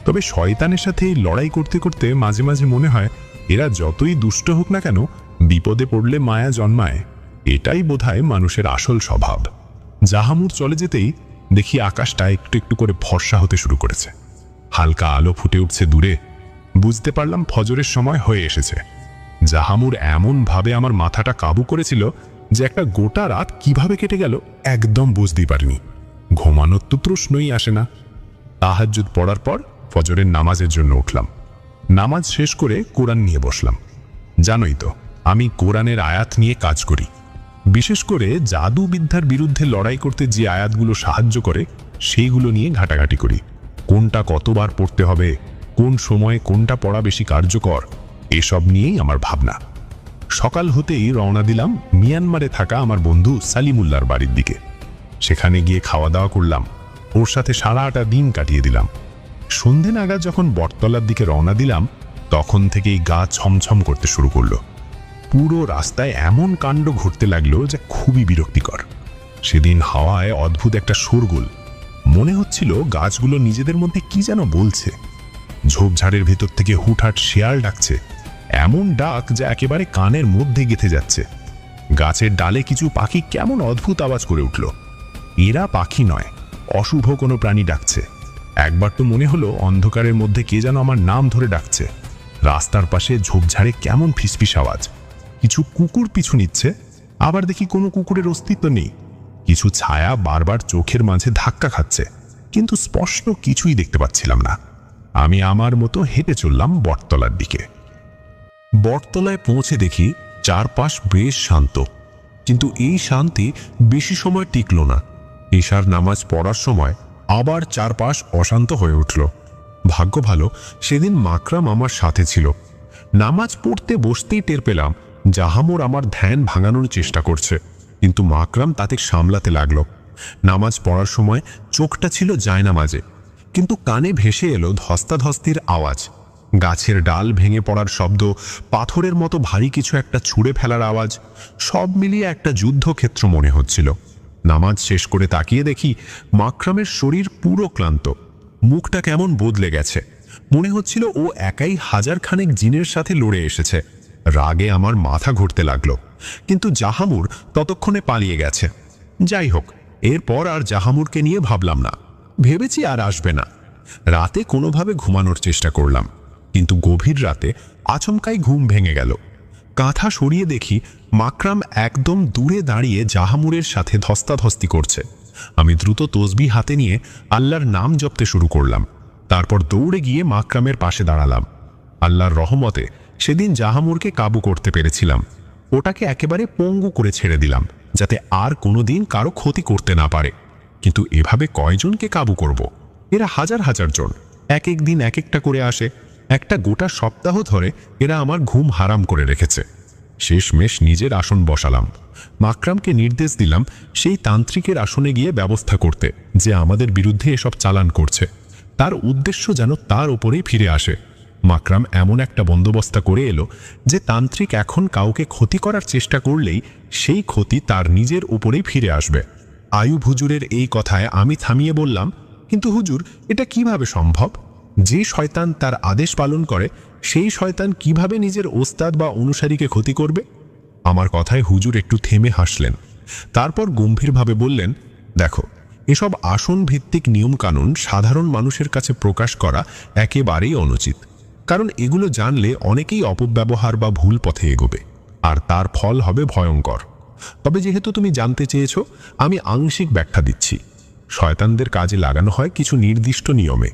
তবে শয়তানের সাথে এই লড়াই করতে করতে মাঝে মাঝে মনে হয়, এরা যতই দুষ্ট হোক না কেন, বিপদে পড়লে মায়া জন্মায়। এটাই বোধহয় মানুষের আসল স্বভাব। জাহামুর চলে যেতেই দেখি আকাশটা একটু একটু করে ফর্সা হতে শুরু করেছে। হালকা আলো ফুটে উঠছে দূরে। বুঝতে পারলাম ফজরের সময় হয়ে এসেছে। জাহামুর এমন ভাবে আমার মাথাটা কাবু করেছিল যে একটা গোটা রাত কিভাবে কেটে গেল একদম বুঝতেই পারিনি। ঘুমানোর তো প্রশ্নই আসে না। তাহাজ্জুদ পড়ার পর ফজরের নামাজের জন্য উঠলাম। নামাজ শেষ করে কোরআন নিয়ে বসলাম। জানোই তো, আমি কোরআনের আয়াত নিয়ে কাজ করি। বিশেষ করে জাদুবিদ্যার বিরুদ্ধে লড়াই করতে যে আয়াতগুলো সাহায্য করে সেইগুলো নিয়ে ঘাটাঘাটি করি। কোনটা কতবার পড়তে হবে, কোন সময়ে কোনটা পড়া বেশি কার্যকর, এসব নিয়েই আমার ভাবনা। সকাল হতেই রওনা দিলাম মিয়ানমারে থাকা আমার বন্ধু সালিমুল্লাহর বাড়ির দিকে। সেখানে গিয়ে খাওয়া দাওয়া করলাম। ওর সাথে সারাটা দিন কাটিয়ে দিলাম। সন্ধে নাগাদ যখন বটতলার দিকে রওনা দিলাম, তখন থেকেই গা ছমছম করতে শুরু করলো। পুরো রাস্তায় এমন কাণ্ড ঘটতে লাগলো যা খুবই বিরক্তিকর। সেদিন হাওয়ায় অদ্ভুত একটা শোরগোল। মনে হচ্ছিল গাছগুলো নিজেদের মধ্যে কি যেন বলছে। ঝোপঝাড়ের ভেতর থেকে হুটহাট শেয়াল ডাকছে, এমন ডাক যা একেবারে কানের মধ্যে গেঁথে যাচ্ছে। গাছের ডালে কিছু পাখি কেমন অদ্ভুত আওয়াজ করে উঠল। এরা পাখি নয়, অশুভ কোনো প্রাণী ডাকছে। একবার তো মনে হলো অন্ধকারের মধ্যে কে যেন আমার নাম ধরে ডাকছে। রাস্তার পাশে ঝোপঝাড়ে কেমন ফিসফিস আওয়াজ। কিছু কুকুর পিছু নিচ্ছে, আবার দেখি কোনো কুকুরের অস্তিত্ব নেই। কিছু ছায়া বারবার চোখের মাঝে ধাক্কা খাচ্ছে, কিন্তু স্পষ্ট কিছুই দেখতে পাচ্ছিলাম না। আমি আমার মতো হেঁটে চললাম বটতলার দিকে। বটতলায় পৌঁছে দেখি চারপাশ বেশ শান্ত, কিন্তু এই শান্তি বেশি সময় টিকল না। ঈশার নামাজ পড়ার সময় আবার চারপাশ অশান্ত হয়ে উঠল। ভাগ্য ভালো সেদিন মাকরাম আমার সাথে ছিল। নামাজ পড়তে বসতেই টের পেলাম জাহামুর আমার ধ্যান ভাঙানোর চেষ্টা করছে, কিন্তু মাকরাম তাতে সামলাতে লাগলো। নামাজ পড়ার সময় চোখটা ছিল জায়নামাজে, কিন্তু কানে ভেসে এলো ধস্তাধস্তির আওয়াজ। গাছের ডাল ভেঙে পড়ার শব্দ, পাথরের মতো ভারী কিছু একটা ছুঁড়ে ফেলার আওয়াজ। সব মিলিয়ে একটা যুদ্ধক্ষেত্র মনে হচ্ছিল। নামাজ শেষ করে তাকিয়ে দেখি মাকরামের শরীর পুরো ক্লান্ত, মুখটা কেমন বদলে গেছে। মনে হচ্ছিল ও একাই হাজারখানেক জিনের সাথে লড়ে এসেছে। রাগে আমার মাথা ঘুরতে লাগলো, কিন্তু জাহামুর ততক্ষণে পালিয়ে গেছে। যাই হোক, এরপর আর জাহামুরকে নিয়ে ভাবলাম না, ভেবেছি আর আসবে না। রাতে কোনোভাবে ঘুমানোর চেষ্টা করলাম, কিন্তু গভীর রাতে আচমকাই ঘুম ভেঙে গেল। কাঁথা সরিয়ে দেখি মাকরাম একদম দূরে দাঁড়িয়ে জাহামুরের সাথে ধস্তাধস্তি করছে। আমি দ্রুত তসবিহ হাতে নিয়ে আল্লাহর নাম জপতে শুরু করলাম। তারপর দৌড়ে গিয়ে মাকরামের পাশে দাঁড়ালাম। আল্লাহর রহমতে সেদিন জাহামুরকে কাবু করতে পেরেছিলাম। ওটাকে একেবারে পঙ্গু করে ছেড়ে দিলাম, যাতে আর কোনোদিন কারো ক্ষতি করতে না পারে। কিন্তু এভাবে কয়জনকে কাবু করব? এরা হাজার হাজার জন, এক এক দিন এক একটা করে আসে। একটা গোটা সপ্তাহ ধরে এরা আমার ঘুম হারাম করে রেখেছে। শেষমেশ নিজের আসন বসালাম। মাকরামকে নির্দেশ দিলাম সেই তান্ত্রিকের আসনে গিয়ে ব্যবস্থা করতে, যে আমাদের বিরুদ্ধে এসব চালান করছে। তার উদ্দেশ্য যেন তার ওপরেই ফিরে আসে। মাকরাম এমন একটা বন্দোবস্ত করে এলো যে তান্ত্রিক এখন কাউকে ক্ষতি করার চেষ্টা করলেই সেই ক্ষতি তার নিজের উপরেই ফিরে আসবে। আয়ুব হুজুরের এই কথায় আমি থামিয়ে বললাম, কিন্তু হুজুর, এটা কিভাবে সম্ভব? যে শয়তান তার আদেশ পালন করে, সেই শয়তান কিভাবে নিজের ওস্তাদ বা অনুসারীকে ক্ষতি করবে? আমার কথায় হুজুর একটু থেমে হাসলেন। তারপর গম্ভীরভাবে বললেন, দেখো, এসব আসন ভিত্তিক নিয়মকানুন সাধারণ মানুষের কাছে প্রকাশ করা একেবারেই অনুচিত। কারণ এগুলো জানলে অনেকেই অপব্যবহার বা ভুল পথে এগোবে, আর তার ফল হবে ভয়ঙ্কর। তবে যেহেতু তুমি জানতে চেয়েছ, আমি আংশিক ব্যাখ্যা দিচ্ছি। শয়তানদের কাজে লাগানো হয় কিছু নির্দিষ্ট নিয়মে,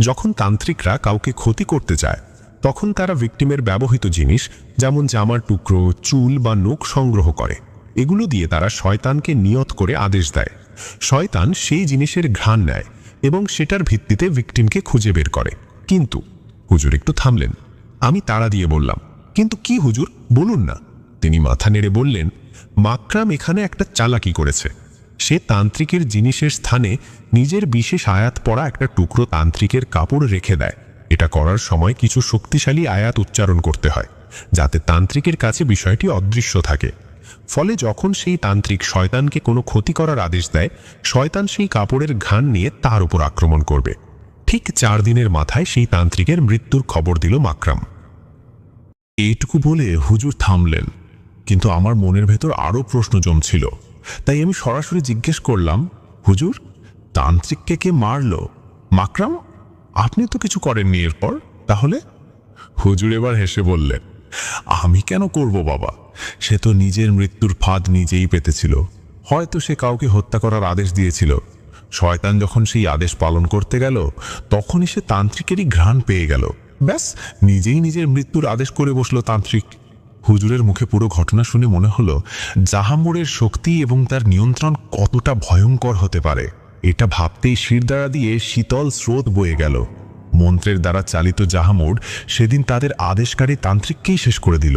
যখন তান্ত্রিকরা কাউকে ক্ষতি করতে চায় তখন তারা ভিকটিমের ব্যবহৃত জিনিস যেমন জামার টুকরো, চুল বা নখ সংগ্রহ করে। এগুলো দিয়ে তারা শয়তানকে নিয়ত করে আদেশ দেয়। শয়তান সেই জিনিসের ঘ্রাণ নেয় এবং সেটার ভিত্তিতে ভিকটিমকে খুঁজে বের করে। কিন্তু হুজুর একটু থামলেন। আমি তাড়া দিয়ে বললাম, কিন্তু কি হুজুর, বলুন না। তিনি মাথা নেড়ে বললেন, মাকরাম এখানে একটা চালাকি করেছে। সে তান্ত্রিকের জিনিসের স্থানে নিজের বিশেষ আয়াত পড়া একটা টুকরো তান্ত্রিকের কাপড় রেখে দেয়। এটা করার সময় কিছু শক্তিশালী আয়াত উচ্চারণ করতে হয় যাতে তান্ত্রিকের কাছে বিষয়টি অদৃশ্য থাকে। ফলে যখন সেই তান্ত্রিক শয়তানকে কোনো ক্ষতি করার আদেশ দেয়, শয়তান সেই কাপড়ের ঘ্রাণ নিয়ে তার উপর আক্রমণ করবে। ঠিক 4 দিনের মাথায় সেই তান্ত্রিকের মৃত্যুর খবর দিল মাকরাম। এইটুকু বলে হুজুর থামলেন, কিন্তু আমার মনের ভেতর আরও প্রশ্ন জমছিল। তাই আমি সরাসরি জিজ্ঞেস করলাম, হুজুর, তান্ত্রিককে কে মারল? মাকরাম, আপনি তো কিছু করেননি এরপর, তাহলে? হুজুর এবার হেসে বললেন, আমি কেন করব বাবা? সে তো নিজের মৃত্যুর ফাঁদ নিজেই পেতেছিল। হয়তো সে কাউকে হত্যা করার আদেশ দিয়েছিল। শয়তান যখন সেই আদেশ পালন করতে গেল তখনই সে তান্ত্রিকেরই ঘ্রাণ পেয়ে গেল। ব্যাস, নিজেই নিজের মৃত্যুর আদেশ করে বসলো তান্ত্রিক। হুজুরের মুখে পুরো ঘটনা শুনে মনে হলো জাহামুরের শক্তি এবং তার নিয়ন্ত্রণ কতটা ভয়ঙ্কর হতে পারে। এটা ভাবতেই শিরদাঁড়া দিয়ে শীতল স্রোত বয়ে গেল। মন্ত্রের দ্বারা চালিত জাহামুর সেদিন তাদের আদেশকারী তান্ত্রিককেই শেষ করে দিল।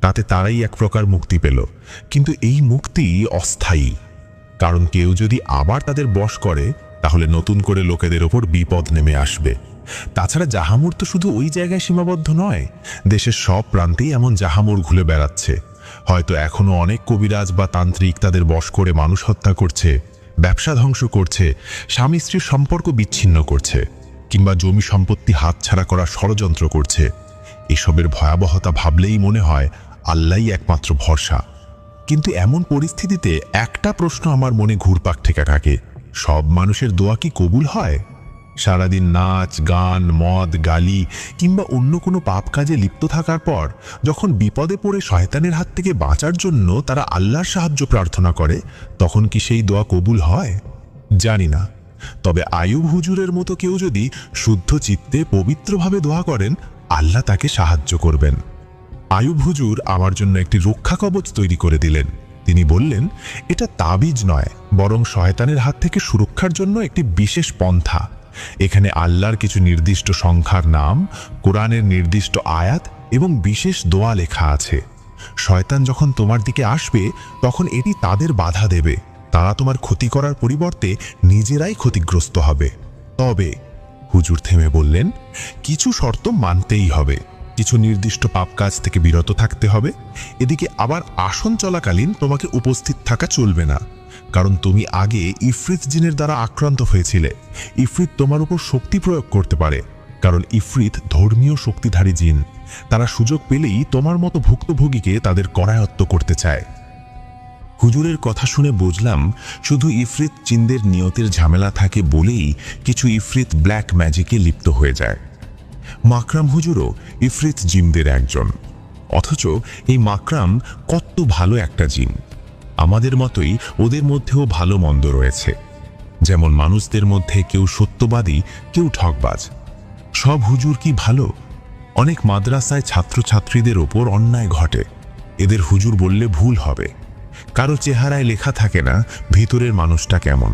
তাতে তারাই এক প্রকার মুক্তি পেল। কিন্তু এই মুক্তি অস্থায়ী, কারণ কেউ যদি আবার তাদের বশ করে তাহলে নতুন করে লোকেদের ওপর বিপদ নেমে আসবে। তাছাড়া জাহামুর তো শুধু ওই জায়গায় সীমাবদ্ধ নয়, দেশের সব প্রান্তেই এমন জাহামুর ঘুরে বেড়াচ্ছে। হয়তো এখনো অনেক কবিরাজ বা তান্ত্রিক তাদের বশ করে মানুষ হত্যা করছে, ব্যবসা ধ্বংস করছে, স্বামী স্ত্রীর সম্পর্ক বিচ্ছিন্ন করছে, কিংবা জমি সম্পত্তি হাতছাড়া করার ষড়যন্ত্র করছে। এসবের ভয়াবহতা ভাবলেই মনে হয় আল্লাহই একমাত্র ভরসা। কিন্তু এমন পরিস্থিতিতে একটা প্রশ্ন আমার মনে ঘুরপাক ঠেকে থাকে, সব মানুষের দোয়া কি কবুল হয়? সারাদিন নাচ, গান, মদ, গালি কিংবা অন্য কোনো পাপ কাজে লিপ্ত থাকার পর যখন বিপদে পড়ে শয়তানের হাত থেকে বাঁচার জন্য তারা আল্লাহর সাহায্য প্রার্থনা করে, তখন কি সেই দোয়া কবুল হয়? জানি না। তবে আয়ুব হুজুরের মতো কেউ যদি শুদ্ধ চিত্তে পবিত্রভাবে দোয়া করেন, আল্লাহ তাকে সাহায্য করবেন। আয়ুব হুজুর আমার জন্য একটি রক্ষা কবচ তৈরি করে দিলেন। তিনি বললেন, এটা তাবিজ নয়, বরং শয়তানের হাত থেকে সুরক্ষার জন্য একটি বিশেষ পন্থা। এখানে আল্লাহর কিছু নির্দিষ্ট সংখ্যার নাম, কোরআনের নির্দিষ্ট আয়াত এবং বিশেষ দোয়া লেখা আছে। শয়তান যখন তোমার দিকে আসবে তখন এটি তাদের বাধা দেবে। তারা তোমার ক্ষতি করার পরিবর্তে নিজেরাই ক্ষতিগ্রস্ত হবে। তবে হুজুর থেমে বললেন, কিছু শর্ত মানতেই হবে। কিছু নির্দিষ্ট পাপ কাজ থেকে বিরত থাকতে হবে। এদিকে আবার আসন চলাকালীন তোমাকে উপস্থিত থাকা চলবে না, কারণ তুমি আগে ইফরিত জিনের দ্বারা আক্রান্ত হয়েছিলে। ইফরিত তোমার উপর শক্তি প্রয়োগ করতে পারে, কারণ ইফরিত ধর্মীয় শক্তিধারী জিন। তারা সুযোগ পেলেই তোমার মতো ভুক্তভোগীকে তাদের করায়ত্ত করতে চায়। হুজুরের কথা শুনে বুঝলাম, শুধু ইফরিত জিনদের নিয়তের ঝামেলা থাকে বলেই কিছু ইফরিত ব্ল্যাক ম্যাজিকে লিপ্ত হয়ে যায়। মাকরাম হুজুরও ইফরিত জিনদের একজন। অথচ এই মাকরাম কত ভালো একটা জিন। আমাদের মতোই ওদের মধ্যেও ভালো মন্দ রয়েছে। যেমন মানুষদের মধ্যে কেউ সত্যবাদী, কেউ ঠকবাজ। সব হুজুর কি ভালো? অনেক মাদ্রাসায় ছাত্রছাত্রীদের ওপর অন্যায় ঘটে। এদের হুজুর বললে ভুল হবে। কারো চেহারায় লেখা থাকে না ভিতরের মানুষটা কেমন।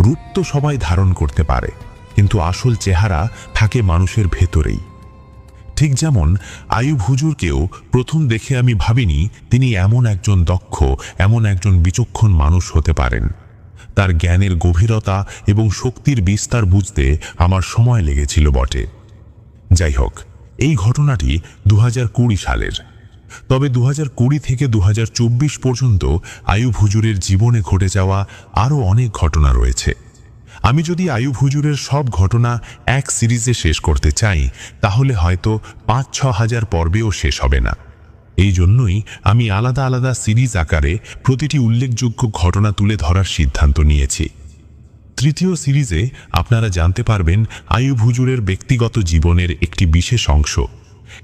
রূপ তো সবাই ধারণ করতে পারে, কিন্তু আসল চেহারা থাকে মানুষের ভেতরেই। ঠিক যেমন আয়ুব হুজুরকেও প্রথম দেখে আমি ভাবিনি তিনি এমন একজন দক্ষ, এমন একজন বিচক্ষণ মানুষ হতে পারেন। তার জ্ঞানের গভীরতা এবং শক্তির বিস্তার বুঝতে আমার সময় লেগেছিল বটে। যাই হোক, এই ঘটনাটি 2020 সালের। তবে 2020 থেকে 2024 পর্যন্ত আয়ুব হুজুরের জীবনে ঘটে যাওয়া আরও অনেক ঘটনা রয়েছে। আমি যদি আয়ুব হুজুরের সব ঘটনা এক সিরিজে শেষ করতে চাই, তাহলে হয়তো 5-6 হাজার পর্বেও শেষ হবে না। এই জন্যই আমি আলাদা আলাদা সিরিজ আকারে প্রতিটি উল্লেখযোগ্য ঘটনা তুলে ধরার সিদ্ধান্ত নিয়েছি। তৃতীয় সিরিজে আপনারা জানতে পারবেন আয়ুব হুজুরের ব্যক্তিগত জীবনের একটি বিশেষ অংশ।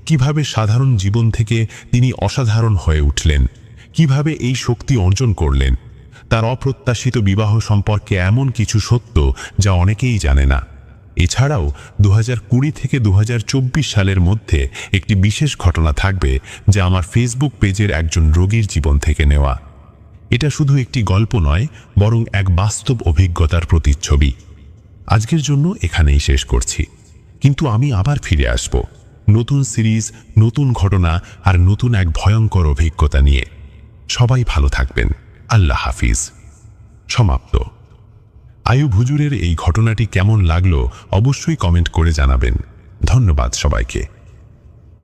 কিভাবে সাধারণ জীবন থেকে তিনি অসাধারণ হয়ে উঠলেন, কিভাবে এই শক্তি অর্জন করলেন, তার অপ্রত্যাশিত বিবাহ সম্পর্কে এমন কিছু সত্য যা অনেকেই জানে না। এছাড়াও 2020 থেকে 2024 সালের মধ্যে একটি বিশেষ ঘটনা থাকবে যা আমার ফেসবুক পেজের একজন রোগীর জীবন থেকে নেওয়া। এটা শুধু একটি গল্প নয়, বরং এক বাস্তব অভিজ্ঞতার প্রতিচ্ছবি। আজকের জন্য এখানেই শেষ করছি, কিন্তু আমি আবার ফিরে আসব নতুন সিরিজ, নতুন ঘটনা আর নতুন এক ভয়ঙ্কর অভিজ্ঞতা নিয়ে। সবাই ভালো থাকবেন। আল্লাহ হাফিজ। সমাপ্ত। আয়ুব হুজুরের এই ঘটনাটি কেমন লাগলো অবশ্যই কমেন্ট করে জানাবেন। ধন্যবাদ সবাইকে।